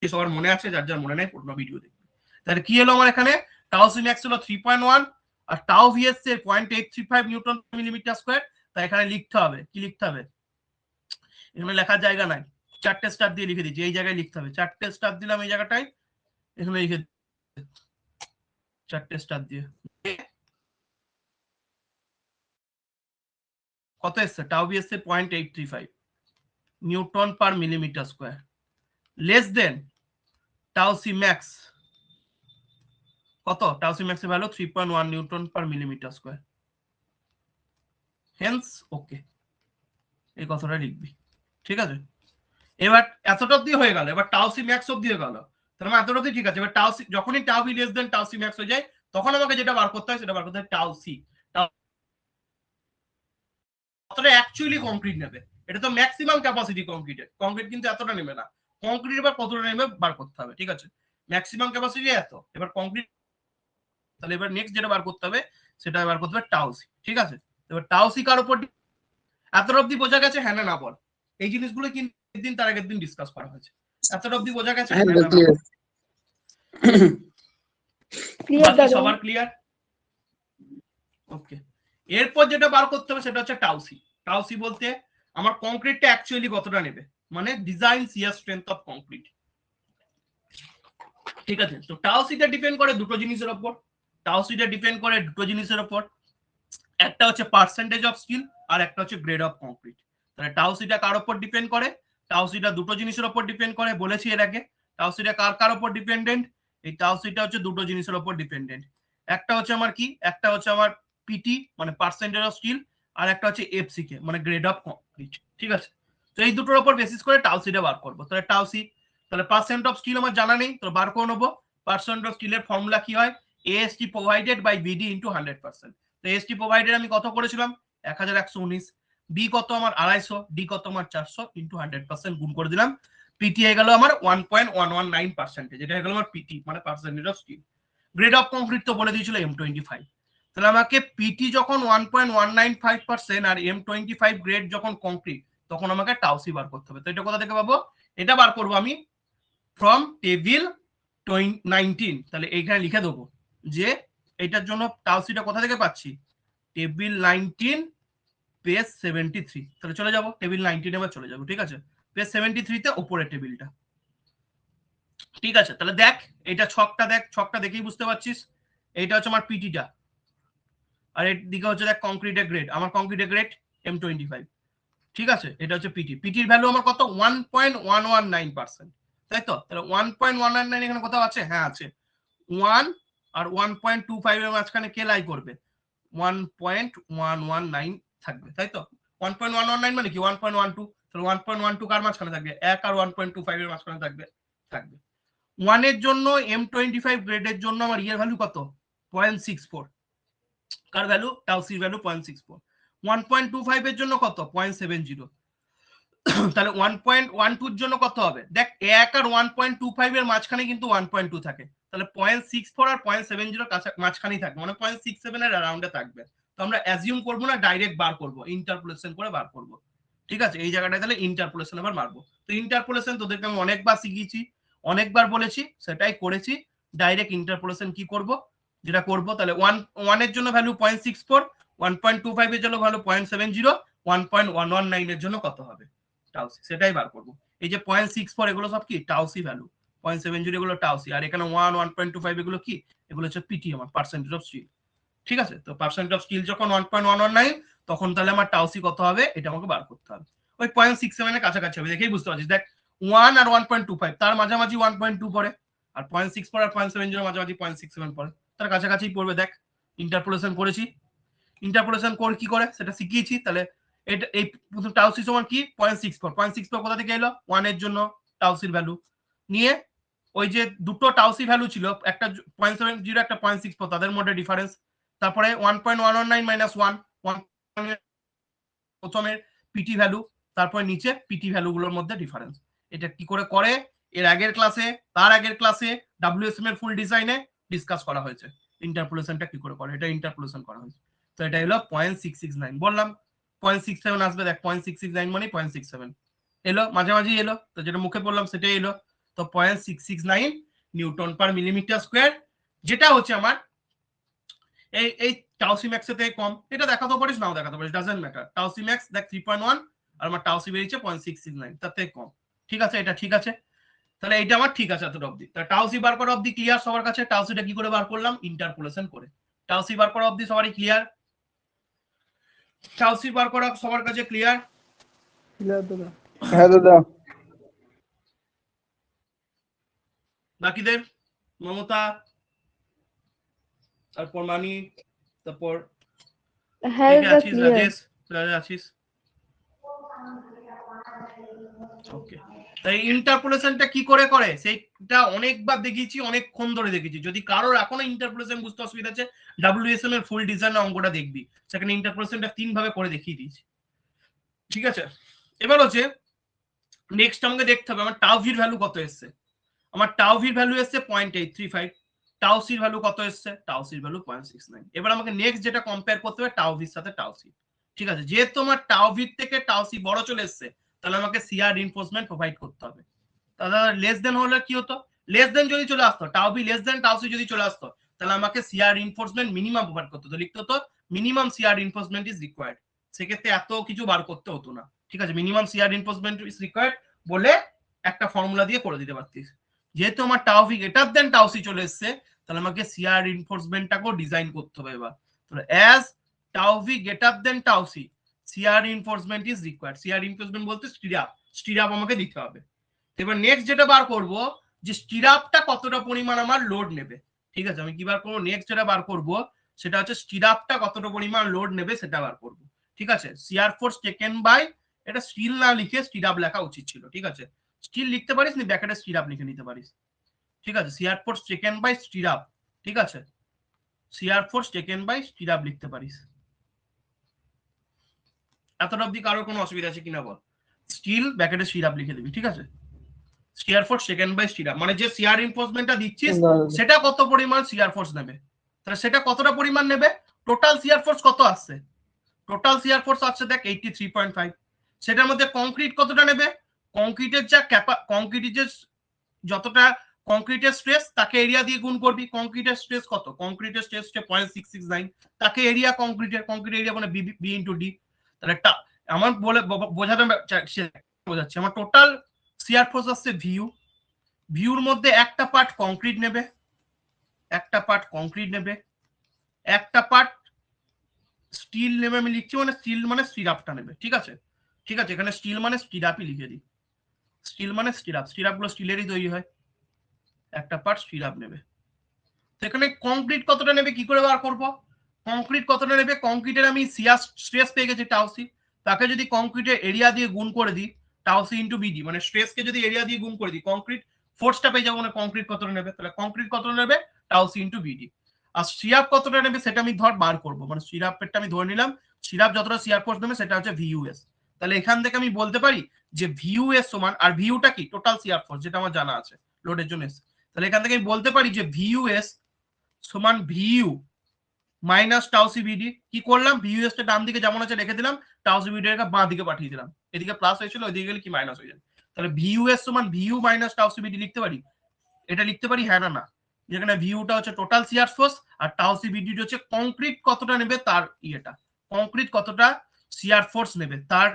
সবার মনে আছে, যার যার মনে নেই পুরো ভিডিও দেখবে। তাহলে কি হলো আমার এখানে, টাউ সি ম্যাক্স হলো 3.1 আর টাউ ভি এর 0.835 নিউটন মিলিমিটার স্কয়ার। তাই এখানে লিখতে হবে, কি লিখতে হবে, এখানে লেখার জায়গা নাই, 4টে স্টার দিয়ে লিখে দিচ্ছি, এই জায়গায় লিখতে হবে, 4টে স্টার দিলাম এই জায়গাটায়, এখানে লিখে 4টে স্টার দিয়ে কত এসছে, টাউ ভি এসছে 0.835 newton per millimetre square, less than tau C max কত, টাউ সি ম্যাক্স এর value 3.1 newton per millimetre square, hence okay, এই কথাটা লিখবি, ঠিক আছে। এবার এতটা অবধি হয়ে গেল, এবার টাউ সি ম্যাক্স অবধি হয়ে গেল, তাহলে আমার এতটা অবধি ঠিক আছে। এবার টাউ সি যখনই tau v less than tau C max হয়ে যায়, তখন আমাকে যেটা বার করতে হয় সেটা বার করতে হয় টাউ সি, কতটা অ্যাকচুয়ালি কংক্রিট নেবে, এটা তো ম্যাক্সিমাম ক্যাপাসিটি কংক্রিটের, কংক্রিট কিন্তু এতটা নেবে না, কংক্রিট এবার কতটা নেবে বার করতে হবে, ঠিক আছে, ম্যাক্সিমাম ক্যাপাসিটি এত, এবার কংক্রিট, তাহলে এবার নেক্সট যেটা বার করতে হবে সেটা বার করতে হবে টাউ সি, ঠিক আছে। এবার টাউ সি কার উপর, এতটা অবধি বোঝা গেছে, হ্যাঁ না বল, এই জিনিসগুলো কিন্তু একদিন তার আগের দিন ডিসকাস করা হয়েছে, এতটা অবধি বোঝা গেছে, হ্যাঁ না বল, বাকি সবার ক্লিয়ার, ওকে। এরপর যেটা বার করতে হবে সেটা হচ্ছে টাউ সি। টাউ সি বলতে আমার কংক্রিটটা অ্যাকচুয়ালি কতটা নেবে, মানে design shear strength of concrete, ঠিক আছে। তো টাউ সিটা ডিপেন্ড করে দুটো জিনিসের উপর, টাউ সিটা ডিপেন্ড করে দুটো জিনিসের উপর, একটা হচ্ছে পার্সেন্টেজ অফ স্টিল আর একটা হচ্ছে গ্রেড অফ কংক্রিট। তাহলে টাউ সিটা কার উপর ডিপেন্ড করে, টাউ সিটা দুটো জিনিসের উপর ডিপেন্ড করে, বলেছি এর আগে। টাউ সিটা কার কার উপর ডিপেন্ডেন্ট, এই টাউ সিটা হচ্ছে দুটো জিনিসের উপর ডিপেন্ডেন্ট, একটা হচ্ছে আমার কি, একটা হচ্ছে আমার পিটি মানে পার্সেন্টেজ অফ স্টিল, আর একটা হচ্ছে এফসিকে মানে গ্রেড অফ কংক্রিট, ঠিক আছে। তো এই দুটোর উপর বেসিস করে টাউ সিটা বার করবো। তাহলে টাউ সি, তাহলে পার্সেন্ট অফ স্টিল আমার জানা নেই, তো বার করে নেবো। পার্সেন্ট অফ স্টিলের ফর্মুলা কি হয়, AST provided by BD into 100%। তো এসটি প্রোভাইডেড আমি কত করেছিলাম 1119, বি কত আমার 250, ডি কত আমার 400 ইন্টু 100% গুণ করে দিলাম, পিটি হয়ে গেল আমার 1.119%, যেটা হয়ে গেল আমার পিটি মানে percentage of steel. Grade of concrete তো বলে দিয়েছিল M25, তাহলে আমাকে পিটি যখন 1.195% আর M25 গ্রেড যখন কংক্রিট, তখন আমাকে টাউসি বার করতে হবে। তো এটা কোথা থেকে পাবো? এটা বার করবো আমি ফ্রম টেবিল 19। তাহলে এইখানে লিখে দেবো যে এটার জন্য টাউসিটা কোথা থেকে পাচ্ছি, টেবিল 19 পেজ 73। তাহলে চলে যাব টেবিল 19 এবার চলে যাবো, ঠিক আছে, পেজ 73 তে উপরের টেবিলটা, ঠিক আছে। তাহলে দেখ এটা ছকটা দেখ, ছকটা দেখেই বুঝতে পারছিস, এইটা হচ্ছে আমার পিটিটা, আর এর দিকে হচ্ছে দেখ কংক্রিটের গ্রেড, আমার কংক্রিটের গ্রেড M25, ঠিক আছে। এটা হচ্ছে পিটি, পিটির ভ্যালু আমার কত 1.119%, তাই তো। তাহলে 1.119 এখানে কোথাও আছে, হ্যাঁ আছে, 1 আর 1.25 এর মাঝখানে কে লাই করবে, 1.119 থাকবে, তাই তো। 1.119 মানে কি 1.12, তাহলে 1.12 কার মাঝখানে থাকবে, 1 আর 1.25 এর মাঝখানে থাকবে, থাকবে। 1 এর জন্য M25 গ্রেডের জন্য আমার ইয়ের ভ্যালু কত, 0.64, কার ভ্যালু, টাউসির ভ্যালু 0.64। 1.25 এর জন্য কত, 0.70, তাহলে 1.12 এর জন্য কত হবে, দেখ 1 আর 1.25 এর মাঝখানে কিন্তু 1.2 থাকে, তাহলে 0.64 আর 0.70 মাঝখানেই থাকবে, মানে 0.67 এর অ্যারাউন্ডে থাকবে। তো আমরা অ্যাজিউম করবো না, ডাইরেক্ট বার করব, ইন্টারপোলেশন করে বার করব, ঠিক আছে। এই জায়গাটায় তাহলে ইন্টারপোলেশন আবার মারবো। তো ইন্টারপোলেশন তোদেরকে আমি অনেকবার শিখিয়েছি, অনেকবার বলেছি, সেটাই করেছি। ডাইরেক্ট ইন্টারপোলেশন কি করব, যেটা করব, তাহলে 1 এর জন্য ভ্যালু 0.64, 1.25 এর জন্য ভ্যালু 0.70, 1.119 এর জন্য কত হবে টাউসি, সেটাই বার করব। এই যে 0.64 এগুলো সব কি টাউসি ভ্যালু, 0.70 এগুলো টাউসি, আর এখানে 1, 1.25 এগুলো কি, এগুলো হচ্ছে পিটি আমার পার্সেন্টেজ অফ স্টিল, ঠিক আছে। তো পার্সেন্টেজ অফ স্টিল যখন 1.119, তখন তাহলে আমার টাউসি কত হবে এটা আমাকে বার করতে হবে। ওই 0.67 এর কাছাকাছি হবে, দেখেই বুঝতে পারছিস। দেখ 1 আর 1.25 তার মাঝামাঝি 1.2 পড়ে, আর 0.64 আর 0.70 এর মাঝামাঝি 0.67 পড়ে, তার কাছাকাছি পড়বে। দেখ ইন্টারপোলেশন করেছি, ইন্টারপোলেশন করে কি করে সেটা শিখিয়েছি। তাহলে এটা এই প্রথম টাউসি সমান কি 0.64, 0.64 কোথা থেকে এলো, 1 এর জন্য টাউসির ভ্যালু নিয়ে, ওই যে দুটো টাউসি ভ্যালু ছিল, একটা 0.70 একটা 0.64, তাদের মধ্যে ডিফারেন্স, তারপরে 1.119 মাইনাস 1, প্রথমের পিটি ভ্যালু, তারপরে নিচে পিটি ভ্যালুগুলোর মধ্যে ডিফারেন্স। এটা কি করে করে এর আগের ক্লাসে, তার আগের ক্লাসে WSM এর ফুল ডিজাইনে ডিসকাস করা হয়েছে, ইন্টারপোলেশনটা কি করে করে, এটা ইন্টারপোলেশন করা হয়েছে। তো এটা হলো 0.669, বললাম 0.67 আসবে, দেখ 0.669 মানে 0.67 এলো, মাঝামাঝি এলো, তো যেটা মুখে বললাম সেটাই এলো। তো 0.669 নিউটন পার মিলিমিটার স্কোয়ার, যেটা হচ্ছে আমার এই এই টাউসি ম্যাক্স এর থেকে কম। এটা দেখাতে পারিস নাও দেখাতে পারিস, ডাজন্ট ম্যাটার। টাউসি ম্যাক্স দেখ 3.1 আর আমার টাউসি বেরিয়েছে 0.669, তার থেকে কম, ঠিক আছে, এটা ঠিক আছে। তাহলে এইটা আমার ঠিক আছে এতটা অবধি। তাহলে টাউসি বার করা অবধি ক্লিয়ার সবার কাছে। টাউসিটা কি করে বার করলাম, ইন্টারপোলেশন করে। টাউসি বার করা অবধি সবারই ক্লিয়ার, টাউসি বার করা সবার কাছে ক্লিয়ার। ক্লিয়ার দাদা? হ্যাঁ দাদা। বাকিদের, মমতা, তারপর মানি, তারপর হ্যাঁ কে কে দাদা আছিস, ক্লিয়ার। রাজেশ, রাজেশ আছিস, ওকে। তাই ইন্টারপোলেশনটা কি করে করে সেইটা অনেকবার দেখিয়েছি, অনেকক্ষণ ধরে দেখিয়েছি। যদি কারোর এখনো ইন্টারপোলেশন বুঝতে অসুবিধা আছে, WSM এর ফুল ডিজাইন অঙ্কটা দেখবি, সেখানে ইন্টারপোলেশনটা 3 ভাবে করে দেখিয়ে দিয়েছি, ঠিক আছে। এবার হচ্ছে নেক্সট আমাকে দেখতে হবে আমার টাউ ভির ভ্যালু কত এসছে। আমার টাউ ভির ভ্যালু এসছে 0.835, টাউসির ভ্যালু কত এসছে, টাউসির ভ্যালু 0.69। এবার আমাকে নেক্সট যেটা কম্পেয়ার করতে হবে টাউ ভির সাথে টাউসি, ঠিক আছে। যেহেতু আমার টাউ ভির থেকে টাউসি বড় চলে এসছে, তাহলে আমাকে সিআর রিইনফোর্সমেন্ট প্রোভাইড করতে হবে। তাহলে লেস দেন হলে কি হতো, লেস দেন যদি চলে আসতো, টাউ ভি লেস দেন টাউসি যদি চলে আসতো, তাহলে আমাকে সিআর রিইনফোর্সমেন্ট মিনিমাম প্রোভাইড করতে হতো, লিখতে হতো minimum CR reinforcement is required. সেক্ষেত্রে এত কিছু বার করতে হতো না, ঠিক আছে। Minimum CR reinforcement is required বলে একটা ফর্মুলা দিয়ে করে দিতে পারতিস। যেহেতু আমার টাউ ভি গ্রেটার দেন টাউসি চলে এসছে, তাহলে আমাকে সিআর রিইনফোর্সমেন্টটাকেও ডিজাইন করতে হবে এবার। তাহলে as tau V greater than tau C, shear reinforcement is required. Shear reinforcement বলতে স্টিরাপ, স্টিরাপ আমাকে দিতে হবে। এবার নেক্সট যেটা বার করব, যে স্টিরাপটা কতটা পরিমাণ আমার লোড নেবে, ঠিক আছে। আমি কি বার করবো, নেক্সট যেটা বার করব সেটা হচ্ছে স্টিরাপটা কতটা পরিমাণ লোড নেবে সেটা বার করব, ঠিক আছে। শিয়ার ফোর্স টেকেন বাই, এটা স্টিল না লিখে স্টিরাপ লেখা উচিত ছিল, ঠিক আছে। স্টিল লিখতে পারিস, নি ব্র্যাকেটে স্টিরাপ লিখে নিতে পারিস, ঠিক আছে। Shear force taken by stirrup, ঠিক আছে, shear force taken by stirrup লিখতে পারিস। এতটা অবধি কারোর কোনো অসুবিধা আছে কিনা বল। স্টিল ব্র্যাকেটে সিরাপ লিখে দিবি, ঠিক আছে। Shear force second by stirrup, মানে যে শিয়ার ইনফোর্সমেন্টটা দিচ্ছিস সেটা কত পরিমাণ শিয়ার ফোর্স নেবে, তাহলে সেটা কতটা পরিমাণ নেবে, টোটাল শিয়ার ফোর্স কত আসছে, টোটাল শিয়ার ফোর্স আসছে দেখ 83.5, সেটার মধ্যে কংক্রিট কতটা নেবে, কংক্রিটের কংক্রিটের যতটা কংক্রিটের স্ট্রেস তাকে এরিয়া দিয়ে গুণ করবি, কংক্রিটের স্ট্রেস কত, কংক্রিটের স্ট্রেস 0.669, তাকে এরিয়া কংক্রিট এরিয়া মানে বি ইনটু ডি, তাহলে আমার বলে বোঝাতে বোঝাচ্ছি, আমার টোটাল শিয়ার ফোর্স আসছে ভিউ, ভিউর মধ্যে একটা পার্ট কংক্রিট নেবে, একটা পার্ট কংক্রিট নেবে, একটা পার্ট স্টিল নেবে, আমি লিখছি মানে স্টিল মানে স্টিরাপটা নেবে, ঠিক আছে, ঠিক আছে, এখানে স্টিল মানে স্টিরাপই লিখে দিই, স্টিল মানে স্টিরাপ, স্টিরাপ গুলো স্টিলেরই তৈরি হয়, একটা পার্ট স্টিরাপ নেবে। তো এখানে কংক্রিট কতটা নেবে কি করে বার করবো, কংক্রিট কতটা নেবে, কংক্রিটের আমি শিয়ার স্ট্রেস পেয়ে গেছি টাউসি, তাকে যদি কংক্রিটের এরিয়া দিয়ে গুণ করে দিই টাউসি ইন্টু বিডি, মানে স্ট্রেসকে যদি এরিয়া দিয়ে গুণ করে দিই কংক্রিট ফোর্সটা পেয়ে যাবো, মানে কংক্রিট কতটা নেবে, তাহলে কংক্রিট কতটা নেবে টাউসি ইন্টু বিডি। আর সিরাপ কতটা নেবে সেটা আমি ধর বার করবো, মানে সিরাপেরটা আমি ধরে নিলাম, সিরাপ যতটা শিয়ার ফোর্স নেবে সেটা হচ্ছে ভিইউএস, তাহলে এখান থেকে আমি বলতে পারি যে ভিইউএস সমান, আর ভিউটা কি টোটাল শিয়ার ফোর্স যেটা আমার জানা আছে লোডের জন্য, তাহলে এখান থেকে আমি বলতে পারি যে ভিইউএস সমান ভিইউ মাইনাস টাউসি বিডি। কি করলাম, ভিইউএস টা ডান দিকে যেমন আছে রেখে দিলাম, টাউসি বিডি এর বাঁ দিকে পাঠিয়ে দিলাম, এদিকে প্লাস হয়েছিল ওইদিকে গেলে কি মাইনাস হয়ে যাবে, তাহলে ভিইউএস সমান ভিইউ মাইনাস টাউসি বিডি লিখতে পারি, এটা লিখতে পারি হ্যাঁ না না, যেখানে ভিউটা হচ্ছে টোটাল শিয়ার ফোর্স আর টাউসি বিডি হচ্ছে কংক্রিট কতটা নেবে তার ইয়েটা, কংক্রিট কতটা শিয়ার ফোর্স নেবে তার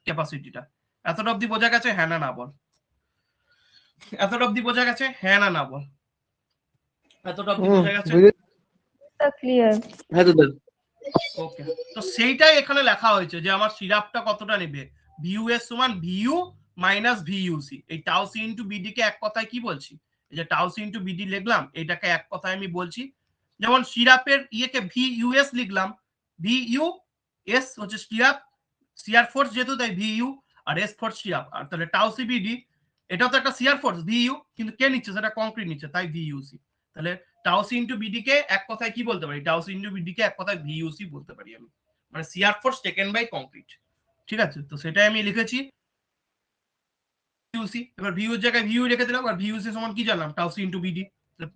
ক্যাপাসিটিটা। এতটা অবধি বোঝা গেছে, হ্যাঁ না না বল, এতটা অবধি বোঝা গেছে, হ্যাঁ না না বল, এতটা অবধি বোঝা গেছে, ক্লিয়ার। হ্যাঁ দাদা। ওকে, তো সেইটাই এখানে লেখা হয়েছে যে আমার সিরাপটা কতটা নেবে, ভিইউএস সমান ভিইউ মাইনাস ভিইউসি, এই টাউসি ইনটু বিডি কে এক কথায় কি বলছি, এই যে টাউসি ইনটু বিডি লিখলাম এটাকে এক কথায় আমি বলছি, যেমন সিরাপের ইয়েকে ভিইউএস লিখলাম, ভিইউএস হচ্ছে সিরাপ শিয়ার ফোর্স যেহেতু তাই ভিইউ, আর এস ফোর্স সিরাপ, আর তাহলে টাউসি বিডি এটাও তো একটা শিয়ার ফোর্স ভিইউ, কিন্তু কে নিচ্ছে সেটা কংক্রিট নিচ্ছে তাই ভিইউসি, তাহলে টাউসি ইনটু বিডি কে এক কথায় কি বলতে পারি, টাউসি ইনটু বিডি কে এক কথায় ভিইউসি বলতে পারি আমি, মানে shear force taken by concrete, ঠিক আছে, তো সেটাই আমি লিখেছি ভিইউসি, এবার ভিইউর জায়গায় ভিইউ রেখে দিলাম, আর ভিইউসি সমান কি জানলাম টাউসি ইনটু বিডি,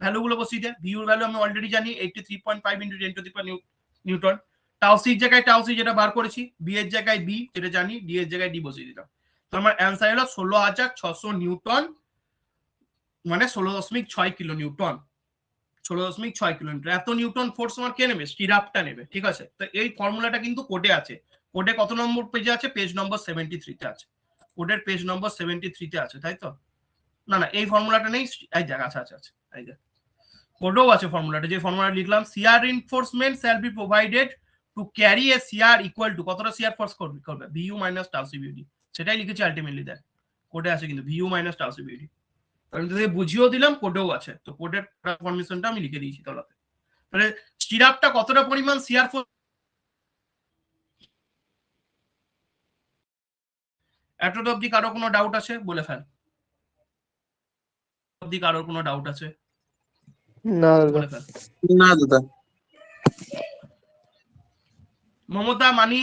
ভ্যালু গুলো বসিয়ে দেয়, ভিইউর ভ্যালু আমি অলরেডি জানি 83.5 into 10 to the power newton, টাউসির জায়গায় টাউসি যেটা বার করেছি, বি এর জায়গায় বি যেটা জানি, ডি এর জায়গায় ডি বসিয়ে দিলাম, তো আমার অ্যান্সার হলো 16,600 নিউটন, মানে 16.6 কিলো নিউটন, 16.6 কিলোমিটার, এত নিউটন ফোর্স আমার কে নেবে, স্টিরাপটা নেবে, ঠিক আছে, তো এই ফর্মুলাটা কিন্তু কোডে আছে, কোডে কত নম্বর পেজে আছে, পেজ নম্বর 73 তে আছে, কোডের পেজ নম্বর 73 তে আছে, তাই তো, না না এই ফর্মুলাটা নেই, এই জায়গা আছে আছে আছে, এই যে কোডেও আছে ফর্মুলাটা, যে ফর্মুলা লিখলাম, shear reinforcement shall be provided to carry a shear equal to কতটা শিয়ার ফোর্স করবে ভিইউ মাইনাস টাউসি বিডি, সেটাই লিখেছি আলটিমেটলি, দেখ কোডে আছে কিন্তু ভিইউ মাইনাস টাউসি বিডি, আমি তোদের বুঝিয়েও দিলাম, কোডেও আছে, তো কোডের ট্রান্সফরমেশনটা আমি লিখে দিয়েছি তলাতে, তাহলে স্টিরাপটা কতটা পরিমাণ শিয়ার ফোর্স, এতটা অবধি কারো কোনো ডাউট আছে বলে ফেল, অবধি কারোর কোনো ডাউট আছে না বলে দাদা। ফেল, না দাদা। মমতা মানি,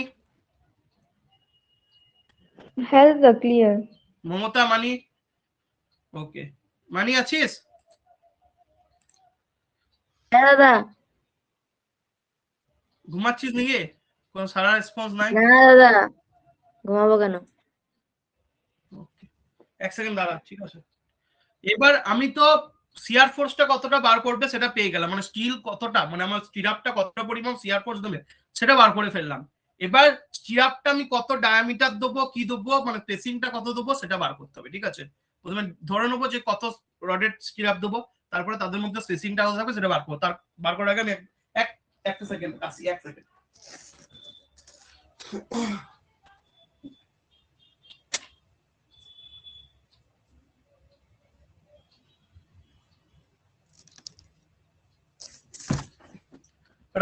হ্যাঁ দাদা ক্লিয়ার। মমতা মানি, ওকে মানি আছিস, হ্যাঁ দাদা। ঘুমাচ্ছিস নাকি, কোনো সারা রেসপন্স নাই, না দাদা, ঘুমাবো কেন? ওকে এক সেকেন্ড দাঁড়া, ঠিক আছে, এবার আমি তো শিয়ার ফোর্সটা কতটা বার করবে সেটা পেয়ে গেলাম, মানে স্টিল কতটা, মানে আমার স্টিরাপটা কতটা পরিমাণ শিয়ার ফোর্স দেবে সেটা বার করে ফেললাম, এবার স্টিরাপটা আমি কত ডায়ামিটার দেবো কি দেবো, মানে স্পেসিংটা কত দেবো সেটা বার করতে হবে, ঠিক আছে, প্রথমে ধরে নেবো যে কত রডের স্টিরাপ দেবো, তারপরে তাদের মধ্যে স্পেসিংটা কত থাকবে সেটা বার করবো, তার বার করার আগে আমি একটা সেকেন্ড আসি, এক সেকেন্ড,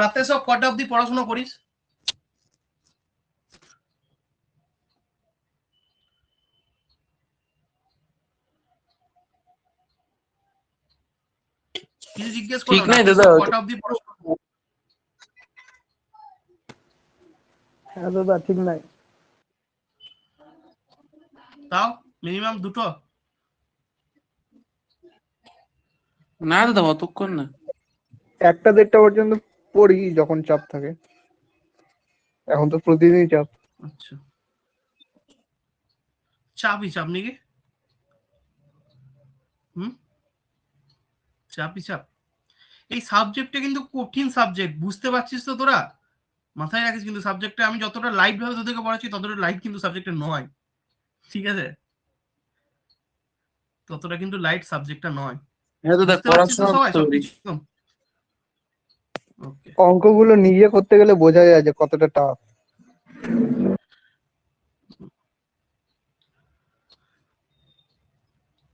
রাতে সব কটা অবধি পড়াশোনা করিস, কিছু জিজ্ঞেস ঠিক করো নাই রাতে দাদা, সব ওটা- কটা অবধি পড়াশোনা, হ্যাঁ দাদা ঠিক নাই। তাও মিনিমাম দুটো। না দাদা অতক্ষণ না, 1টা 1:30 পর্যন্ত পড়ি যখন চাপ থাকে। এখন তো প্রতিদিনই চাপ। আচ্ছা, চাপই চাপ নাকি? চাপই চাপ। এই সাবজেক্টটা কিন্তু কঠিন সাবজেক্ট, বুঝতে পারছিস তো তোরা? মাথায় রাখিস কিন্তু সাবজেক্টটা আমি যতটা লাইট ভাবে তোদেরকে পড়াচ্ছি ততটা লাইট কিন্তু সাবজেক্টটা নয়, ঠিক আছে? ততটা কিন্তু লাইট সাবজেক্টটা নয়, হ্যাঁ দাদা বুঝতে পারছিস তো পড়াশোনা সবাই তো সবকিছু? ওকে, অঙ্কগুলো নিজে করতে গেলে বোঝা যায় যে কতটা টাফ।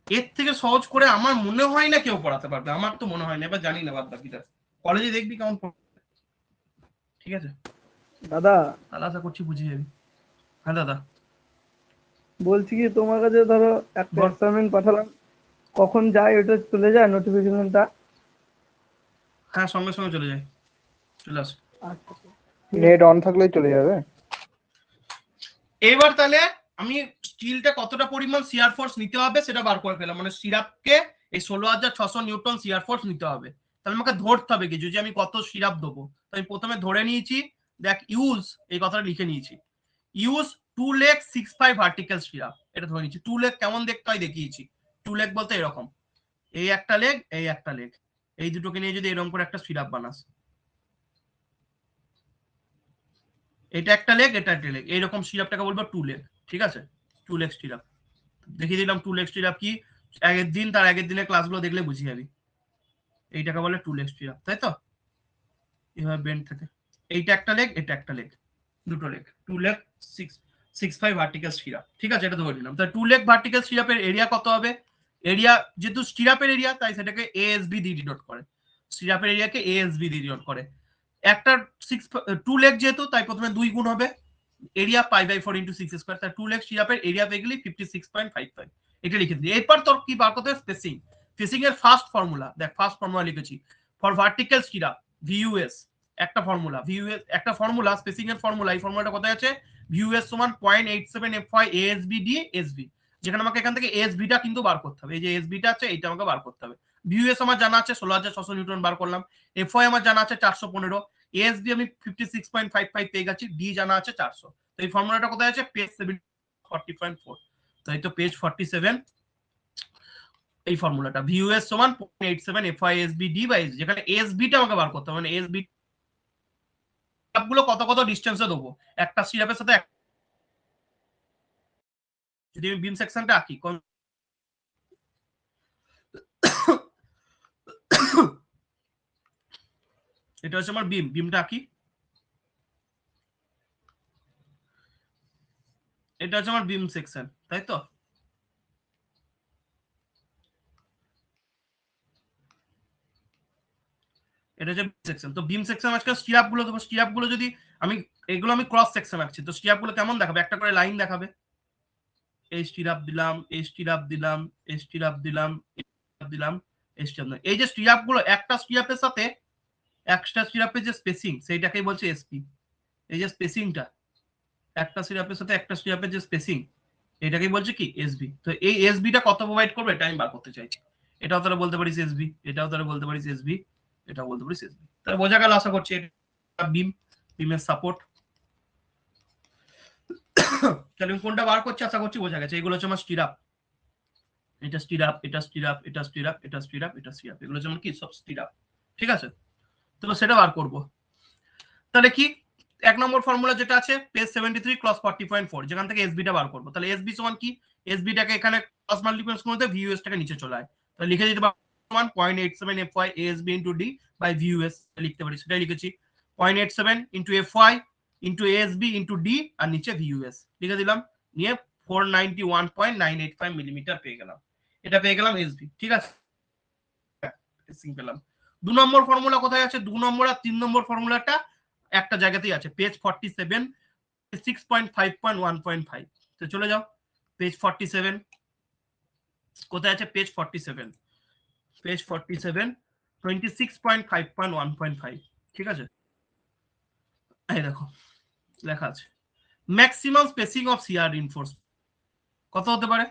এর থেকে সহজ করে আমার মনে হয় না কেউ পড়াতে পারবে, আমার তো মনে হয় না, এবার জানি না বাদ বাকিটা কলেজে দেখবি কেমন ঠিক আছে? দাদা তাহলে আশা করছি বুঝে যাবি। হ্যাঁ দাদা বলছি কি, তোমার কাছে ধরো একটা বল। অ্যাসাইনমেন্ট পাঠালাম, কখন যায় ওটা চলে যায় নোটিফিকেশনটা? হ্যাঁ সঙ্গে সঙ্গে চলে যায়, চলে আসে। আচ্ছা, নেট অন থাকলেই চলে যাবে। এবার তাহলে আমি স্টিলটা কতটা পরিমাণ শিয়ার ফোর্স নিতে হবে সেটা বার করে ফেলাম, মানে সিরাপকে এই 16,600 নিউটন শিয়ার ফোর্স নিতে হবে। তাহলে আমাকে ধরতে হবে কিছু যে আমি কত সিরাপ দেবো। তো আমি প্রথমে ধরে নিয়েছি, দেখ ইউজ এই কথাটা লিখে নিয়েছি, ইউজ 2 leg 6.5 ভার্টিক্যাল সিরাপ, এটা ধরে নিয়েছি। 2 leg কেমন দেখতে হয় দেখিয়েছি। 2 leg বলতে এরকম, এই একটা লেগ এই একটা লেগ, এই দুটোকে নিয়ে যদি এরকম করে একটা সিরাপ বানাস, এটা একটা লেগ এটা একটা লেগ, এইরকম সিরাপটাকে বলবো 2 leg, ঠিক আছে? 2 leg সিরাপ দেখিয়ে দিলাম। 2 leg সিরাপ কি, আগের দিন তার আগের দিনের ক্লাসগুলো দেখলে বুঝে যাবি। এইটাকে বলে 2 leg সিরাপ, তাই তো? এভাবে বেন্ড থাকে, এইটা একটা লেগ এটা একটা লেগ, দুটো লেগ, 2 leg 6.5 ভার্টিক্যাল সিরাপ, ঠিক আছে? এটা ধরে নিলাম। তাহলে 2 leg ভার্টিক্যাল সিরাপের এরিয়া কত হবে? এরিয়া যেহেতু সিরাপের এরিয়া তাই সেটাকে এএসবি দিয়ে ডিনোট করে, সিরাপের এরিয়াকে এএসবি দিয়ে ডিনোট করে। একটা 2 leg যেহেতু তাই প্রথমে 2 গুণ হবে এরিয়া π/4 × 6 স্কয়ার, তার 2 leg সিরাপের এরিয়া পেয়ে গেলি 56.55, এটা লিখে দিই। এরপর তোর কি বার করতে হবে? স্পেসিং। স্পেসিং এর ফার্স্ট ফর্মুলা দেখ, ফার্স্ট ফর্মুলা লিখেছি ফর ভার্টিক্যাল সিরাপ ভিইউএস, একটা ফর্মুলা ভিইউএস, একটা ফর্মুলা স্পেসিং এর ফর্মুলা, এই ফর্মুলাটা কোথায় আছে? ভিইউএস সমান 0.87 FY ASB D SB, যেখানে আমাকে এখান থেকে এসবি টা কিন্তু বার করতে হবে, এই যে এসবি টা আছে এইটা আমাকে বার করতে হবে। ভিইউএস আমার জানা আছে 16,600 নিউটন বার করলাম, এফওয়াই আমার জানা আছে 415, এএসবি আমি 56.55 পেয়ে গেছি, ডি জানা আছে 400। তো এই ফর্মুলাটা কোথায় আছে? পেজ 40.4, তাই তো পেজ 47 এই ফর্মুলাটা ভিইউএস সমান 0.87 FYSB D বাই S, যেখানে এসবি টা আমাকে বার করতে হবে, মানে এসবি গুলো কত কত ডিসটেন্সে দেবো একটা সিরাপের সাথে। যদি আমি বিম সেকশনটা আঁকি, এটা হচ্ছে আমার বিমটা আঁকি, এটা হচ্ছে আমার বিম সেকশন, তাই তো? এটা হচ্ছে বিম সেকশন। তো বিম সেকশন আজকে স্টিরাপ গুলো দেবো, স্টিরাপ গুলো যদি আমি এগুলো আমি ক্রস সেকশন আঁকছি, তো স্টিরাপ গুলো কেমন দেখাবে? একটা করে লাইন দেখাবে, এই স্টিরাপ দিলাম এই স্টিরাপ দিলাম এই স্টিরাপ দিলাম দিলাম এই স্টিরাপ দিলাম। এই যে স্টিরাপ গুলো একটা স্টিরাপের সাথে একটা স্টিরাপের যে স্পেসিং সেইটাকেই বলছে এসপি। এই যে স্পেসিংটা একটা সিরাপের সাথে একটা সিরাপের যে স্পেসিং এটাকেই বলছে কি এসবি। তো এই এসবিটা কত প্রোভাইড করবে এটা আমি বার করতে চাইছি। এটাও তারা বলতে পারিস এসবি, এটাও তারা বলতে পারিস এসবি, এটাও বলতে পারিস এসবি। তাহলে বোঝা গেল আশা করছি বিম, বিমের সাপোর্ট। তাহলে কোনটা বার করছি আশা করছি বোঝা গেছে। এগুলো হচ্ছে আমার স্টিরাপ, এটা স্টিরাপ এটা স্টিরাপ এটা স্টিরাপ এটা স্টিরাপ এটা স্টিরাপ, এগুলো যেমন কি সব স্টিরাপ, ঠিক আছে? তো সেটা বার করব। তাহলে কি এক নম্বর ফর্মুলা যেটা আছে পেজ 73 ক্লস 40.4, যেখান থেকে এসবিটা বার করব। তাহলে এসবি সমান কি, এসবিটাকে এখানে ক্রস মাল্টিপ্লিকেশন করতে ভিইউএস টাকে নিচে চলে আয়, তাহলে লিখে দিতে পারবো সমান 0.87 FY ASB * D বাই ভিইউএস, লিখতে পারি সেটাই লিখেছি 0.87 * FY * ASB * D আর নিচে ভিইউএস লিখে দিলাম, নিয়ে 491.985 মিলিমিটার পেয়ে গেলাম, এটা পেয়ে গেলাম এসবি, ঠিক আছে? পেলাম। 2 নম্বর ফর্মুলা কোথায় আছে? 2 নম্বর আর 3 নম্বর ফর্মুলাটা একটা জায়গাতেই আছে, পেজ 47 6.5.1.5। তো চলে যাও পেজ 47, কোথায় আছে? পেজ 47, পেজ 47 26.5.1.5, ঠিক আছে? এই দেখো লেখা আছে maximum spacing of CR reinforcement, কত হতে পারে?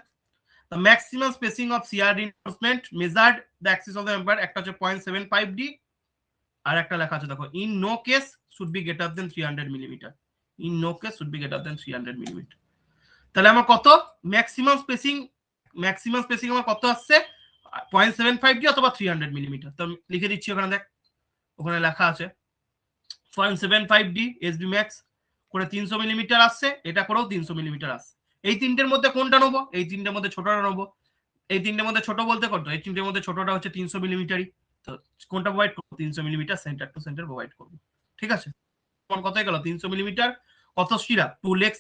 The maximum spacing of CR reinforcement measured the axis of the member একটা হচ্ছে 0.75d আর একটা লেখা আছে দেখো in no case should be greater than 300 mm. In no case should be greater than 300 mm. তাহলে আমার কত ম্যাক্সিমাম স্পেসিং আমার কত আসছে 0.75d অথবা 300 mm। তো লিখে দিচ্ছি ওখানে দেখ, ওখানে লেখা আছে 0.75d SB max করে 300 mm আসছে, এটা করেও 300 mm আসছে। এই তিনটের মধ্যে কোনটা নেবো? এই তিনটের মধ্যে ছোটটা নেবো। এই তিনটের মধ্যে ছোট বলতে কত? এই তিনটের মধ্যে ছোটটা হচ্ছে 300 মিলিমিটারই। তো কোনটা প্রোভাইড করবো? 300 millimetre centre to centre provide করবো। ঠিক আছে, কত গেল? 300 মিলিমিটার কত stirrup? 2 leg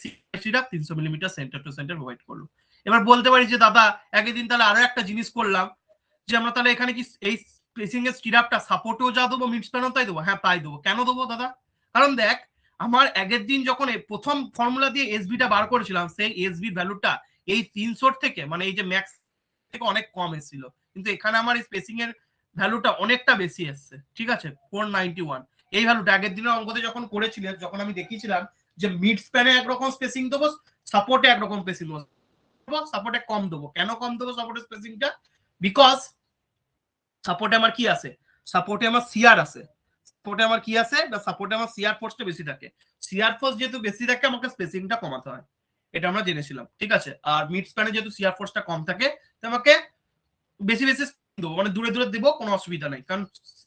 stirrup 300 millimetre centre to centre provide করলো। এবার বলতে পারি যে দাদা একই দিন তাহলে আরো একটা জিনিস করলাম যে আমরা তাহলে এখানে কি এই স্পেসিং এর সিরাপটা সাপোর্টেও যা দেবো মিড স্প্যানও তাই দেবো? হ্যাঁ তাই দেবো। কেন দেবো দাদা? কারণ দেখ আমার আগের দিন যখন প্রথম ফর্মুলা দিয়ে এসবিটা বার করেছিলাম সেই এসবি ভ্যালুটা এই 300 থেকে মানে এই যে ম্যাক্স থেকে অনেক কম এসেছিল, কিন্তু এখানে আমার এই স্পেসিং এর ভ্যালুটা অনেকটা বেশি এসছে। ঠিক আছে, 491 এই ভ্যালুটা আগের দিনের অঙ্কতে যখন করেছিলেন, যখন আমি দেখিয়েছিলাম যে মিড স্প্যানে একরকম স্পেসিং দেবো, সাপোর্টে একরকম স্পেসিং দেবো, সাপোর্টে কম দেবো। কেন কম দেবো সাপোর্টের স্পেসিংটা? বিকজ সাপোর্টে আমার কি আছে? সাপোর্টে আমার সিআর আছে। সাপোর্টে আমার কি আছে? না সাপোর্টে আমার সিআর ফোর্সটা বেশি থাকে। সিআর ফোর্স যেহেতু বেশি থাকে আমাকে স্পেসিংটা কমাতে হয়, এটা আমরা জেনেছিলাম। ঠিক আছে, আর মিড স্প্যানে যেহেতু সিআর ফোর্সটা কম থাকে তো আমাকে বেশি বেশি দেবো, মানে দূরে দূরে দেবো, কোনো অসুবিধা নেই। কারণ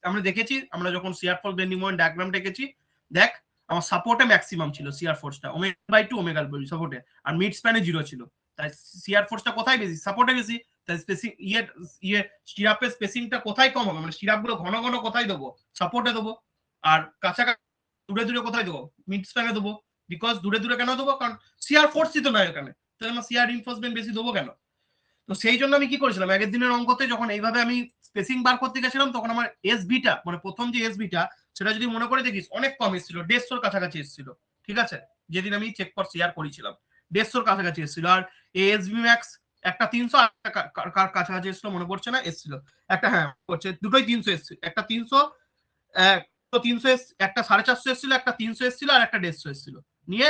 আমরা দেখেছি, আমরা যখন CR force bending moment diagram দেখেছি, দেখ আমার সাপোর্টে ম্যাক্সিমাম ছিল সিআর ফোর্সটা ω/2 ω সাপোর্টে, আর মিড স্প্যানে 0 ছিল। তাই সিআর ফোর্সটা কোথায় বেশি? সাপোর্টে বেশি। তাই স্পেসিং সিরাপের স্পেসিংটা কোথায় কম হবে? মানে সিরাপগুলো ঘন ঘন কোথায় দেবো? সাপোর্টে দেবো। আর কাছাকাছি দূরে দূরে কোথায় দেবো? মিড স্প্যানে দেবো। বিকজ দূরে দূরে কেন দেবো? কারণ সিআর ফোর্সই তো নয় এখানে, তাহলে আমার সিআর রিইনফোর্সমেন্ট বেশি দেবো কেন? তো সেই জন্য আমি কি করেছিলাম, আগের দিনের অঙ্কতে যখন এইভাবে আমি স্পেসিং বার করতে গেছিলাম তখন আমার এসবিটা মানে প্রথম যে এসবিটা সেটা যদি মনে করে দেখিস অনেক কম এসেছিল, 150 কাছাকাছি এসেছিল। ঠিক আছে, যেদিন আমি চেক ফর শেয়ার করেছিলাম 150 কাছাকাছি এসেছিল। আর এসবি ম্যাক্স একটা 300 কার কাছাকাছি এসেছিল মনে পড়ছে না, এসেছিল একটা, হ্যাঁ পড়ছে, দুটোই 300 এসেছিল। একটা 300 একটা 450 এসেছিল, একটা 300 এসেছিল, আর একটা 150 এসেছিল। নিয়ে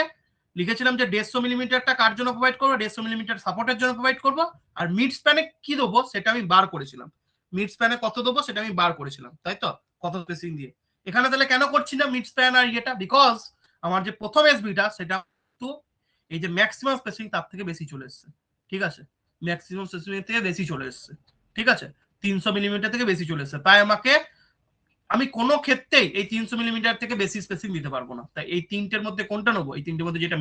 লিখেছিলাম যে 150 মিলিমিটারটা কার জন্য প্রোভাইড করবো? 150 মিলিমিটার সাপোর্টের জন্য প্রোভাইড করবো। আর মিড স্প্যানে কি দেবো সেটা আমি বার করেছিলাম। মিড স্প্যানে কত দেবো সেটা আমি বার করেছিলাম, তাই তো? কত স্পেসিং দিয়ে। এখানে তাহলে কেন করছি না মিড স্প্যান আর ইয়েটা? বিকজ আমার যে প্রথম এসবিটা সেটা তো এই যে ম্যাক্সিমাম স্পেসিং তার থেকে বেশি চলে এসছে। ঠিক আছে, ম্যাক্সিমাম স্পেসিং থেকে বেশি চলে এসছে। ঠিক আছে, 300 মিলিমিটার থেকে বেশি চলে এসছে। তাই আমি কোনো ক্ষেত্রেই এই 300 মিলিমিটার থেকে বেশি স্পেসিং দিতে পারবো না। তাই এই তিনটের মধ্যে কোনটা নেবো? এই তিনটের মধ্যে যেটা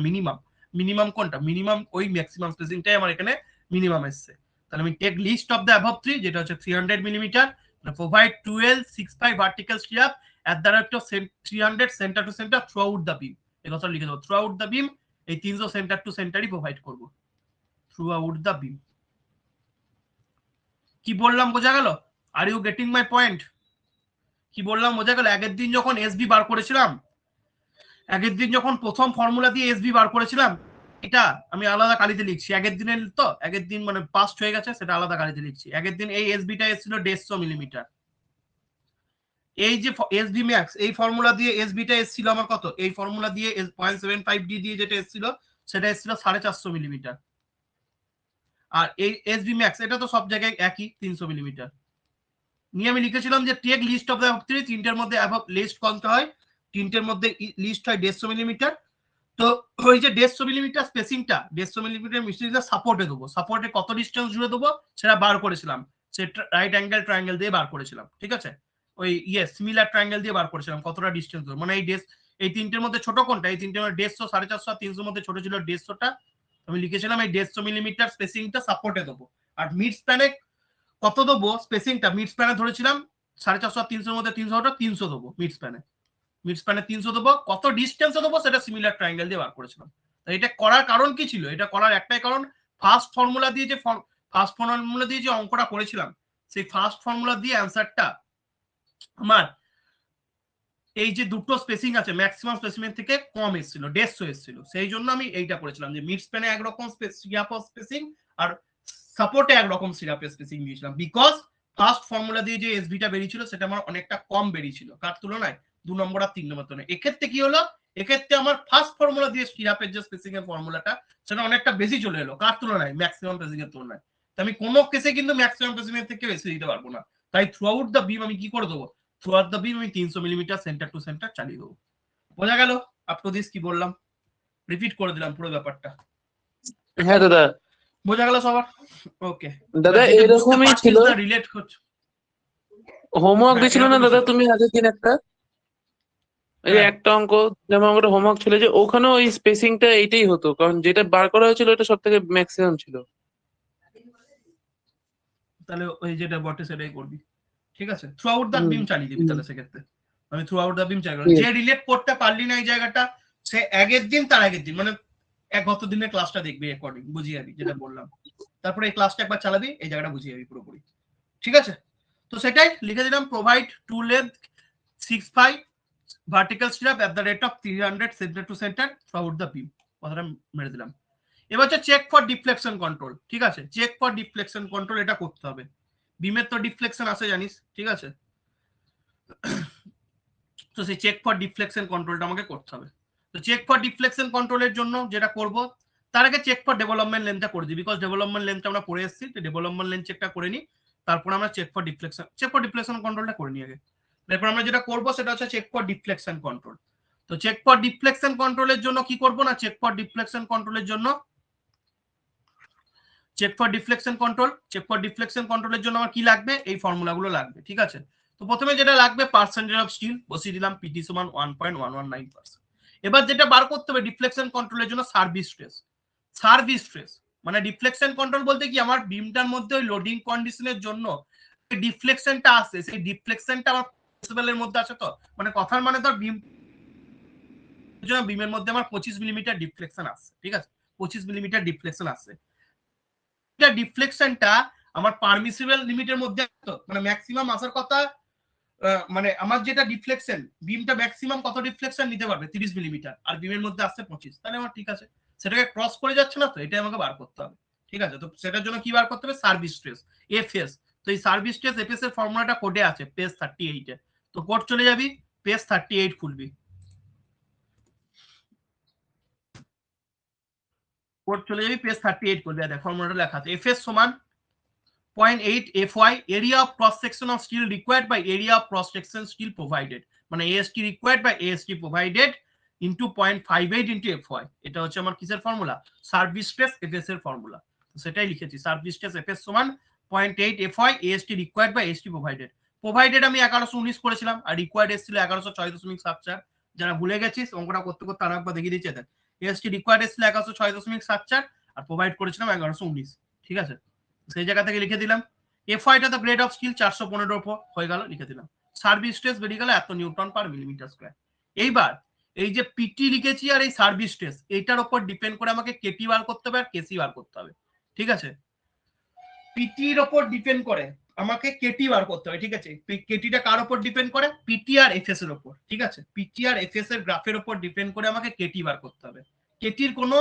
মিনিমাম কোনটা? মিনিমাম ওই ম্যাক্সিমাম স্পেসিংটাই আমার এখানে মিনিমাম এসছে। তাহলে আমি take list of the above 3 যেটা হচ্ছে 300 millimetre, provide 1265 vertical strip at the rate of 300 centre to centre throughout the beam. এই কথা লিখে দেবো, থ্রু আউট দ্য বিম এই 300 সেন্টার টু সেন্টারই প্রোভাইড করব, থ্রু আউট দ্য বিম। কি বললাম বোঝা গেল? Are you getting my point? কি বললাম বোঝা গেল? আগের দিন যখন এসবি বার করেছিলাম, আগের দিন যখন প্রথম ফর্মুলা দিয়ে এসবি বার করেছিলাম, এটা আমি আলাদা কালিতে লিখছি। আগের দিনের তো, আগের দিন মানে পাস্ট হয়ে গেছে, সেটা আলাদা কালিতে লিখছি। আগের দিন এই এসবিটা এসেছিল 150 মিলিমিটার। এই যে এসবি ম্যাক্স এই ফর্মুলা দিয়ে এসবিটা এসেছিল আমার কত? এই ফর্মুলা দিয়ে 0.75d দিয়ে যেটা এসেছিল সেটা এসেছিল 450 মিলিমিটার। আর এই এসবি ম্যাক্স এটা তো সব জায়গায় একই 300 মিলিমিটার। নিয়ে আমি লিখেছিলাম যে take list of the above 3, তিনটের মধ্যে অ্যাবভ লিস্ট কোনটা হয়? তিনটের মধ্যে লিস্ট হয় 150 মিলিমিটার। তো ওই যে 150 মিলিমিটার স্পেসিংটা 150 মিলিমিটার মিস্ট্রিটা সাপোর্টে দেবো। সাপোর্টে কত ডিস্টেন্স জুড়ে দেবো সেটা বার করেছিলাম, সেটা রাইট অ্যাঙ্গেল ট্রায়াঙ্গেল দিয়ে বার করেছিলাম। ঠিক আছে, ওই সিমিলার ট্রায়াঙ্গেল দিয়ে বার করেছিলাম কতটা ডিস্টেন্স দেবো। মানে এই তিনটের মধ্যে ছোট কোনটা? এই তিনটের মধ্যে 150, 450 আর 300 মধ্যে ছোট ছিল 150টা। আমি লিখেছিলাম এই 150 মিলিমিটার স্পেসিংটা সাপোর্টে দেবো। আর মিড স্প্যানে কত দেবো স্পেসিংটা? মিড স্প্যানে ধরেছিলাম 450 আর 300 মধ্যে 300 দেবো মিড স্প্যানে। মিড স্প্যানে 300 দেবো। কত ডিস্টেন্সে দেবো সেটা সিমিলার ট্রায়াঙ্গেল দিয়ে বার করেছিলাম। এটা করার কারণ কি ছিল? এটা করার একটাই কারণ, ফার্স্ট ফর্মুলা দিয়ে যে অঙ্কটা করেছিলাম সেই ফার্স্ট ফর্মুলা দিয়ে অ্যান্সারটা আমার এই যে দুটো স্পেসিং আছে ম্যাক্সিমাম স্পেসিং থেকে কম এসেছিল, 150 এসেছিল। সেই জন্য আমি এইটা করেছিলাম যে মিড স্প্যানে একরকম স্পেসিং আর সাপোর্টে একরকম স্পেসিং দিয়েছিলাম। বিকজ ফার্স্ট ফর্মুলা দিয়ে যে এসবিটা বেরিয়েছিল সেটা আমার অনেকটা কম বেরিয়েছিল কার তুলনায়? 2 নম্বর আর 3 নম্বর তো নেই। এক্ষেত্রে কি হলো, এক্ষেত্রে আমার ফার্স্ট ফর্মুলা দিয়ে স্টিরাপের যে স্পেসিং এর ফর্মুলাটা সেটা অনেকটা বেশি চলে এলো কার তুলনায়, ম্যাক্সিমাম স্পেসিং এর তুলনায়। তো আমি কোনো কেসে কিন্তু ম্যাক্সিমাম স্পেসিং এর থেকে বেশি দিতে পারবো না, তাই থ্রু আউট দ্য বিম আমি কি করে দেবো, থ্রু আউট দ্য বিম আমি 300 মিলিমিটার সেন্টার টু সেন্টার চালিয়ে দেবো। বোঝা গেল আপ টু দিস কি বললাম, রিপিট করে দিলাম পুরো ব্যাপারটা, হ্যাঁ দাদা। বোঝা গেল সবার? ওকে দাদা এরকমই ছিল, রিলেট করছো, হোমওয়ার্ক হ্যাঁ, দিয়েছিল না এরকমই দাদা ছিল। তুমি আগের দিন একটা, এই যে হ্যাঁ। একটা অঙ্ক যেমন অঙ্কটা হোমওয়ার্ক ছিল, যে ওখানেও ওই স্পেসিংটা এইটাই হতো, কারণ যেটা বার করা হয়েছিল ওটা সব থেকে ম্যাক্সিমাম ছিল। তাহলে ওই যেটা বটে সেটাই করবি, ঠিক আছে? থ্রু আউট দ্য বিম চালিয়ে দিবি তাহলে সেক্ষেত্রে। আমি থ্রু আউট দ্য বিম চালিয়ে ঠিক যে রিলেট করতে পারলি না এই জায়গাটা, সে আগের দিন তার আগের দিন মানে গত দিনের ক্লাসটা দেখবি অ্যাকর্ডিং, বুঝিয়ে যাবি যেটা বললাম, তারপরে এই ক্লাসটা একবার চালাবি, এই জায়গাটা বুঝিয়ে যাবি পুরোপুরি, ঠিক আছে? তো সেটাই লিখে দিলাম, provide two length 6.5 vertical strap at the rate of 300 centre to centre throughout the beam, কথাটা মেরে দিলাম। এবার হচ্ছে চেক ফর ডিফ্লেকশন কন্ট্রোল, ঠিক আছে? চেক ফর ডিফ্লেকশন কন্ট্রোল এটা করতে হবে, বিমের তো ডিফ্লেকশন আছে জানিস, ঠিক আছে? তো সেই চেক ফর ডিফ্লেকশন কন্ট্রোলটা আমাকে করতে হবে। তো চেক ফর ডিফ্লেকশন কন্ট্রোলের জন্য যেটা করব, তার আগে চেক ফর ডেভেলপমেন্ট লেন্থটা করে দিই, বিকজ ডেভেলপমেন্ট লেন্থটা আমরা পড়ে এসেছি, তো ডেভেলপমেন্ট লেন্থ চেকটা করে নিই, তারপর আমরা চেক ফর ডিফ্লেকশন কন্ট্রোলটা করে নিই আগে। তারপর আমরা যেটা করব সেটা হচ্ছে চেক ফর ডিফ্লেকশন কন্ট্রোল। তো চেক ফর ডিফ্লেকশন কন্ট্রোলের জন্য কি করব না, চেক ফর ডিফ্লেকশন কন্ট্রোলের জন্য চেক ফর ডিফ্লেকশন কন্ট্রোলের জন্য আমার কি লাগবে, এই ফর্মুলাগুলো লাগবে, ঠিক আছে? তো প্রথমে যেটা লাগবে পার্সেন্টেজ অফ স্টিল বসিয়ে দিলাম, পিটি সমান 1.119%। এবার যেটা বার করতে হবে ডিফ্লেকশন কন্ট্রোলের জন্য সার্ভিস স্ট্রেস মানে ডিফ্লেকশন কন্ট্রোল বলতে কি, আমার বিমটার মধ্যে ওই লোডিং কন্ডিশনের জন্য ডিফ্লেকশনটা আসছে, সেই ডিফ্লেকশনটা আমার পসিবলের মধ্যে আছে। তো মানে কথার মানে ধর বিমের মধ্যে আমার 25 মিলিমিটার ডিফ্লেকশন আসছে, ঠিক আছে? 25 মিলিমিটার ডিফ্লেকশন আসছে, ডিফ্লেকশনটা আমার পারমিসিবল লিমিটের মধ্যে, মানে ম্যাক্সিমাম আসার কথা, মানে আমার যেটা ডিফ্লেকশন বিমটা ম্যাক্সিমাম কত ডিফ্লেকশন নিতে পারবে 30 মিলিমিটার, আর বিমের মধ্যে আসছে 25, তাহলে আমার ঠিক আছে, সেটাকে ক্রস করে যাচ্ছে না, তো এটাই আমাকে বার করতে হবে, ঠিক আছে? তো সেটার জন্য কি বার করতে হবে, সার্ভিস স্ট্রেস এফএস। তো এই সার্ভিস স্ট্রেস এফএস এর ফর্মুলাটা কোডে আছে পেজ 38 এ, তো কোড চলে যাবি পেজ 38 খুলবি, কোড চলে যাবি পেজ 38 করবি, দেখ ফর্মুলাটা লেখা আছে, এফএস সমান 0.8 FY area of cross section of steel required by area of cross section steel provided, মানে AST required by AST provided into 0.58 into FY। এটা হচ্ছে আমার কিসের ফর্মুলা, সার্ভিস স্ট্রেস এফএস এর ফর্মুলা। তো সেটাই লিখেছি, সার্ভিস স্ট্রেস এফএস সমান 0.8 FY AST required by AST provided আমি 1119 করেছিলাম, আর রিকোয়ার্ড এসেছিল 1106.74। যারা ভুলে গেছিস অঙ্কটা করতে করতে আর একবার দেখিয়ে দিচ্ছি, দেখ AST রিকোয়ার্ড এসেছিল 1106.74 আর প্রোভাইড করেছিলাম 1119, ঠিক আছে? সেই জায়গা থেকে লিখে দিলাম, এফআইটা তো গ্রেড অফ স্টিল 415 উপর হয়ে গেল, লিখে দিলাম, সার্ভিস স্ট্রেস বেরিয়ে গেল এত নিউটন পার মিলিমিটার স্কয়ার। এইবার এই যে পিটি লিখেছি আর এই সার্ভিস স্ট্রেস, এইটার উপর ডিপেন্ড করে আমাকে কেটি বার করতে হবে আর কেসি বার করতে হবে, ঠিক আছে? পিটির উপর ডিপেন্ড করে আমাকে কেটি বার করতে হবে, ঠিক আছে? কেটিটা কার উপর ডিপেন্ড করে, পিটি আর এফএস এর উপর, ঠিক আছে? পিটি আর এফএস এর গ্রাফের উপর ডিপেন্ড করে আমাকে কেটি বার করতে হবে। কেটির কোনো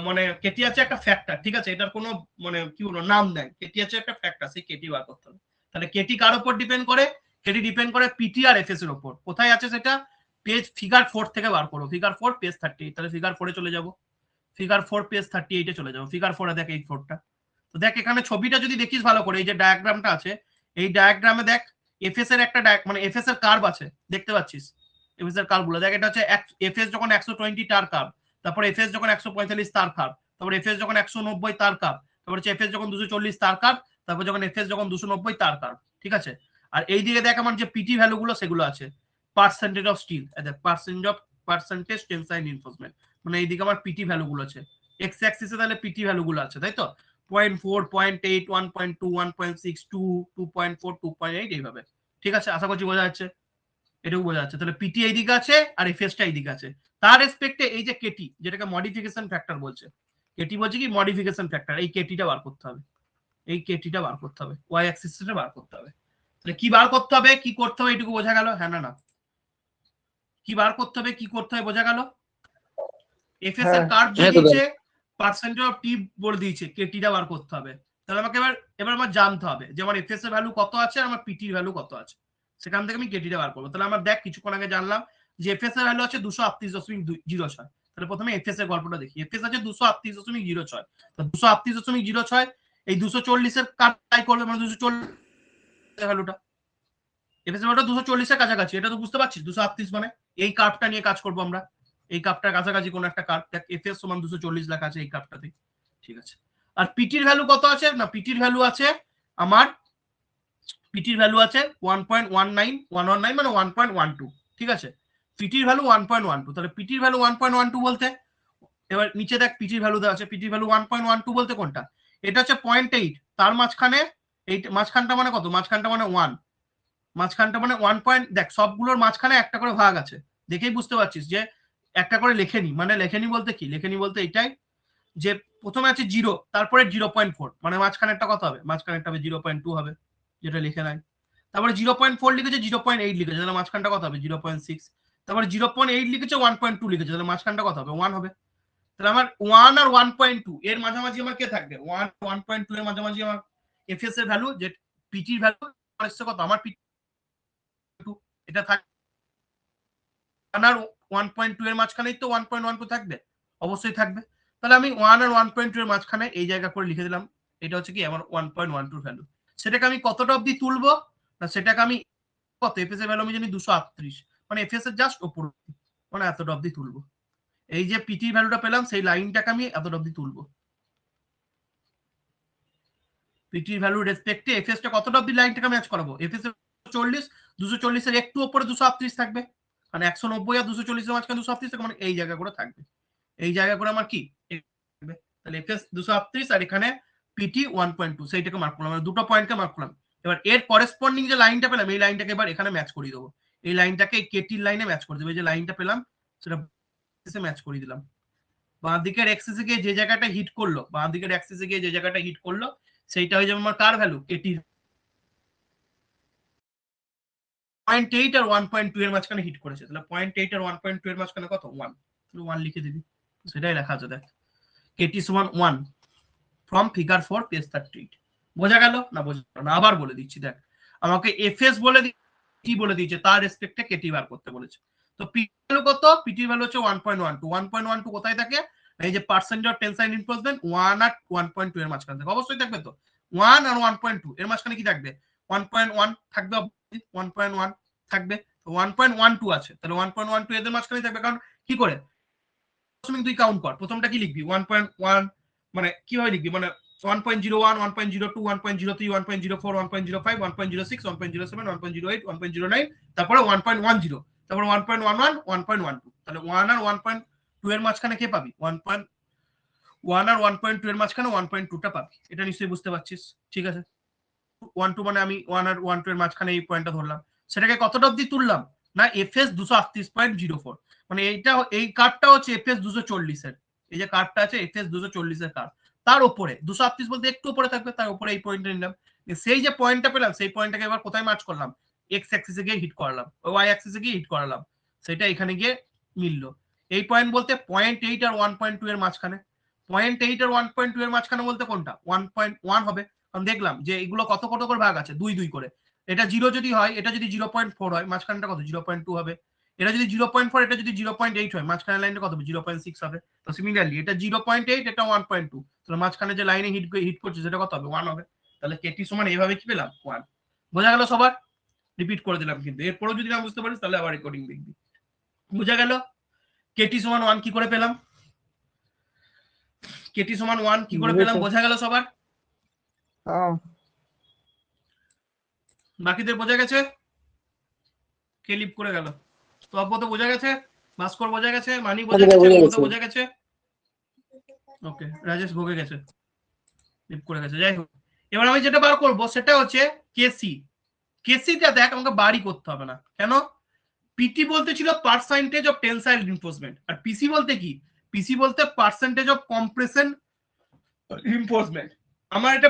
মানে কেটি আছে একটা ফ্যাক্টর, ঠিক আছে? এটার কোনো মানে কি বলবো নাম নেই, কেটি আছে একটা ফ্যাক্টর, সেই কেটি বার করতে হবে। তাহলে কেটি কার উপর ডিপেন্ড করে, কেটি ডিপেন্ড করে পিটি আর এফএস এর উপর। কোথায় আছে সেটা, পেজ ফিগার 4 থেকে বার করো, ফিগার 4 পেজ 38। তাহলে ফিগার 4 এ চলে যাব, ফিগার 4 পেজ 38 এ চলে যাব, ফিগার 4 এ দেখ এই 4টা। তো দেখ এখানে ছবিটা যদি দেখিস ভালো করে, এই যে ডায়াগ্রামটা আছে, এই ডায়াগ্রামে দেখ এফএস এর একটা মানে এফএস এর কার্ভ আছে, দেখতে পাচ্ছিস এফএস এর কার্ভ গুলো, দেখ এটা হচ্ছে এফএস যখন 120 তার কার্ভ, তারপর এফএস যখন 145 তার কার্ভ, তারপর এফএস যখন 190 তার কার্ভ, তারপর হচ্ছে এফএস যখন 240 তার কার্ভ, তারপর যখন এফএস যখন 290 তার কার্ভ, ঠিক আছে? আর এই দিকে দেখ আমার যে পিটি ভ্যালু গুলো সেগুলো আছে, পার্সেন্টেজ অফ স্টিল, দেখ পার্সেন্টেজ টেনসাইল রিইনফোর্সমেন্ট, মানে এইদিকে আমার পিটি ভ্যালু গুলো আছে, এক্স অ্যাক্সিসে তাহলে পিটি ভ্যালু গুলো আছে, তাই তো? 0.4, 0.8, 1.2, 1.6, 2, 2.4, 2.8 এইভাবে, ঠিক আছে? আশা করছি বোঝা যাচ্ছে, এটাও বোঝা যাচ্ছে। তাহলে পিটি এইদিকে আছে আর এফএসটা এইদিকে আছে, তার রেসপেক্টে এই যে কেটি যেটাকে মডিফিকেশন ফ্যাক্টর বলছে, কেটি বলছে কি মডিফিকেশন ফ্যাক্টর, এই কেটিটা বার করতে হবে, এই কেটিটা বার করতে হবে, ওয়াই অ্যাক্সিসটা বার করতে হবে। তাহলে কি বার করতে হবে, কি করতে হবে এইটুকু বোঝা গেল? হ্যাঁ না কি বার করতে হবে, কি করতে হবে বোঝা গেল? এফএস এর কার্ভ দিয়ে দিয়েছে, পার্সেন্টেজ অফ টি বলে দিয়েছে, কেটিটা বার করতে হবে। তাহলে আমাকে এবার আমার জানতে হবে যে আমার এফএস এর ভ্যালু কত আছে আর আমার পিটির ভ্যালু কত আছে, সেখান থেকে আমি কেটিটা বার করবো। তাহলে আমার দেখ কিছুক্ষণ আগে জানলাম যে এফএস এর ভ্যালু আছে 238.06। তাহলে প্রথমে এফএস এর গল্পটা দেখি। এফএস আছে 238.06। তো 238.06 এই 240 এর কাটাই করবে, মানে 240 ভ্যালুটা, এফএস এর ভ্যালুটা 240 এর কাছাকাছি। এটা তো বুঝতে পারছিস 238 মানে এই কার্ভটা নিয়ে কাজ করবো আমরা, এই কার্ভটার কাছাকাছি কোন একটা কার্ভ। দেখ এফএস সমান 240 লেখা আছে এই কার্ভটাতে, ঠিক আছে। আর পিটির ভ্যালু কত আছে না, পিটির ভ্যালু আছে আমার, পিটির ভ্যালু আছে 1.19 মানে 1.12, ঠিক আছে। পিটির ভ্যালু 1.12, তাহলে পিটির ভ্যালু 1.12 বলতে, এবার নিচে দেখ পিটির ভ্যালু দেওয়া আছে, পিটির ভ্যালু 1.12 বলতে কোনটা, এটা হচ্ছে 0.8, তার মাঝখানে এই মাঝখানটা মানে কত, মাঝখানটা মানে 1, মাঝখানটা মানে 1 পয়েন্ট, দেখ সবগুলোর মাঝখানে একটা করে ভাগ আছে, দেখেই বুঝতে পারছিস যে একটা করে লেখেনি, মানে লেখেনি বলতে কি, লেখেনি বলতে এটাই যে প্রথমে আছে 0, তারপরে 0.4, মানে মাঝখানে একটা কত হবে, মাঝখানে একটা হবে 0.2 হবে, যেটা লিখে নাই। তারপরে 0.4 লিখেছে, 0.8 লিখেছে, তাহলে মাঝখানটা কত হবে 0.6। তারপরে 0.8 লিখেছে, 1.2 লিখেছে, তাহলে মাঝখানটা কত হবে 1 হবে। তাহলে আমার 1 আর 1.2 এর মাঝামাঝি আমার কে থাকবে, 1 1.2 এর মাঝামাঝি আমার এফএস এর ভ্যালু, যে পিটির ভ্যালু আসছে কত আমার পিটি, এটা থাকবে 1 আর 1.2 এর মাঝখানেই তো 1.12 থাকবে, অবশ্যই থাকবে। তাহলে আমি 1 আর 1.2 এর মাঝখানে এই জায়গা করে লিখে দিলাম, এটা হচ্ছে কি আমার 1.12 ভ্যালু। সেটাকে আমি কতটা অবধি তুলবো না, সেটাকে আমি কত, এফএস এর ভ্যালু আমি জানি 238, মানে এফএস এর জাস্ট উপর, মানে এতটা অবধি তুলবো। এই যে পিটি ভ্যালুটা পেলাম সেই লাইনটাকে আমি এতটা অবধি তুলবো, পিটির ভ্যালু রেসপেক্টে এফএস টা কতটা অবধি লাইনটাকে ম্যাচ করাবো, এফএস এর 40, 240 এর একটু উপরে 238 থাকবে, মানে 190 আর 240 এর মাঝখানে 238 থাকবে, মানে এই জায়গা করে থাকবে, এই জায়গা করে আমার কি থাকবে। তাহলে এফএস 238 আর এখানে পিটি 1.2, সেইটাকে মার্ক করলাম, মানে দুটো পয়েন্টকে মার্ক করলাম। এবার এর করেসপন্ডিং যে লাইনটা পেলাম এই লাইনটাকে এবার এখানে ম্যাচ করিয়ে দেবো, এই লাইনটাকে এই কেটির লাইনে ম্যাচ করে দেবো, এই যে লাইনটা পেলাম সেটা ম্যাচ করিয়ে দিলাম। বাঁ দিকের এক্সিসে গিয়ে যে জায়গাটা হিট করলো, বাঁ দিকের এক্সিসে গিয়ে যে জায়গাটা হিট করলো সেইটা হয়ে যাবে আমার কার ভ্যালু, কেটির 0.8 আর 1.2 এর মাঝখানে হিট করেছে, তাহলে 0.8 আর 1.2 এর মাঝখানে কত 1, তাহলে 1 লিখে দিবি, সেটাই লেখা আছে দেখ, কেটি সমান 1 ফ্রম ফিগার 4 পেজ 38। বোঝা গেল না, বোঝা গেল না, আবার বলে দিচ্ছি দেখ, আমাকে এফএস বলে কি বলে দিয়েছে, তার রেসপেক্টে কেটি বার করতে বলেছে। তো পিটি ভ্যালু কত, পিটি ভ্যালু হচ্ছে 1.12, 1.12 কোথায় থাকে, এই যে পার্সেন্টেজ অফ টেনসাইল রিইনফোর্সমেন্ট 1 আর 1.2 এর মাঝখানে থাকে, অবশ্যই থাকবে তো, 1 আর 1.2 এর মাঝখানে কি থাকবে 1.1 থাকবে, 1.1 থাকবে, 1.12 আছে, তাহলে 1.12 এদের মাঝখানে থাকবে, কারণ কি করে তুই কাউন্ট কর, প্রথমটা কি লিখবি 1.1, মানে কিভাবে লিখবি, মানে 1.01, 1.02, 1.03, 1.04, 1.05, 1.06, 1.07, 1.08, 1.09, তারপরে 1.10, তারপরে 1.11, 1.12, তাহলে 1 আর 1.2 এর মাঝখানে কে পাবি, 1 আর 1.2 এর মাঝখানে 1.2টা পাবি, এটা নিশ্চয়ই বুঝতে পারছিস, ঠিক আছে। 1.2 মানে আমি 1 আর 1.2 এর মাঝখানে এই পয়েন্টটা ধরলাম, সেটাকে কতটা অবধি তুললাম না, এফএস 238.04, মানে এইটা এই কার্ভটা হচ্ছে এফএস 240 এর, এই যে কার্ভটা আছে এফএস 240 এর কার্ভ, তার উপরে 238 বলতে একটু উপরে থাকবে, তার উপরে এই পয়েন্টটা নিলাম, সেই যে পয়েন্টটা পেলাম সেই পয়েন্টটাকে এবার কোথায় ম্যাচ করলাম, এক্স অ্যাক্সিসে গিয়ে হিট করালাম, ওয়াই অ্যাক্সিসে গিয়ে হিট করালাম, সেটা এখানে গিয়ে মিললো। এই পয়েন্ট বলতে 0.8 আর 1.2 এর মাঝখানে, 0.8 আর 1.2 এর মাঝখানে বলতে কোনটা 1.1 হবে, কারণ দেখলাম যে এগুলো কত কত করে ভাগ আছে 2 2 করে, এটা 0 যদি হয়, এটা যদি 0.4 হয় মাঝখানটা কত 0.2 হবে, এটা যদি 0.4, এটা যদি 0.8 হয় মাঝখানের লাইনটা কত হবে 0.6 হবে। তো সিমিলারলি এটা 0.8, এটা 1.2, তাহলে মাঝখানে যে লাইনে হিট করছে সেটা কত হবে 1 হবে, তাহলে কেটি সমান এইভাবে কি পেলাম 1। বোঝা গেল সবার, রিপিট করে দিলাম, কিন্তু এরপরেও যদি না বুঝতে পারিস তাহলে আবার রেকর্ডিং দেখবি। বোঝা গেল কেটি সমান 1 কি করে পেলাম, কেটি সমান 1 কি করে পেলাম, বোঝা গেল সবার, বাকিদের বোঝা গেছে, কে লিপ করে গেল, তো অব্বত বোঝা গেছে, ভাস্কর বোঝা গেছে, মানি বোঝা গেছে, বোঝা গেছে, ওকে, রাজেশ ভোগে গেছে, লিপ করে গেছে। যাই হোক, এবার আমি যেটা বার করব সেটা হচ্ছে কেসি, কেসিটা দেখ আমাকে বাড়ি করতে হবে না, কেন, পিটি বলতে ছিল পার্সেন্টেজ অফ টেনসাইল রিইনফোর্সমেন্ট, আর পিসি বলতে কি, পিসি বলতে পার্সেন্টেজ অফ কম্প্রেশন রিইনফোর্সমেন্ট। আমার এটা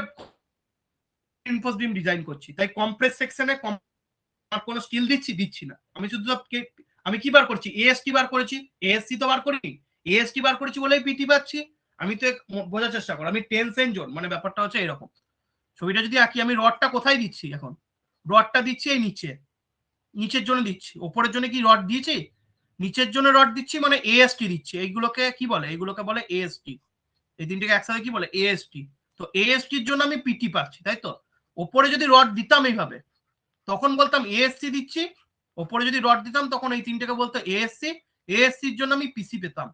রিইনফোর্স বিম ডিজাইন করছি, তাই কম্প্রেস সেকশনে কোনো স্টিল দিচ্ছি না, আমি শুধু আমি কি বার করছি, এএসটি বার করেছি, এএসসি তো বার করিনি, এএসটি বার করেছি বলেই পিটি পাচ্ছি। আমি তো বোঝার চেষ্টা করি, আমি টেনশন জোন, মানে ব্যাপারটা হচ্ছে এরকম, ছবিটা যদি আঁকি আমি রডটা কোথায় দিচ্ছি, এখন রডটা দিচ্ছি এই নিচে, নিচের জন্য দিচ্ছি, ওপরের জন্য কি রড দিয়েছি, নিচের জন্য রড দিচ্ছি মানে এএসটি দিচ্ছি। এইগুলোকে কি বলে, এইগুলোকে বলে এএসটি। এই তিনটাকে একসাথে কি বলে, এএসটি। তো এএসটির জন্য আমি পিটি পাচ্ছি, তাই তো। ওপরে যদি রড দিতাম এইভাবে তখন বলতাম এএসসি দিচ্ছি, ওপরে যদি রড দিতাম তখন এই তিনটাকে বলতো এএসসি। এএসসির জন্য আমি পিসি পেতাম,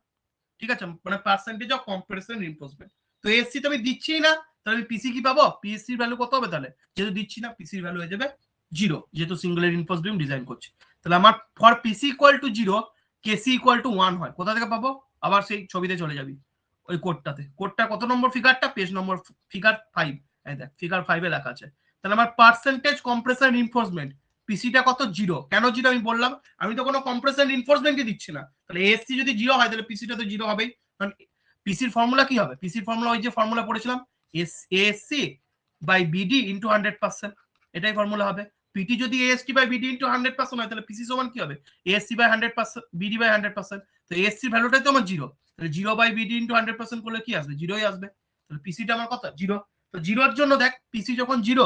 ঠিক আছে, মানে পার্সেন্টেজ অফ কম্প্রেশন রিইনফোর্সমেন্ট। তো এএসসি তো আমি দিচ্ছি না, তাহলে আমি পিসি কি পাবো, পিএসসির ভ্যালু কত হবে, তাহলে যেহেতু দিচ্ছি না পিসির ভ্যালু হয়ে যাবে 0, যেহেতু সিঙ্গেল রিইনফোর্সড বিম ডিজাইন করছি। তাহলে আমার for PC equal to 0 KC equal to 1 হয়। কোথা থেকে পাবো, আবার সেই ছবিতে চলে যাবি, ওই কোডটাতে। কোডটা কত নম্বর ফিগারটা, পেজ নম্বর ফিগার 5, এই দেখ ফিগার 5 এ লেখা আছে। তাহলে আমার পার্সেন্টেজ কম্প্রেশন রিইনফোর্সমেন্ট পিসিটা কত, 0। কেন 0 আমি বললাম, আমি তো কোনো কম্প্রেশন রিইনফোর্সমেন্টই দিচ্ছি না। তাহলে এএসসি যদি 0 হয় তাহলে পিসিটা তো 0 হবেই। কারণ পিসির ফর্মুলা কি হবে, পিসির ফর্মুলা ওই যে ফর্মুলা পড়েছিলাম, এএসসি বাই বিডি ইনটু 100%, এটাই ফর্মুলা হবে। পিটি যদি এএসটি বাই বিডি ইনটু 100% হয় তাহলে পিসি সমান কি হবে, এএসসি বাই 100%, বিডি বাই 100%। তো এএসসি ভ্যালুটাই তো আমার 0, তাহলে 0 বাই বিডি ইনটু 100% করলে কি আসবে, 0ই আসবে। তাহলে পিসিটা আমার কত, 0। তো 0 এর জন্য দেখ পিসি যখন 0,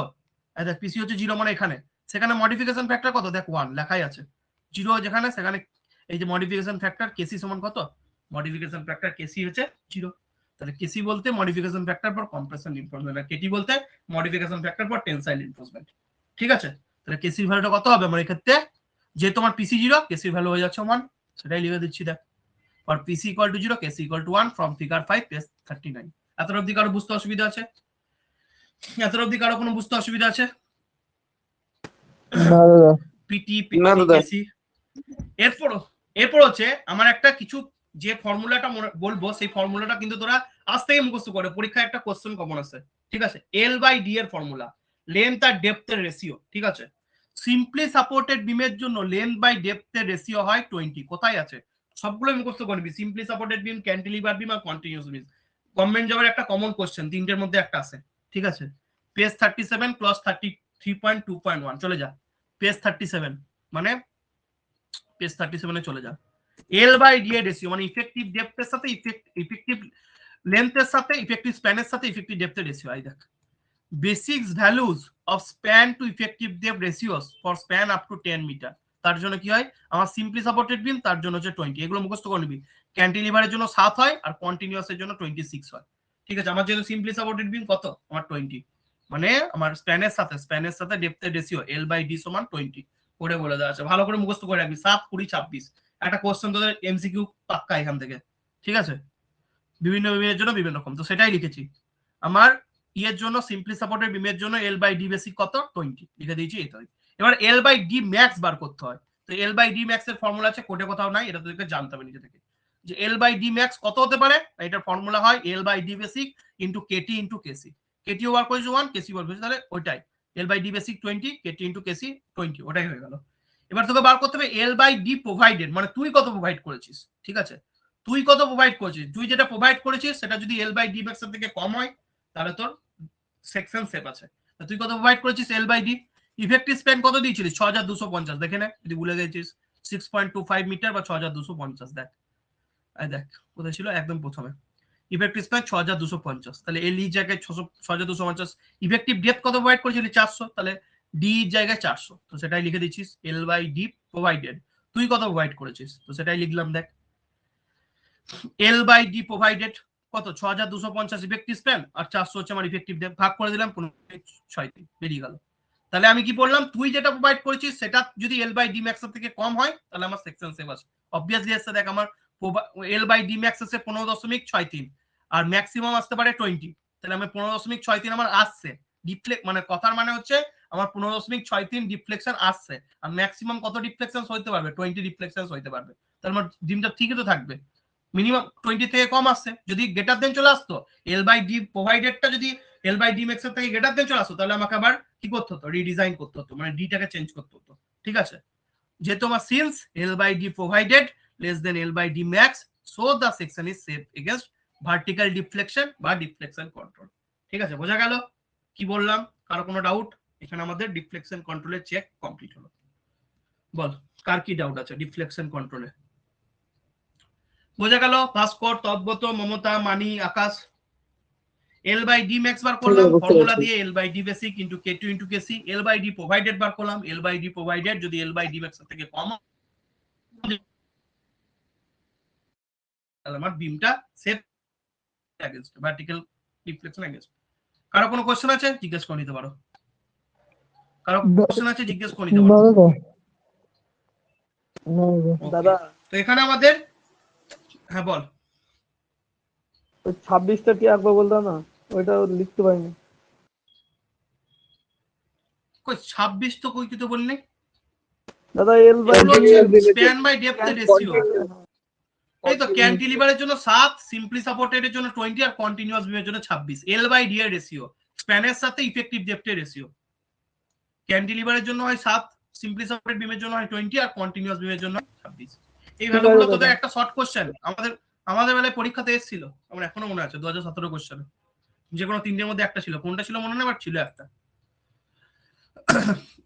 দেখ পিসি হচ্ছে 0 মানে এখানে, সেখানে মডিফিকেশন ফ্যাক্টর কত, দেখ 1 লেখাই আছে। 0 যেখানে, সেখানে এই যে মডিফিকেশন ফ্যাক্টর কেসি সমান কত, মডিফিকেশন ফ্যাক্টর কেসি হচ্ছে 0। তাহলে কেসি বলতে modification factor for compression reinforcement, আর কেটি বলতে modification factor for tensile reinforcement, ঠিক আছে। তাহলে কেসির ভ্যালুটা কত হবে আমার ক্ষেত্রে, যে তোমার পিসি 0 কেসির ভ্যালু হয়ে যাচ্ছে 1, সেটাই লিখে দিচ্ছি দেখ, for PC equal to 0 KC equal to 1 from figure 5 page 39। এতটা অবধি কারো বুঝতে অসুবিধা আছে, এতটা অবধি কারো কোনো বুঝতে অসুবিধা আছে, না দাদা। পিটি না পিসি দাদা। কেসি। এরপর হচ্ছে আমার একটা কিছু যে ফর্মুলাটা বলবো, সেই ফর্মুলাটা কিন্তু তোরা আজ থেকে মুখস্থ করে, পরীক্ষায় একটা কোশ্চেন কমন আছে, ঠিক আছে। এল বাই ডি এর ফর্মুলা, লেন্থ আর ডেপথ এর রেশিও, ঠিক আছে। সিম্পলি সাপোর্টেড বিমের জন্য লেন্থ বাই ডেপথ এর রেশিও হয় 20। কোথায় আছে, সবগুলো মুখস্থ করবি, সিম্পলি সাপোর্টেড বিম, ক্যান্টিলিভার বিম আর কন্টিনিউয়াস বিম। গভর্নমেন্ট জবের একটা কমন কোশ্চেন, তিনটের মধ্যে একটা আছে, ঠিক আছে। পেজ 37 ক্লজ 33.2.1 চলে যা, পেজ 37 মানে পেজ 37 এ চলে যা। এল বাই ডি এর রেশিও মানে ইফেক্টিভ ডেপথের সাথে ইফেক্টিভ লেন্থের সাথে ইফেক্টিভ স্প্যানের সাথে ইফেক্টিভ ডেপথের রেশিও। আই দেখ, basics values of span to effective depth ratios for span up to 10 metre. তার জন্য কি হয়, আমার সিম্পলি সাপোর্টেড বিম তার জন্য হচ্ছে 20, এগুলো মুখস্থ করে নিবি। ক্যান্টিলিভারের জন্য 7 হয় আর কন্টিনিউয়াসের জন্য 26 হয়, ঠিক আছে। আমার যেহেতু সিম্পলি সাপোর্টেড বিম কত, আমার 20, মানে আমার স্প্যানের সাথে ডেপথের রেশিও এল বাই ডি সমান 20 করে বলে দেওয়া আছে। ভালো করে মুখস্থ করে রাখবি, 7, 20, 26 একটা কোশ্চেন তোদের এমসিকিউ পাক্কা এখান থেকে, ঠিক আছে। বিভিন্ন বিমের জন্য বিভিন্ন রকম, তো সেটাই লিখেছি। আমার ইয়ের জন্য সিম্পলি সাপোর্টেড বিমের জন্য এল বাই ডি বেসিক কত, 20 লিখে দিয়েছি এটাই। এবার এল বাই ডি ম্যাক্স বার করতে হয়। তো এল বাই ডি ম্যাক্স এর ফর্মুলা আছে, কোডে কোথাও নাই, এটা তোদেরকে জানতে হবে নিজে থেকে, যে এল বাই ডি ম্যাক্স কত হতে পারে। এটার ফর্মুলা হয় L by D basic into KT into KC. কেটিও বার করেছি 1, কেসি বার করেছি, তাহলে ওইটাই L by D basic 20, KT into KC 20, ওটাই হয়ে গেল। এবার তোকে বার করতে হবে এল বাই ডি প্রোভাইডেড, মানে তুই কত প্রোভাইড করেছিস, ঠিক আছে। তুই কত প্রোভাইড করেছিস, তুই যেটা প্রোভাইড করেছিস সেটা যদি এল বাই ডি ম্যাক্স এর থেকে কম হয় তাহলে তোর সেকশন সেভ আছে। তুই কত প্রোভাইড করেছিস, L by D. Effective span কত দিয়েছিলিস, 6250, দেখে নে যদি ভুলে গেছিস, 6.25 মিটার বা 6250। দেখ দেখ কোথায় ছিল, একদম প্রথমে ইফেক্টিভ স্প্যান 6250, তাহলে এল ই জায়গায় 6250। ইফেক্টিভ ডেপথ কত প্রোভাইড করেছিলি, 400, তাহলে ডি জায়গায় 400, তো সেটাই লিখে দিচ্ছিস এল বাই ডি প্রোভাইডেড। তুই কত প্রোভাইড করেছিস, তো সেটাই লিখলাম। দেখ এল বাই ডি প্রোভাইডেড কত, 6250 ইফেক্টিভ স্প্যান আর 400 হচ্ছে আমার ইফেক্টিভ ডেপথ, ভাগ করে দিলাম 6 বেরিয়ে গেল। তাহলে আমি কি বললাম, তুই যেটা প্রোভাইড করেছিস সেটা যদি এল বাই ডি ম্যাক্স এর থেকে কম হয় তাহলে আমার সেকশন সেভ আছে। অবভিয়াসলি আসছে, দেখ আমার এল বাই ডি ম্যাক্স আছে 15.63 আর ম্যাক্সিমাম আসতে পারে 20, তাহলে আমি 15.63 আমার আসছে ডিফ্লেক্ট, মানে কথার মানে হচ্ছে আমার 15.63 ডিফ্লেকশন আসছে, আর ম্যাক্সিমাম কত ডিফ্লেকশন হইতে পারবে, 20 ডিফ্লেকশন হইতে পারবে। তাহলে আমার ডিমটা ঠিকই তো থাকবে, মিনিমাম 20 থেকে কম আসছে। যদি গ্রেটার দেন চলে আসতো, এল বাই ডি প্রোভাইডেডটা যদি এল বাই ডি ম্যাক্স এর থেকে গ্রেটার দেন চলে আসতো, তাহলে আমাকে আবার কি করতে হতো, রিডিজাইন করতে হতো, মানে ডিটাকে চেঞ্জ করতে হতো, ঠিক আছে। যেহেতু আমার since L by D provided less than L by D max, so the section is safe against vertical deflection বা ডিফ্লেকশন কন্ট্রোল, ঠিক আছে। বোঝা গেল কি বললাম, কারো কোনো ডাউট? এখানে আমাদের ডিফ্লেকশন কন্ট্রোলের চেক কমপ্লিট হলো। বল কার কি ডাউট আছে ডিফ্লেকশন কন্ট্রোলে? বোঝা গেল? ভাস্কর, তদ্গত, মমতা, মানি, আকাশ, L by D max বার করলাম, বুঝতে ফর্মুলা পারছি। দিয়ে L by D basic into K2 into KC, L by D provided বার করলাম, L by D provided যদি L by D max এর থেকে কম হয় তাহলে আমার বিমটা set against vertical deflection against। কারো কোনো কোশ্চেন আছে জিজ্ঞেস করে নিতে পারো, কারো কোশ্চেন আছে জিজ্ঞেস করে নিতে পারো। দাদা তো এখানে আমাদের, হ্যাঁ বল, 26টা কি একবার বলতো না, ওইটা লিখতে পারিনি। কই 26 তো কই তো বললি দাদা এল বাই এগুলো হচ্ছে স্প্যান বাই ডেপথ এর রেশিও। এই তো ক্যান্টিলিভারের জন্য 7, সিম্পলি সাপোর্টেড এর জন্য 20 আর কন্টিনিউয়াস বিমের জন্য 26। এল বাই ডি এর রেশিও স্প্যানের সাথে ইফেক্টিভ ডেপথ এর রেশিও। ক্যান্টিলিভারের জন্য হয় 7, সিম্পলি সাপোর্টেড বিমের জন্য হয় 20 আর কন্টিনিউয়াস বিমের জন্য 26। এই ভ্যালুগুলো তোদের একটা শর্ট কোশ্চেন আমাদের বেলায় পরীক্ষাতে এসেছিল, আমার এখনো মনে আছে 2017 কোশ্চেনে, যে কোনো তিনটের মধ্যে একটা ছিল, কোনটা ছিল মনে নেই বাট ছিল একটা।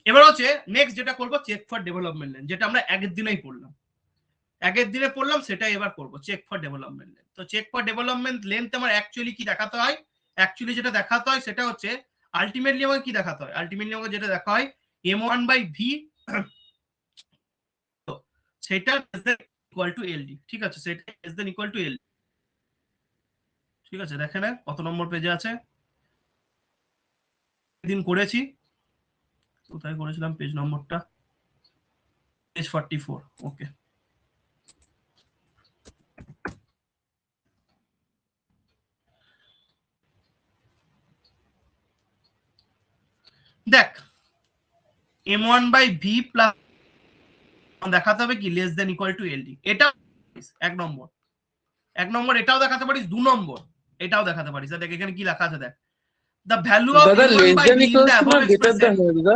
এবার হচ্ছে নেক্সট যেটা করব চেক ফর ডেভেলপমেন্ট লেন, যেটা আমরা আগের দিনেই পড়লাম, আগের দিনে পড়লাম সেটাই এবার করব, চেক ফর ডেভেলপমেন্ট লেন। তো চেক ফর ডেভেলপমেন্ট লেন্থ আমার অ্যাকচুয়ালি কি দেখাতে হয়, অ্যাকচুয়ালি যেটা দেখাতে হয় সেটা হচ্ছে আলটিমেটলি আমাকে কি দেখাতে হয়, আলটিমেটলি আমাকে যেটা দেখা হয় m1/v সেটা ইকুয়াল টু এলডি, ঠিক আছে, সেটা লেস দেন ইকুয়াল টু এলডি, ঠিক আছে। দেখেন কত নম্বর পেজে আছে, দিন করেছি, কোথায় করেছিলাম পেজ নম্বরটা, পেজ 44, ওকে। দেখ m1/v প্লাস দেখাতে হবে কি লেস দেন ইকুয়াল টু এলডি, এটা এক নম্বর এটাও দেখাতে পারিস, 2 নম্বর এটাও দেখাতে পারিস। দেখ এখানে কি লেখা আছে, দেখ the value of দাদা less m1/v then in equals the to না above গ্রেটার expression, দেন দাদা,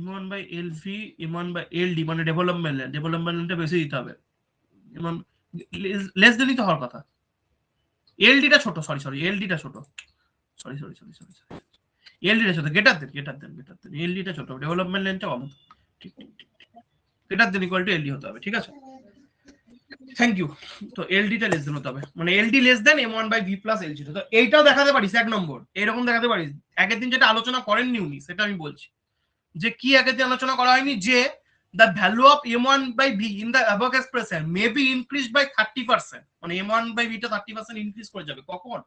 m1/lv m1/ld মানে ডেভেলপমেন্টটা বেশি দিতে হবে, লেস দেনই তো হওয়ার কথা, এলডিটা ছোট, সরি এলডিটা ছোট, সরি এলডিটা ছোট, গ্রেটার দেন এলডিটা ছোট, ডেভেলপমেন্ট লেনটা কম, ঠিক গ্রেটার দেন ইকুয়াল টু এলডি হতে হবে, ঠিক আছে, থ্যাংক ইউ। তো এলডিটা লেস দেন হতে হবে, মানে এলডি less than m1/v plus l0। তো এইটাও দেখাতে পারিস এক নম্বর, এরকম দেখাতে পারিস। আগের দিন যেটা আলোচনা করেননি উনি, সেটা আমি বলছি যে কি আগের দিন আলোচনা করা হয়নি, যে the value of m1/v in the above expression may be increased by 30%, মানে m1/v টা 30% ইনক্রিজ করে যাবে কখন,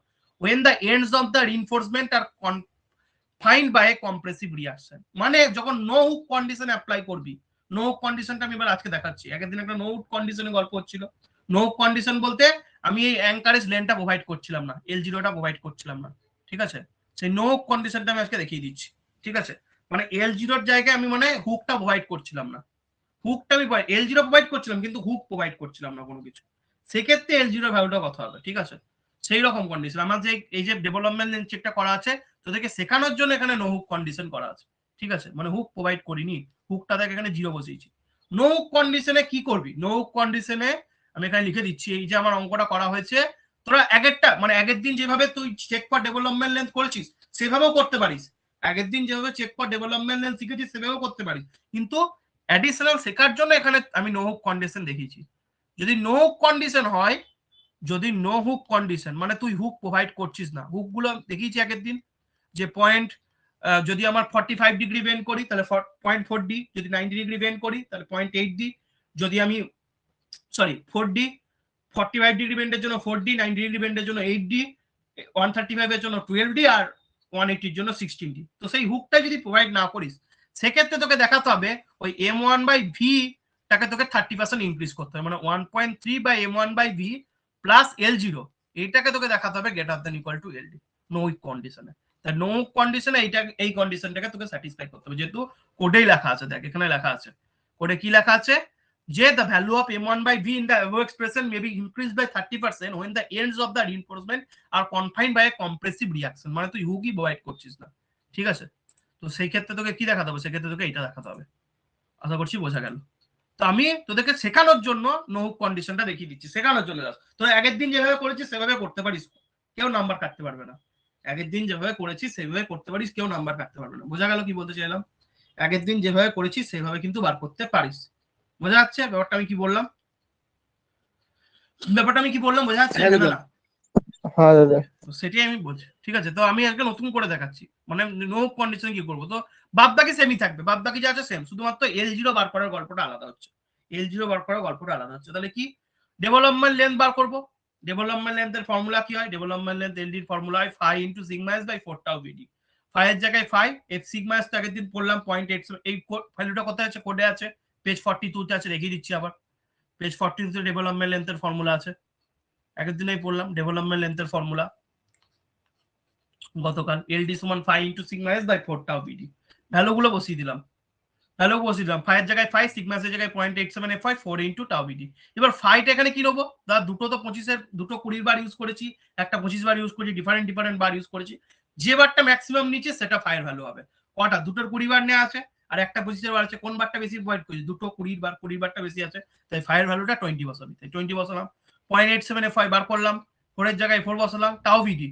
when the ends of the reinforcement are confined by a compressive reaction, মানে যখন নো হুক কন্ডিশন অ্যাপ্লাই করবি। নো হুক কন্ডিশনটা আমি এবার আজকে দেখাচ্ছি, আগের দিন একটা নো হুক কন্ডিশনের গল্প হচ্ছিল। নো হুক কন্ডিশন বলতে আমি এই অ্যাঙ্কারেজ লেনটা প্রোভাইড করছিলাম না, l0টা প্রোভাইড করছিলাম না, ঠিক আছে, সেই নো হুক কন্ডিশনটা আমি আজকে দেখিয়ে দিচ্ছি, ঠিক আছে। মানে l0 জায়গায় আমি মানে হুকটা প্রোভাইড করছিলাম না, হুকটা আমি l0 প্রোভাইড করছিলাম কিন্তু হুক প্রোভাইড করছিলাম না কোনো কিছু, সেক্ষেত্রে l0 ভ্যালুটা কথা হবে, ঠিক আছে। সেই রকম কন্ডিশন আমার যে এই যে ডেভেলপমেন্ট লেন চেকটা করা আছে তোদেরকে শেখানোর জন্য এখানে নো হুক কন্ডিশন করা আছে, ঠিক আছে, মানে হুক প্রোভাইড করিনি, হুকটা দেখ এখানে 0 বসিয়েছি। নো হুক কন্ডিশনে কি করবি, নো হুক কন্ডিশনে আমি এখানে লিখে দিচ্ছি, এই যে আমার অঙ্কটা করা হয়েছে, তোরা আগের দিন যেভাবে তুই চেক ফর ডেভেলপমেন্ট লেন্থ করেছিস সেভাবেও করতে পারিস, আগের দিন যেভাবে চেক ফর ডেভেলপমেন্ট লেন্থ শিখেছিস সেভাবেও করতে পারিস, কিন্তু অ্যাডিশনাল শেখার জন্য এখানে আমি নো হুক কন্ডিশন দেখিয়েছি। যদি নো হুক কন্ডিশন হয়, যদি নো হুক কন্ডিশন মানে তুই হুক প্রোভাইড করছিস না, হুক গুলো দেখিয়েছি আগের দিন, যে পয়েন্ট যদি আমার 45 ডিগ্রি বেন্ড করি তাহলে 0.4d, যদি 90 ডিগ্রি বেন্ড করি তাহলে 0.8d, যদি আমি 4d, 45 ডিগ্রি বেন্ডের জন্য 4d, 90 ডিগ্রি বেন্ডের জন্য 8d, 135 এর জন্য 12d আর 180 এর জন্য 16d। তো সেই হুকটা যদি প্রোভাইড না করিস সেক্ষেত্রে তোকে দেখাতে হবে ওই m1/v টাকে তোকে 30% ইনক্রিজ করতে হবে, মানে 1.3/m1/v প্লাস l0 এইটাকে তোকে দেখাতে হবে greater than equal to LD no weak কন্ডিশনে। তাই নো উইক কন্ডিশনে এই কন্ডিশনটাকে তোকে স্যাটিসফাই করতে হবে, যেহেতু কোডেই লেখা আছে, দেখ এখানে লেখা আছে, কোডে কি লেখা আছে, যে the value of m1/v in the above expression may be increased by 30% when the ends of the reinforcement are confined by a compressive reaction, মানে তুই হুকই প্রোভাইড করছিস না, ঠিক আছে। তো সেই ক্ষেত্রে তোকে কি দেখাতে হবে, সেক্ষেত্রে তোকে এটা দেখাতে হবে, আশা করছি বোঝা গেল। তো আমি তোদেরকে শেখানোর জন্য নো হুক কন্ডিশনটা দেখিয়ে দিচ্ছি, শেখানোর জন্য। তো আগের দিন যেভাবে করেছিস সেভাবে করতে পারিস, কেউ নাম্বার কাটতে পারবে না, আগের দিন যেভাবে করেছিস সেভাবে করতে পারিস, কেউ নাম্বার কাটতে পারবে না। বোঝা গেল কি বলতে চাইলাম, আগের দিন যেভাবে করেছিস সেভাবে কিন্তু বার করতে পারিস, বোঝা যাচ্ছে ব্যাপারটা আমি কি বললাম। ব্যাপারটা আমি কি বললাম বোঝা যাচ্ছে হ্যাঁ না দাদা। না? হ্যাঁ দাদা। তো সেটাই আমি বলছি, ঠিক আছে। তো আমি আজকে নতুন করে দেখাচ্ছি, মানে নো কন্ডিশন কি করবো। তো বাদবাকি সেমই থাকবে, বাদবাকি যা আছে সেম, শুধুমাত্র L0 বার করার গল্পটা আলাদা হচ্ছে, L0 বার করার গল্পটা আলাদা হচ্ছে। তাহলে কি ডেভেলপমেন্ট লেন্থ বার করবো। ডেভেলপমেন্ট লেন্থের ফর্মুলা কি হয়? ডেভেলপমেন্ট লেন্থ LD এর ফর্মুলা হয় phi into sigma S by 4 tau BD. Phi এর জায়গায় ফাই, এফ সিগমা এস তো আগের দিন পড়লাম 0.8, এই ভ্যালুটা কোথায় আছে? কোডে আছে, পেজ 42 তে আছে, দেখিয়ে দিচ্ছি আবার। পেজ 42 তে ডেভেলপমেন্ট লেন্থের ফর্মুলা আছে, আগের দিনেই পড়লাম ডেভেলপমেন্ট লেন্থের ফর্মুলা গতকাল। এলডি সমান 5 into sigma S by 4 tau BD. ভ্যালুগুলো বসিয়ে দিলাম, ফাই এর জায়গায় 5, সিগমা এর জায়গায় 0.87 এফ 4 ইনটু টাউ বিডি। এবার ফাইটা এখানে কি নেবো? দাদা দুটো তো 25 এর, দুটো 20 বার ইউজ করেছি, একটা 25 বার ইউজ করেছি, ডিফারেন্ট বার ইউজ করেছি। যে বারটা ম্যাক্সিমাম নিচে সেটা ফাই এর ভ্যালু হবে। কটা? দুটোর 20 বার নেওয়া আছে আর একটা 25 এর বার আছে। কোন বারটা বেশি প্রোভাইড করেছি? দুটো 20 বারটা বেশি আছে, তাই ফাই এর ভ্যালুটা 20 বসাবি। তাই 20 বসালাম। 0.87 এফ বার করলাম, 4 এর জায়গায় 4 বসালাম। টাউ বিডি,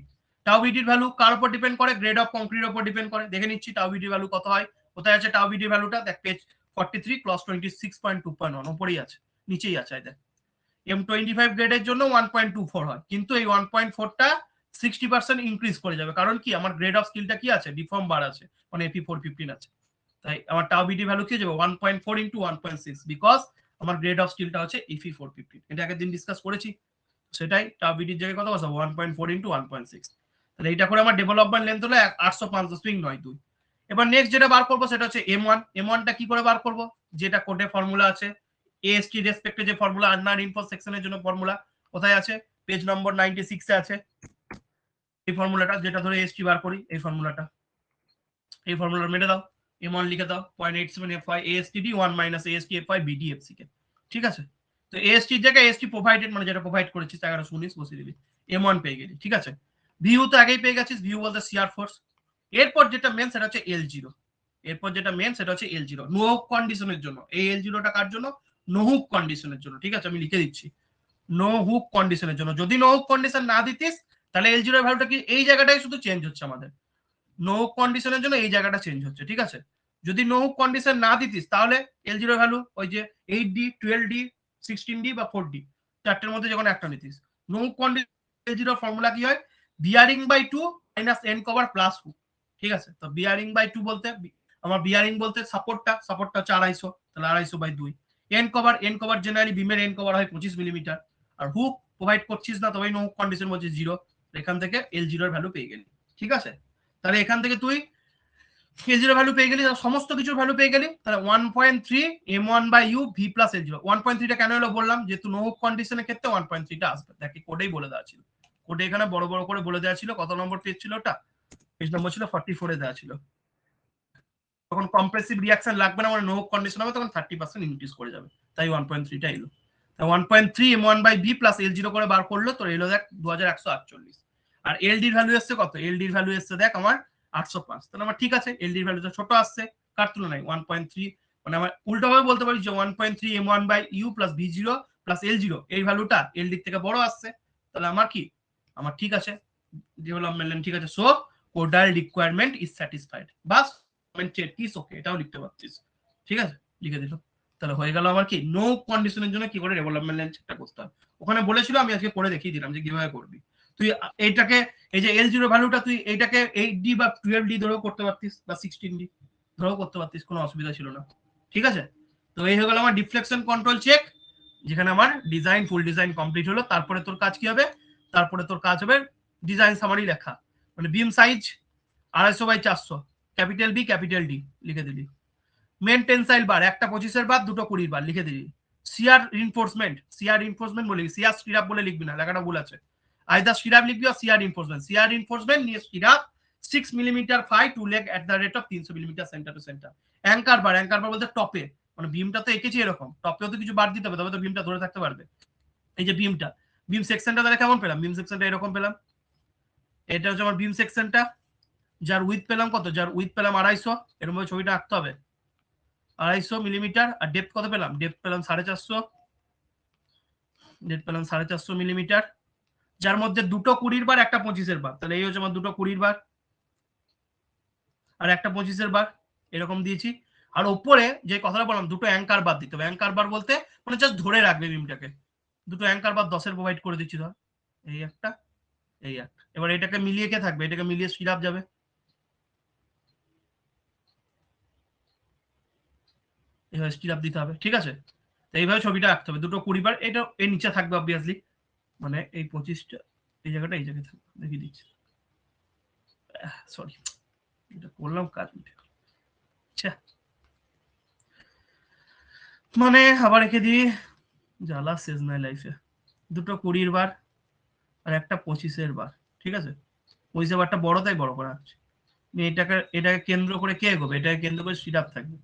টাউ বিডির ভ্যালু কার উপর ডিপেন্ড করে? গ্রেড অফ কংক্রিটের উপর ডিপেন্ড করে। দেখে নিচ্ছি টাউ বিডির ভ্যালু কত হয়। কোথায় আছে টাউ বিডির ভ্যালুটা? দেখ পেজ 43 ক্লস 26.2.1 উপরেই আছে, নিচেই আছে। দেখ M25 গ্রেডের জন্য 1.24 হয়, কিন্তু এই 1.4টা 60% ইনক্রিজ করে যাবে। কারণ কি? আমার গ্রেড অফ স্কিলটা কি আছে? ডিফর্ম বার আছে, মানে এপি 415 আছে। তাই আমার টাউ বিডি ভ্যালু কি হয়ে যাবে? 1.4 ইনটু 1.6, বিকজ আমার গ্রেড অফ স্কিলটা হচ্ছে এপি 415। এটা আগের দিন ডিসকাস করেছি, সেটাই টাউ বিডির জায়গায় কত বসাবো? 1.4 ইনটু 1.6। তাহলে এইটা করে আমার ডেভেলপমেন্ট লেন্থ হলো 805.92। এবার নেক্সট যেটা বার করবো সেটা হচ্ছে M1। M1টা কি করে বার করবো? যেটা কোডে ফর্মুলা আছে, AST রেসপেক্টে যে ফর্মুলা, আন্নার ইনফো সেকশনের জন্য ফর্মুলা কোথায় আছে? পেজ নম্বর 96 এ আছে এই ফর্মুলাটা, যেটা ধরে AST বার করি। এই ফর্মুলাটা মেরে দাও, M1 লিখে দাও 0.87 FY ASTD 1 minus AST FY BD FCK। ঠিক আছে, তো AST এর জায়গায় AST প্রোভাইডেড, মানে যেটা প্রোভাইড করেছিস 1119 বসিয়ে দিবি। M1 পেয়ে গেলি, ঠিক আছে। ভিউ তো আগেই পেয়ে গেছিস, ভিউ বলতে শিয়ার ফোর্স। এরপর যেটা মেন সেটা হচ্ছে L0। নো হুক কন্ডিশনের জন্য। এই L0টা কার জন্য? নো হুক কন্ডিশনের জন্য, ঠিক আছে। আমি লিখে দিচ্ছি, নো হুক কন্ডিশনের জন্য। যদি নো হুক কন্ডিশন না দিতিস তাহলে L0 এর ভ্যালুটা কি? এই জায়গাটাই শুধু চেঞ্জ হচ্ছে আমাদের। নো হুক কন্ডিশনের জন্য এই জায়গাটা চেঞ্জ হচ্ছে, ঠিক আছে। যদি নো হুক কন্ডিশন না দিতিস তাহলে L0 ভ্যালু ওই যে 8D, 12D, 16D বা 4D, চারটের মধ্যে যখন একটা নিতিস। No hook condition L0 formula কি হয়? Bearing by 2 minus end cover plus hook, ঠিক আছে। তো বিয়ারিং বাই 2 বলতে আমার বিয়ারিং বলতে সাপোর্টটা হচ্ছে 250, তাহলে 250/2। এন কভার জেনারেলি বিমের এন কভার হয় 25 মিলিমিটার, আর হুক প্রোভাইড করছিস না, তবে নো হুক কন্ডিশন বলছে 0। এখান থেকে L0 এর ভ্যালু পেয়ে গেলি, ঠিক আছে। তাহলে এখান থেকে তুই K0 ভ্যালু পেয়ে গেলি, সমস্ত কিছুর ভ্যালু পেয়ে গেলি। তাহলে 1.3 M1/U V plus L0। 1.3টা কেন হলো বললাম, যেহেতু নো হুক কন্ডিশনের ক্ষেত্রে 1.3টা আসবে। দেখি কোডেই বলে দেওয়া ছিল, কোডে এখানে বড় বড় করে বলে দেওয়া ছিল। কত নম্বর পেজ ছিল ওটা? পেজ নম্বর ছিল 44 এ দেওয়া ছিল। তখন কম্প্রেসিভ রিঅ্যাকশন লাগবে না, মানে নো হুক কন্ডিশন হবে, তখন 30% ইনক্রিজ করে যাবে, তাই 1.3টা এলো। 1.3 M1/B plus L0 করে বার করলো, তো এলো দেখ 2148। আর এলডির ভ্যালু এসছে কত? এলডির ভ্যালু এসছে দেখ আমার 805। তাহলে আমার ঠিক আছে, এলডির ভ্যালুটা ছোট আসছে কার তুলনায়? 1.3, মানে আমার উল্টোভাবে বলতে পারি যে 1.3 M1/U plus V0 plus L0 এই ভ্যালুটা এলডির থেকে বড় আসছে। তাহলে আমার কি? আমার ঠিক আছে, ডেভেলপমেন্ট লেন ঠিক আছে। So codal requirement is satisfied. বাস কিস ওকে, এটাও লিখতে পারছিস, ঠিক আছে, লিখে দিল। তাহলে হয়ে গেল আমার কি? নো কন্ডিশনের জন্য কি করে ডেভেলপমেন্ট লেন চেকটা করতে হয়। ওখানে বলেছিল, আমি আজকে করে দেখিয়ে দিলাম যে কিভাবে করবি। তুই এইটাকে, এই যে L0 ভ্যালুটা, তুই এইটাকে 8D বা 12D ধরেও করতে পারতিস, বা 16D ধরেও করতে পারতিস, কোনো অসুবিধা ছিল না, ঠিক আছে। তো এই হয়ে গেল আমার ডিফ্লেকশন কন্ট্রোল চেক, যেখানে আমার ডিজাইন, ফুল ডিজাইন কমপ্লিট হলো। তারপরে তোর কাজ কি হবে? তারপরে তোর কাজ হবে ডিজাইন সামারি লেখা, মানে beam size 250/400, capital B capital D লিখে দিলি। মেন টেনসাইল বার একটা 25-এর বার, দুটো 20-এর বার লিখে দিলি। সিআর রিনফোর্সমেন্ট বলে, সিআর স্টিরাপ বলে লিখবি না, লেখাটা ভুল আছে। আইদার স্টিরাপ লিখবি আর সিআর রিনফোর্সমেন্ট নিয়ে stirrup 6 millimetre phi 2 leg at the rate of 300 millimetre centre to centre. Anchor bar বলতে টপে, মানে বিমটা তো এঁকেছি এরকম, টপেও তো কিছু বার দিতে হবে, তবে তো বিমটা ধরে থাকতে পারবে। এই যে বিম সেকশনটা তাহলে কেমন পেলাম? বিম সেকশনটা এরকম পেলাম। এটা হচ্ছে আমার বিম সেকশনটা, যার উইথ পেলাম কত? যার উইথ পেলাম 250, এরকম ভাবে ছবিটা আঁকতে হবে। 250 মিলিমিটার। আর ডেপথ কত পেলাম? ডেপথ পেলাম 450 মিলিমিটার, যার মধ্যে দুটো 20-এর বার, একটা 25-এর বার। তাহলে এই হচ্ছে আমার দুটো 20-এর বার আর একটা 25-এর বার, এরকম দিয়েছি। আর ওপরে যে কথাটা বললাম, দুটো অ্যাঙ্কার বার দিতে হবে। অ্যাঙ্কার বার বলতে মানে জাস্ট ধরে রাখবে বিমটাকে, দুটো অ্যাঙ্কার বার 10-এর প্রোভাইড করে দিচ্ছি ধর, এই একটা এই একটা। এবার এটাকে মিলিয়ে কে থাকবে, এটাকে মিলিয়ে সিরাপ যাবে, এইভাবে সিরাপ দিতে হবে, ঠিক আছে? তো এইভাবে ছবিটা আঁকতে হবে, দুটো 20 বার, এটা এর নিচে থাকবে অবভিয়াসলি, মানে এই 25টা এই জায়গাটা এই জায়গায় থাকবে, দেখিয়ে দিচ্ছি, সরি এটা করলাম কাজ মিটে, আচ্ছা মানে আবার রেখে দিই, জ্বালা শেষ নাই লাইফে। দুটো 20-র বার আর একটা 25-এর বার, ঠিক আছে? 25-এর বারটা বড় তাই বড় করা হচ্ছে। এটাকে কেন্দ্র করে কে এগোবে, এটাকে কেন্দ্র করে সিরাপ থাকবে,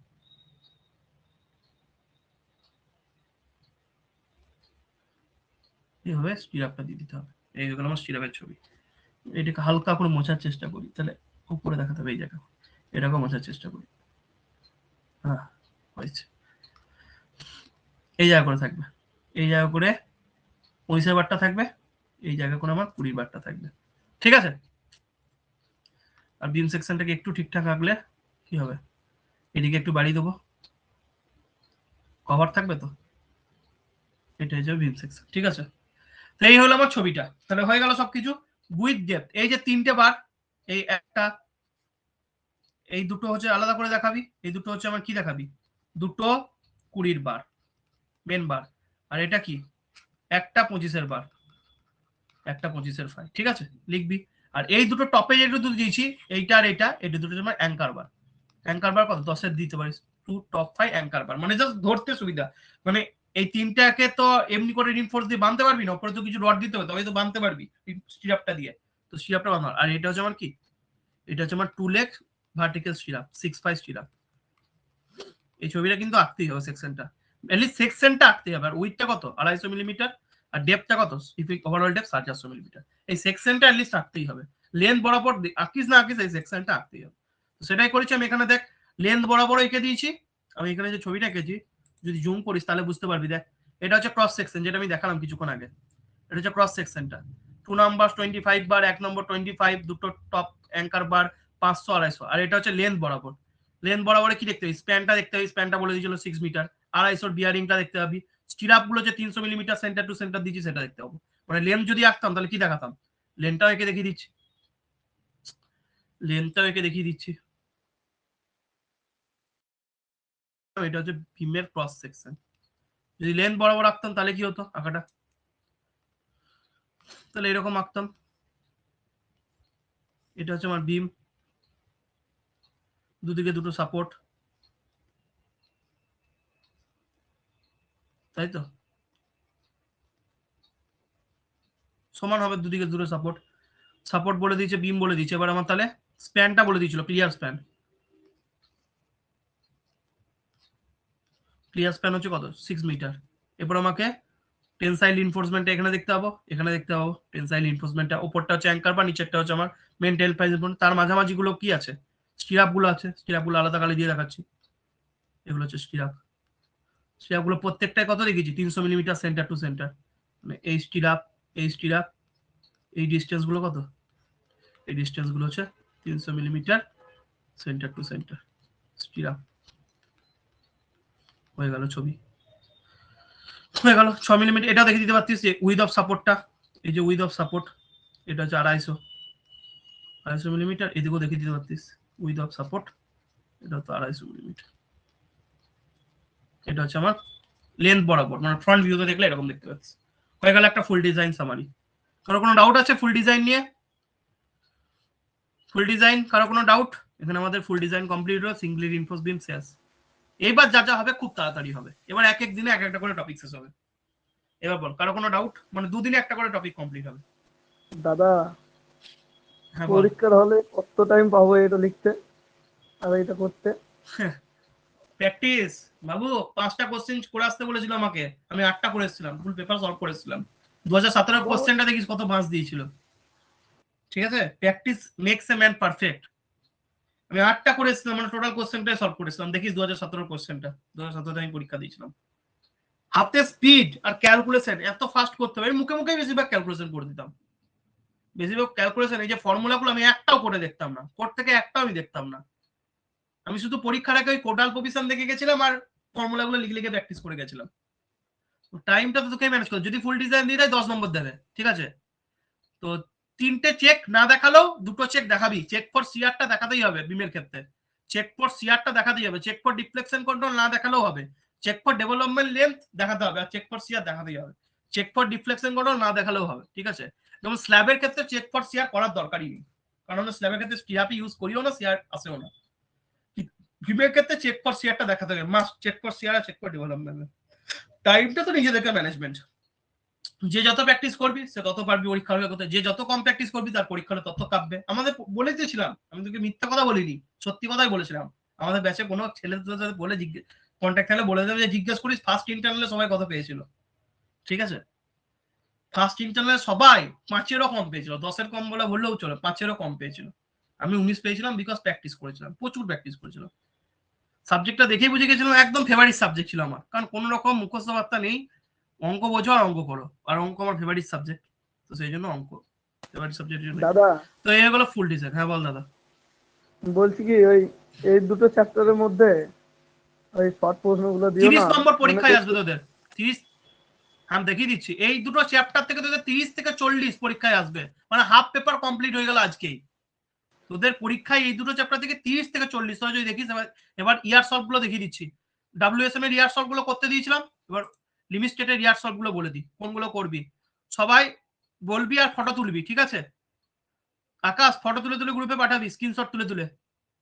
এইভাবে সিরাপটা দিয়ে দিতে হবে। এই হলো আমার সিরাপের ছবি। এটাকে হালকা করে মোছার চেষ্টা করি, তাহলে উপরে দেখাতে হবে এই জায়গা, এটাকে মোছার চেষ্টা করি, হ্যাঁ হয়েছে। এই জায়গা করে থাকবে, এই জায়গা করে 25-এর বারটা থাকবে, এই জায়গা করে আমার 20-র বারটা থাকবে, ঠিক আছে? আর বিম সেকশনটাকে একটু ঠিকঠাক রাখলে কি হবে, এদিকে একটু বাড়িয়ে দেবো, কভার থাকবে তো, এটা হচ্ছে বিম সেকশন, ঠিক আছে? তো এই হলো আমার ছবিটা, তাহলে হয়ে গেল সবকিছু। উইথ ডেপথ, এই যে 3টে বার, এই একটা এই দুটো হচ্ছে আলাদা করে দেখাবি, এই দুটো হচ্ছে আমার কি দেখাবি, দুটো 20-র বার মেন বার, আর এটা কি একটা 25-এর বার, একটা 25-এর ফাই, ঠিক আছে? লিখবি। আর এই দুটো টপে যেটা দুটো দিয়েছি, এইটা আর এটা দুটো তোমার অ্যাঙ্কার বার। অ্যাঙ্কার বার কত, 10-এর দিতে পারিস, 2 টপ 5 অ্যাঙ্কার বার, মানে জাস্ট ধরতে সুবিধা। মানে এই তিনটাকে তো এমনি করে রিনফোর্স দিয়ে বাঁধতে পারবি না, উপরে তো কিছু রড দিতে হবে, তবে তো বাঁধতে পারবি স্টিরাপটা দিয়ে। তো স্টিরাপটা বাঁধা, আর এটা হচ্ছে আমার কি, এটা হচ্ছে আমার 2 লেগ ভার্টিক্যাল স্টিরাপ, 6-5 স্টিরাপ। এই ছবিটা কিন্তু আঁকতেই হবে, সেকশনটা এটলিস্ট সেকশনটা আঁকতেই হবে। আর উইথটা কত, 250 মিলিমিটার, আর ডেপথটা কত, ওভারঅল ডেপথ 450 মিলিমিটার। এই সেকশনটা এটলিস্ট আঁকতেই হবে, লেন্থ বরাবর আঁকিস না আঁকিস, এই সেকশনটা আঁকতেই হবে। তো সেটাই করেছি আমি এখানে, দেখ লেন্থ বরাবর এঁকে দিয়েছি আমি এখানে, যে ছবিটা এঁকেছি যদি জুম করিস তাহলে বুঝতে পারবি। দেখ এটা হচ্ছে ক্রস সেকশন, যেটা আমি দেখালাম কিছুক্ষণ আগে, এটা হচ্ছে ক্রস সেকশনটা। 2 নাম্বার 25 বার, 1 নম্বর 25, দুটো টপ অ্যাঙ্কার বার 500 250, আর এটা হচ্ছে লেন্থ বরাবর। লেন্থ বরাবরে কি দেখতে হবে, স্প্যানটা দেখতে হবে, স্প্যানটা বলে দিয়েছিল 6 মিটার। 250 বিয়ারিংটা দেখতে হবে, স্টিরাপ গুলো যে 300 মিলিমিটার সেন্টার টু সেন্টার দিচ্ছি সেটা দেখতে হবে। মানে লেন্থ যদি আঁকতাম তাহলে কি দেখাতাম, লেন্থটাও এঁকে দেখিয়ে দিচ্ছি, লেন্থটাও এঁকে দেখিয়ে দিচ্ছি। এটা হচ্ছে বিমের ক্রস সেকশন। যদি লেন্থ বরাবর আঁকতাম তাহলে কি হতো আঁকাটা, তাহলে এরকম আঁকতাম। এটা হচ্ছে আমার বিম, দুদিকে দুটো সাপোর্ট, তাই তো সমান হবে, দুদিকে দুটো সাপোর্ট, সাপোর্ট বলে দিয়েছে, বিম বলে দিয়েছে। এবার আমার তাহলে স্প্যানটা বলে দিয়েছিল, ক্লিয়ার স্প্যান। ক্লিয়ার স্প্যান হচ্ছে কত, 6 মিটার। এরপর আমাকে টেনসাইল রিইনফোর্সমেন্টটা এখানে দেখতে পাবো, এখানে দেখতে পাবো টেনসাইল রিইনফোর্সমেন্টটা। উপরটা হচ্ছে অ্যাঙ্কার বা নিচেরটা হচ্ছে আমার মেন টেল প্রাইস। তার মাঝামাঝি গুলো কি আছে, স্টিরাপ গুলো আছে, স্টিরাপ গুলো আলাদা কালি দিয়ে দেখাচ্ছি, এগুলো হচ্ছে স্টিরাপ। স্টিরাপ গুলো প্রত্যেকটাই কত দেখেছি, 300 মিলিমিটার সেন্টার টু সেন্টার। মানে এই স্টিরাপ, এই স্টিরাপ, এই ডিস্টেন্স গুলো কত, এই ডিস্টেন্স গুলো হচ্ছে 300 millimetre centre to centre stirrup. হয়ে গেল ছবি, হয়ে গেল 6 মিলিমিটার। এটা দেখে দিতে পারতিস যে উইথ অফ সাপোর্টটা, এই যে উইথ অফ সাপোর্ট এটা হচ্ছে 250 মিলিমিটার। এদিকেও দেখে দিতে পারতিস উইথ অফ সাপোর্ট, এটা হচ্ছে 250 মিলিমিটার। এটা হচ্ছে আমার লেন্থ বরাবর, মানে ফ্রন্ট ভিউতে দেখলে এরকম দেখতে পাচ্ছিস। হয়ে গেল একটা ফুল ডিজাইন সামারি। কারো কোনো ডাউট আছে ফুল ডিজাইন নিয়ে, ফুল ডিজাইন কারো কোনো ডাউট? এখানে আমাদের ফুল ডিজাইন কমপ্লিট হলো, সিঙ্গলি রিইনফোর্স বিম শেষ। এবার যা যা হবে খুব তাড়াতাড়ি হবে, এবার এক এক দিনে এক একটা করে টপিক শেষ হবে। এবার বল কারো কোনো ডাউট, মানে দুদিনে একটা করে টপিক কমপ্লিট হবে। দাদা হ্যাঁ বল। পরীক্ষার হলে কত টাইম পাবো এটা লিখতে আর এটা করতে? প্র্যাকটিস বাবু, 5টা কোশ্চেন করে আসতে বলেছিল আমাকে, আমি 8টা করে এসেছিলাম, ফুল পেপার সলভ করেছিলাম। 2017 কোশ্চেনটা দেখিস কত মার্কস দিয়েছিল, ঠিক আছে? Practice makes a man perfect. আমি 8টা করে এসেছিলাম, মানে টোটাল কোশ্চেনটাই সলভ করেছিলাম। দেখিস 2017 কোশ্চেনটা, 2017 আমি পরীক্ষা দিয়েছিলাম। হাতে স্পিড আর ক্যালকুলেশন এত ফাস্ট করতে হবে, মুখে মুখে বেশিরভাগ ক্যালকুলেশন করে দিতাম। বেশিরভাগ ক্যালকুলেশন, এই যে ফর্মুলাগুলো আমি একটাও করে দেখতাম না, কোড থেকে একটাও আমি দেখতাম না। আমি শুধু পরীক্ষার আগে ওই কোডাল পজিশন দেখে গেছিলাম আর ফর্মুলাগুলো লিখে লিখে প্র্যাকটিস করে গেছিলাম। টাইমটা তো তোকে ম্যানেজ কর, যদি ফুল ডিজাইন দিয়ে দেয় 10 নম্বর দেবে, ঠিক আছে? তো 3টে চেক না দেখালেও 2টো চেক দেখাবি। চেক ফর সিআরটা দেখাতেই হবে বিমের ক্ষেত্রে, চেক ফর সিআরটা দেখাতেই হবে। চেক ফর ডিফ্লেকশন কন্ট্রোল না দেখালেও হবে, চেক ফর ডেভেলপমেন্ট লেন্থ দেখাতে হবে, আর চেক ফর সিআর দেখাতেই হবে। চেক ফর ডিফ্লেকশন কন্ট্রোল না দেখালেও হবে, ঠিক আছে? যেমন স্ল্যাবের ক্ষেত্রে চেক ফর সিআর করার দরকারই নেই, কারণ আমরা স্ল্যাবের ক্ষেত্রে টিআপি ইউজ করিও না, সিআর আসেও না। বিমের ক্ষেত্রে চেক ফর সিআরটা দেখাতে হবে, মাস্ট চেক ফর সিআর আর চেক ফর ডেভেলপমেন্ট। টাইমটা তো নিজেদেরকে ম্যানেজমেন্ট, যে যত প্র্যাকটিস করবি সে তত পারবি পরীক্ষা হলে করতে, যে যত কম প্র্যাকটিস করবি তার পরীক্ষা হলে তত কাঁপবে। আমাদের বলে দিয়েছিলাম, আমি তোকে মিথ্যা কথা বলিনি, সত্যি কথাই বলেছিলাম। আমাদের ব্যাচে কোনো ছেলে বলে কন্ট্যাক্ট থাকলে বলে দেবে যে জিজ্ঞেস করিস ফার্স্ট ইন্টারনালে সবাই কত পেয়েছিল, ঠিক আছে? ফার্স্ট ইন্টারনালে সবাই 5-এরও কম পেয়েছিল, 10-এর কম বলে বললেও চলো, 5-এরও কম পেয়েছিল। আমি 19 পেয়েছিলাম বিকজ প্র্যাকটিস করেছিলাম, প্রচুর প্র্যাকটিস করেছিলাম। সাবজেক্টটা দেখেই বুঝে গেছিলাম, একদম ফেভারিট সাবজেক্ট ছিল আমার, কারণ কোনো রকম মুখস্থ বার্তা নেই। অঙ্ক বোঝো আর অঙ্ক করো, আর অঙ্ক আমার ফেভারিট সাবজেক্ট, তো সেই জন্য অঙ্ক ফেভারিট সাবজেক্ট। দাদা তো এই হলো ফুল ডিজাইন। হ্যাঁ বল দাদা। বলছি কি, ওই এই দুটো চ্যাপ্টারের মধ্যে ওই শর্ট প্রশ্নগুলো দিও 30 না, নম্বর মানে পরীক্ষায় দেখতে আসবে তোদের 30। আমি দেখিয়ে দিচ্ছি, এই দুটো চ্যাপ্টার থেকে তোদের 30 থেকে 40 পরীক্ষায় আসবে, মানে হাফ পেপার কমপ্লিট হয়ে গেল আজকেই। তোদের পরীক্ষায় এই দুটো চ্যাপ্টার থেকে 30 থেকে 40, তো যদি দেখিস এবার ইয়ার সলভ গুলো দেখিয়ে দিচ্ছি। WSM এর ইয়ার সলভ গুলো করতে দিয়েছিলাম, এবার লিমিট স্টেটের ইয়ার সলভ গুলো বলে দিই কোনগুলো করবি। সবাই বলবি আর ফটো তুলবি, ঠিক আছে? আকাশ ফটো তুলে তুলে গ্রুপে পাঠাবি, স্ক্রিনশট তুলে তুলে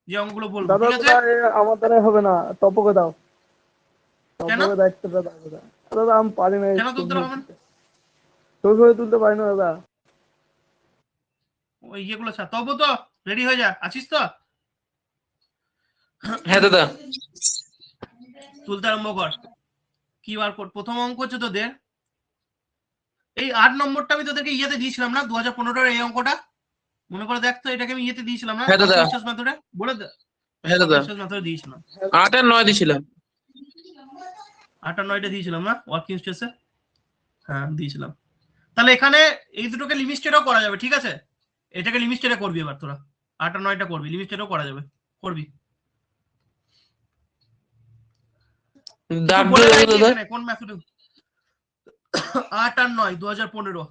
যে অঙ্কগুলো বলবো, দাদা। ঠিক আছে? দাদা আমার দ্বারা হবে না, তপকে দাও, কেন তপকে দায়িত্বটা দাও দাদা। দাদা আমি পারি না কেন তুলতে হবে না? ছবি তুলতে পারি না দাদা। ওই ইয়েগুলো ছাড়, তবু তো রেডি হয়ে যা, আছিস তো? হ্যাঁ দাদা। তুলতে আরম্ভ কর। কি বার কর, প্রথম অঙ্ক হচ্ছে তোদের এই 8 নম্বরটা, আমি তোদেরকে ইয়েতে দিয়েছিলাম না 2015-এর এই অঙ্কটা, মনে করে দেখ তো, এটাকে আমি ইয়েতে দিয়েছিলাম না হ্যাঁ দাদা। ওয়ার্কিং স্ট্রেস মেথডে, বলে দে। হ্যাঁ দাদা, ওয়ার্কিং স্ট্রেস মেথডে দিয়েছিলাম, 8 আর 9 দিছিলাম। 8 আর 9টা দিয়েছিলাম না ওয়ার্কিং স্ট্রেসে? হ্যাঁ দিয়েছিলাম। তাহলে এখানে এই দুটোকে লিমিটেডও করা যাবে, ঠিক আছে? এটাকে লিমিটেডে করবি এবার তোরা, 8 আর 9টা করবি, লিমিটেডও করা যাবে, করবি। দাগ বলে দিয়ে রাখি দেবো দাদা। এখানে কোন মেথডে। 8 আর 9 2015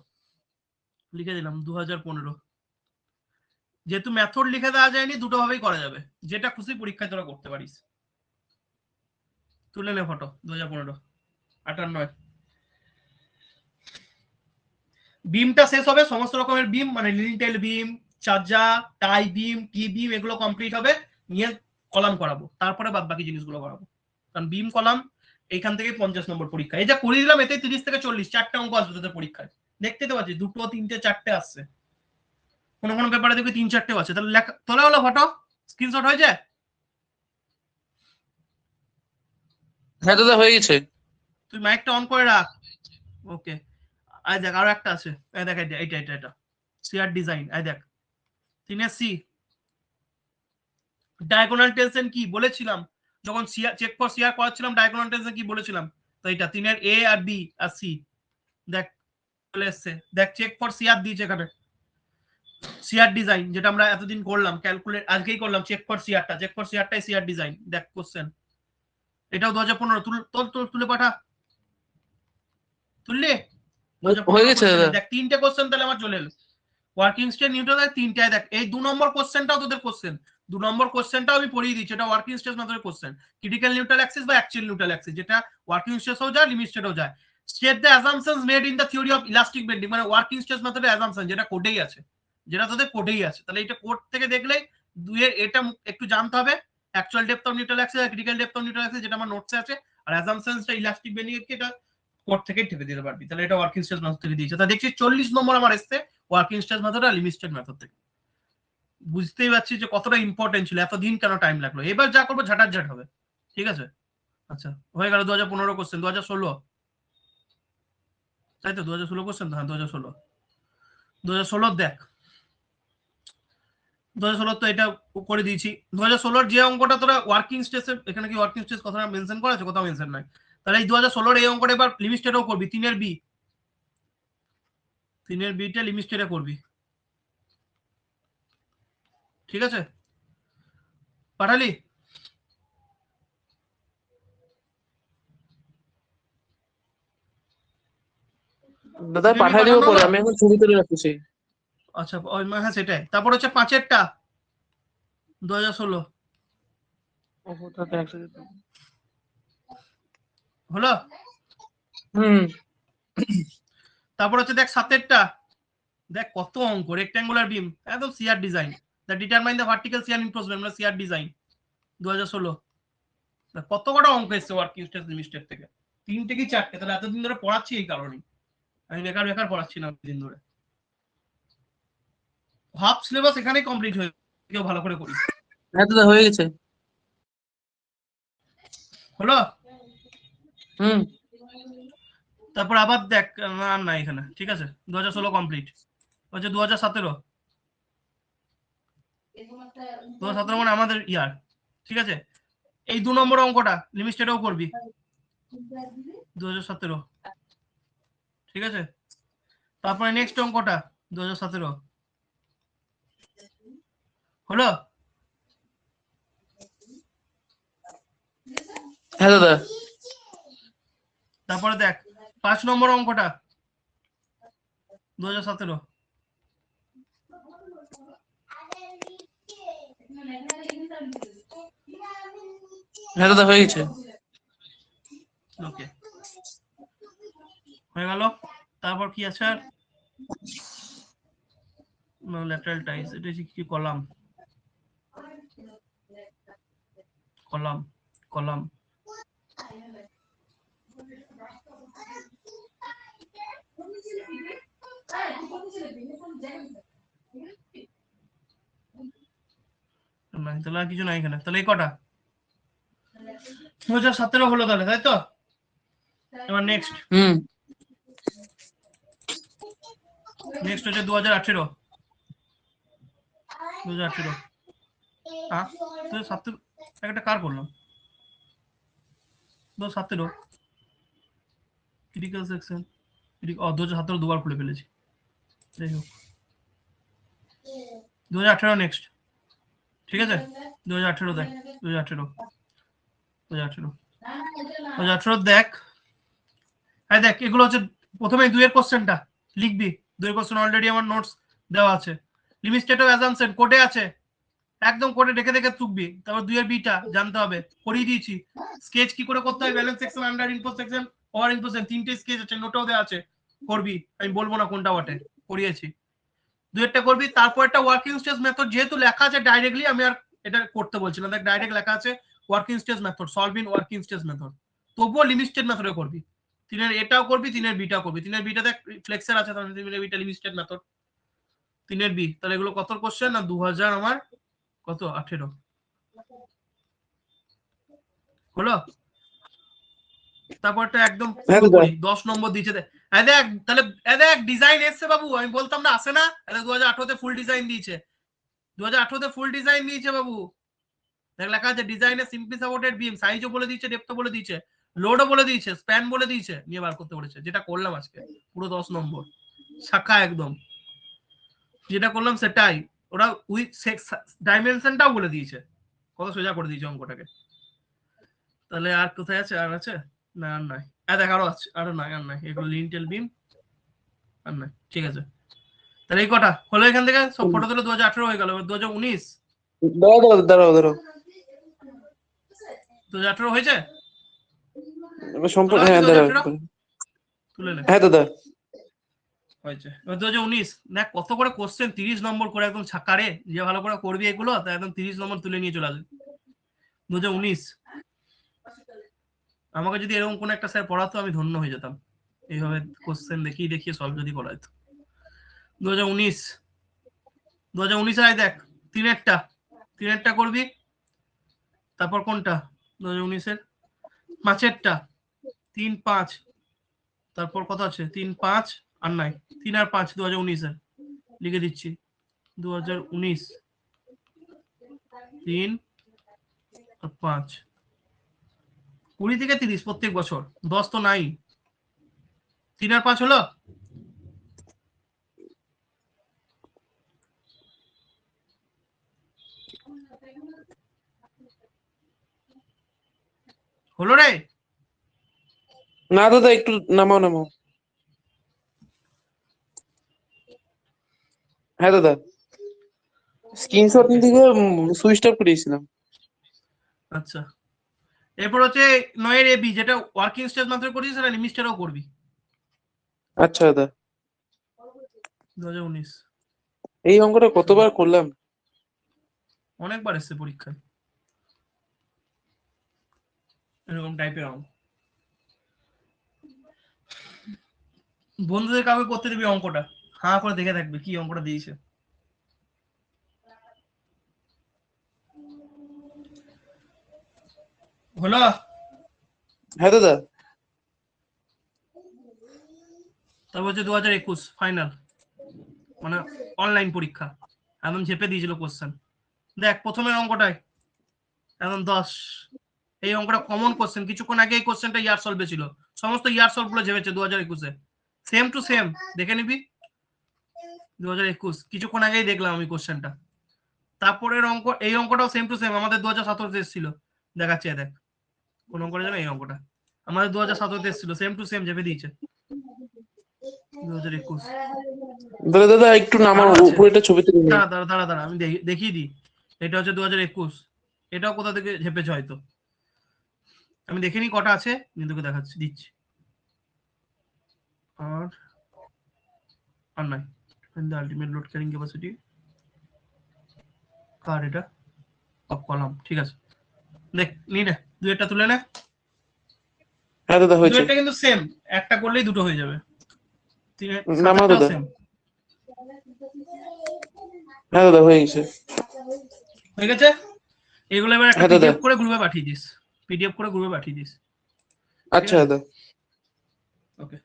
লিখে দিলাম, 2015। যেহেতু মেথড লিখে দেওয়া যায়নি, দুটো ভাবেই করা যাবে, যেটা খুশি পরীক্ষায় তোরা করতে পারিস। তুলে নে ফটো 2015 8 আর 9। বিমটা শেষ হবে, সমস্ত রকমের বিম, মানে লিন্টেল বিম, চার্জা, টাই বিম, টি বিম, এগুলো কমপ্লিট হবে, নিয়ে কলাম করাবো, তারপরে বাদ বাকি জিনিসগুলো করাবো। কারণ বিম কলাম এইখান থেকে 50 নম্বর পরীক্ষা, এই যা করে দিলাম এতে 30 থেকে 40 4টে অঙ্ক আসবে তোদের পরীক্ষায়। দেখতে তো পাচ্ছি 2, 3, 4টে আসছে, কোনো কোনো পেপারে দেখবি 3-4টেও আছে। তাহলে লেখা তোলা হলো, ফটো স্ক্রিনশট হয়ে যায়। হ্যাঁ দাদা হয়ে গেছে। তুই মাইকটা অন করে রাখ। ওকে, আই দেখ আরো একটা আছে, এই দেখ এটা সিআর ডিজাইন, এই দেখ 3 সি ডায়াগোনাল টেনশন কি বলেছিলাম যখন সিআর চেক ফর সিআর করাচ্ছিলাম, ডায়াগোনাল টেনশন কি বলেছিলাম? তো এটা 3 এ আর বি আর সি, দেখ চলে এসছে, দেখ চেক ফর সিআর দিয়েছে এখানে। সিআর ডিজাইন যেটা আমরা এতদিন করলাম, ক্যালকুলেট আজকেই করলাম, চেক ফর সিআরটাই সিআর ডিজাইন। দেখ কোশ্চেন, এটাও 2015, তুলে পাঠা, তুললি? হয়ে গেছে দাদা। দেখ 3টে কোশ্চেন তাহলে আমার চলে এলো। ওয়ার্কিং স্ট্রেস নিউট্রাল 3টায়, দেখ এই 2 নম্বর কোশ্চেনটাও তোদের কোশ্চেন, 2 নম্বর কোশ্চেনটাও আমি পড়িয়ে দিচ্ছি, এটা ওয়ার্কিং স্ট্রেস মেথডের কোশ্চেন। ক্রিটিক্যাল নিউট্রাল অ্যাক্সিস বা অ্যাকচুয়াল নিউট্রাল অ্যাক্সিস, যেটা ওয়ার্কিং স্ট্রেসও যায় লিমিট স্টেটও যায়। State the assumptions made in the theory of elastic bending, মানে ওয়ার্কিং স্ট্রেস মেথডের অ্যাজাম্পশন যেটা কোডেই আছে, যেটা তোদের কোডেই আছে। তাহলে এটা কোড থেকে দেখলেই দুইয়ের এটা একটু জানতে হবে, actual depth of neutral axis আর critical depth of neutral axis, যেটা আমার নোটসে আছে, আর অ্যাজাম্পশনসটা ইলাস্টিক বেন্ডিং এর কি এটা কোড থেকে ঠেকে দিতে পারবি। তাহলে এটা ওয়ার্কিং স্ট্রেস মেথড থেকে দিয়েছে। তা দেখছি 40 নম্বর আমার এসছে ওয়ার্কিং স্ট্রেস মেথড আর লিমিটেড মেথড থেকে। বুঝতেই পারছি যে কতটা ইম্পর্টেন্ট ছিল, এতদিন কেন টাইম লাগলো। এবার যা করবো ঝাঁটাঝাট হবে, ঠিক আছে? আচ্ছা হয়ে গেল 2015 কোশ্চেন। 2016 তাই তো, 2016 কোশ্চেন তো, হ্যাঁ 2016 দেখ, 2016 তো এটা করে দিয়েছি। 2016 যে অঙ্কটা তোরা ওয়ার্কিং স্ট্রেস, এখানে কি ওয়ার্কিং স্ট্রেস কথাটা মেনশন করা আছে? কোথাও মেনশন নাই। তাহলে এই 2016 এই অঙ্কটা এবার লিমিটেডও করবি, 3 বি, 3 বিটা লিমিটেডে করবি, ঠিক আছে? পাঠালি? দাদা তুমি পাঠাই দেবো পাঠানো পরে, তো? আমি এখন ছবি তুলে রাখছি। আচ্ছা ওই হ্যাঁ সেটাই। তারপর হচ্ছে 5-এরটা 2016 ওহো, দাদা একসাথে তো। হলো। হুম। তারপর হচ্ছে দেখ 7-এরটা, দেখ কত অঙ্ক, রেক্ট্যাঙ্গুলার বিম, একদম CR design, the determine the vertical CR enforcement মানে সিআর ডিজাইন 2016। কত কটা অঙ্ক এসছে ওয়ার্কিং স্ট্রেস লিমিটেড থেকে, 3টে কি 4টে, তাহলে এতদিন ধরে পড়াচ্ছি এই কারণেই, আমি বেকার বেকার পড়াচ্ছি না দিন ধরে। হাফ সিলেবাস এখানেই কমপ্লিট হয়ে কেউ ভালো করে করি। হ্যাঁ দাদা হয়ে গেছে। হলো। হুম। তারপর আবার দেখ আর নাই এখানে, ঠিক আছে 2016 কমপ্লিট হচ্ছে। 2017 মানে আমাদের ইয়ার, ঠিক আছে। এই 2 নম্বর অঙ্কটা লিমিটেডও করবি 2017, ঠিক আছে। তারপরে নেক্সট অঙ্কটা 2017 হলো। হ্যাঁ দাদা। তারপরে দেখ 5 নম্বর অঙ্কটা 2017 হ্যাঁ দাদা হয়ে গেছে। ওকে হয়ে গেল। তারপর কি আছে আর, ল্যাটারাল টাইস, এটা কি কলাম, কলাম কলাম তাহলে আর কিছু নাই এখানে, তাহলে এই কটা 2017 হলো তাহলে, তাই তো। এবার নেক্সট হুম। হচ্ছে 2018 একটা কার করলাম 2017 ক্রিটিক্যাল সেকশন, 2017 দুবার খুলে ফেলেছি, যাই হোক 2018 নেক্সট, ঠিক আছে। 2018 দেখ, 2018 দেখ, হ্যাঁ দেখ এগুলো হচ্ছে প্রথমে 2 এর কোশ্চেনটা লিখবি, 2 এর কোশ্চেন অলরেডি আমার নোটস দেওয়া আছে। লিমিট স্টেট অফ অ্যাজাম্পশন কোডে আছে, একদম কোডে দেখে দেখে তুকবি। তারপর 2 এর বিটা জানতে হবে, করিয়ে দিয়েছি। স্কেচ কি করে করতে হয়, balance section, under input section, over input section, 3টে স্কেচ আছে, নোটেও দেওয়া আছে, করবি। আমি বলবো না কোনটা বটে, করিয়েছি। 2 এরটা করবি। তারপর একটা ওয়ার্কিং স্ট্রেস মেথড যেহেতু লেখা আছে ডাইরেক্টলি, আমি আর এটা করতে বলছি না, দেখ ডাইরেক্ট লেখা আছে working stress method, solve in working stress method, তবুও লিমিট স্টেট মেথডে করবি। 3 এর এটাও করবি, 3 এর বিটাও করবি। 3 এর বিটা দেখ ফ্লেক্সের আছে, তাহলে 3 এর বিটা লিমিট স্টেট মেথড, 3 এর বি। তাহলে এগুলো কত কোশ্চেন না 2000 আমার কত 18 হলো। তারপরটা একদম হ্যাঁ দাদা। পুরোপুরি 10 নম্বর দিয়েছে। দেখ তাহলে দেখ ডিজাইন এসছে বাবু, আমি বলতাম না আসে না, 2018 তে ফুল ডিজাইন দিয়েছে, 2018 তে ফুল ডিজাইন দিয়েছে বাবু। দেখ লেখা আছে ডিজাইনে সিম্পলি সাপোর্টেড বিম, সাইজও বলে দিয়েছে, ডেপথও বলে দিয়েছে, লোডও বলে দিয়েছে, স্প্যান বলে দিয়েছে, নিয়ে বার করতে বলেছে, যেটা করলাম আজকে পুরো 10 নম্বর শাখা একদম, যেটা করলাম সেটাই। ওরা উইথ ডাইমেনশনটাও বলে দিয়েছে, কত সোজা করে দিয়েছে অঙ্কটাকে। তাহলে আর কোথায় আছে, আর আছে না, আর নাই। দেখ আরো আছে, আরো নাই, আর নাই, এগুলো লিন্টেল বিম আর নাই, ঠিক আছে। তাহলে এই কটা হলো, এখান থেকে সব ফটো তুলে 2018 হয়ে গেল। 2019 দাঁড়াও দাঁড়াও দাঁড়াও। 2018 হয়েছে সম্পূর্ণ, তোলা হ্যাঁ হয়েছে দাঁড়াও 2018 তুলে নে হ্যাঁ দাদা। হয়েছে। এবার 2019 দেখ কত করে কোশ্চেন, 30 নম্বর করে একদম ছাকারে, যে ভালো করে করবি এগুলো তা একদম 30 নম্বর তুলে নিয়ে চলে আসবে। 2019 আমাকে যদি এরকম কোন একটা স্যার পড়াতো আমি ধন্য হয়ে যেতাম, এইভাবে কোশ্চেন দেখিয়ে দেখিয়ে সলভ যদি করাইতো। 2019 আয় দেখ 3 করবি। তারপর কোনটা 2019 এর 5-এরটা 3, 5, তারপর কত আছে 3, 5 আর নাই, 3 আর 5 2019 এর লিখে দিচ্ছি। 2019 3 আর 5 20 থেকে 30 প্রত্যেক বছর, 10 তো নাই, 3 আর 5 হলো। হলো রে। না দাদা একটু নামাও নামাও। হ্যাঁ দাদা, স্ক্রিনশট Okay. দিকে সুইচ অফ করেছিলাম। আচ্ছা, এরপর হচ্ছে 9 এবি, যেটা ওয়ার্কিং স্টেজ মাত্র করিস আর লিমিস্টারও করবি। আচ্ছা দাদা, 2019 এই অঙ্কটা কতবার করলাম। অনেকবার এসছে পরীক্ষায় এরকম টাইপের অঙ্ক। বন্ধুদের কাউকে করতে দিবি অঙ্কটা, হাঁ করে দেখে থাকবে কি অঙ্কটা দিয়েছে। হলো? হ্যাঁ দাদা, তারপর হচ্ছে 2021 ফাইনাল, মানে অনলাইন পরীক্ষা, একদম ঝেপে দিয়েছিল কোশ্চেন। দেখ প্রথমের অঙ্কটায় একদম 10, এই অঙ্কটা কমন কোশ্চেন, কিছুক্ষণ আগে এই কোশ্চেনটা ইয়ার সলভে ছিল, সমস্ত ইয়ার সলভ গুলো ঝেপেছে 2021-এ, সেম টু সেম, দেখে নিবি 2021, কিছুক্ষণ আগেই দেখলাম আমি কোশ্চেনটা। তারপরের অঙ্ক, এই অঙ্কটাও সেম টু সেম আমাদের 2017-তে এসেছিল, দেখাচ্ছে দেখ কোন অঙ্কটা জানো, এই অঙ্কটা আমাদের 2017-তে এসেছিল, সেম টু সেম ঝেপে দিয়েছে 2021। দাদা দাদা একটু নামাও, আরো আছে। উপরেটা ছবিতে নিয়ে নাও। দাঁড়া দাঁড়া দাঁড়া, আমি দেখিয়ে দিই। এটা হচ্ছে 2021, এটাও কোথা থেকে ঝেপেছে হয়তো, আমি দেখে নিই কটা আছে, আমি তোকে দেখাচ্ছি, দিচ্ছি। আর নাই, আলটিমেট লোড ক্যারিং ক্যাপাসিটি কার, এটা অফ কলাম, ঠিক আছে, দেখ নি না, দুইটা তুলে নে। হ্যাঁ দাদা হয়েছে। দুইটা কিন্তু সেম, একটা করলেই দুটো হয়ে যাবে, নামাও সাতটাও দাদা। সেম। হ্যাঁ দাদা হয়ে গেছে। হয়ে গেছে, এগুলো এবার একটা হ্যাঁ দাদা। পিডিএফ করে গ্রুপে পাঠিয়ে দিস, পিডিএফ করে গ্রুপে পাঠিয়ে দিস। আচ্ছা দাদা। ওকে,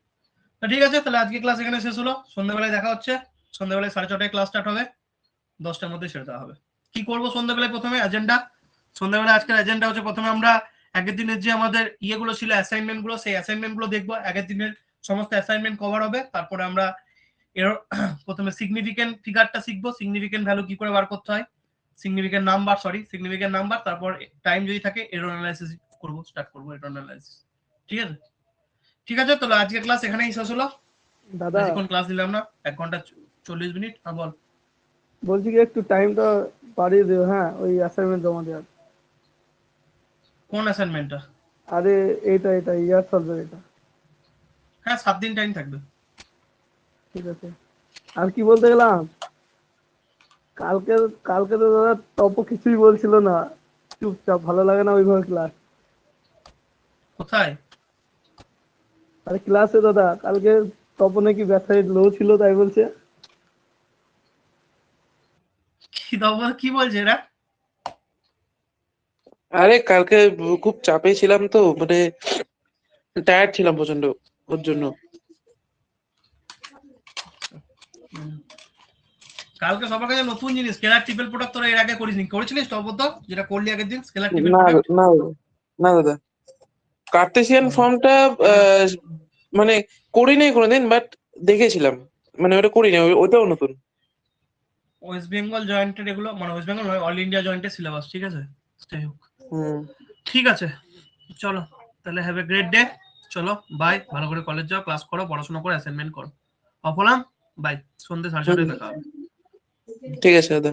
ঠিক আছে, তাহলে আজকে ক্লাস এখানে শেষ হলো, সন্ধ্যাবেলায় দেখা হচ্ছে। সন্ধ্যাবেলায় 6:30টায় ক্লাস স্টার্ট হবে, 10টার মধ্যে ছেড়ে দেওয়া হবে। কি করবো সন্ধ্যাবেলায়, প্রথমে এজেন্ডা, সন্ধ্যাবেলায় আজকের এজেন্ডা হচ্ছে প্রথমে আমরা আগের দিনের যে আমাদের ইয়েগুলো ছিল অ্যাসাইনমেন্ট গুলো, সেই অ্যাসাইনমেন্ট গুলো দেখবো, আগের দিনের সমস্ত অ্যাসাইনমেন্ট কভার হবে। তারপরে আমরা এর প্রথমে সিগনিফিকেন্ট ফিগারটা শিখবো, সিগনিফিকেন্ট ভ্যালু কি করে বার করতে হয়, সিগনিফিকেন্ট নাম্বার, তারপর টাইম যদি থাকে এরর অ্যানালাইসিস করবো, স্টার্ট করবো এরর অ্যানালাইসিস। ঠিক আছে, ঠিক আছে, তাহলে আজকে ক্লাস এখানেই শেষ হলো। দাদা বেশিক্ষণ ক্লাস দিলাম না, 1 ঘন্টা 40 মিনিট। বল। বলছি কি একটু টাইমটা বাড়িয়ে দিও, হ্যাঁ ওই অ্যাসাইনমেন্ট জমা দেওয়ার। কোন অ্যাসাইনমেন্টটা? আরে এটা ইয়ার সলভের এটা। হ্যাঁ 7 দিন টাইম থাকবে। ঠিক আছে, আর কি বলতে গেলাম, কালকে কালকে তো দাদা তপু কিছুই বলছিল না, চুপচাপ, ভালো লাগে না ওইভাবে ক্লাস। কোথায়? আরে ক্লাসে দাদা কালকে তপু নাকি ব্যাটারি লো ছিল তাই বলছে। কি দাও, কি বলছে এরা? আরে কালকে খুব চাপে ছিলাম তো, মানে টায়ার্ড ছিলাম প্রচন্ড, ওর জন্য। কালকে সবার কাছে নতুন জিনিস, স্কেলার ট্রিপল প্রোডাক্ট তোরা এর আগে করিসনি, করেছিলিস তো অবদ্ধ, যেটা করলি আগের দিন, স্কেলার ট্রিপল না প্রোডাক্ট? না না দাদা, কার্টেসিয়ান ফর্মটা মানে করি নাই কোনোদিন, বাট দেখেছিলাম, মানে ওটা করি না, ওটাও নতুন। ওয়েস্ট বেঙ্গল জয়েন্টের এগুলো, মানে ওয়েস্ট বেঙ্গল নয়, অল ইন্ডিয়া জয়েন্টের সিলেবাস, ঠিক আছে, যাই হোক, ঠিক আছে, চলো তাহলে, হ্যাভ এ গ্রেট ডে, চলো বাই, ভালো করে কলেজ যাও, ক্লাস করো, পড়াশোনা করো, অ্যাসাইনমেন্ট করো, অফ হলাম, বাই, সন্ধ্যে 6:30টায় দেখা হবে। ঠিক আছে দাদা।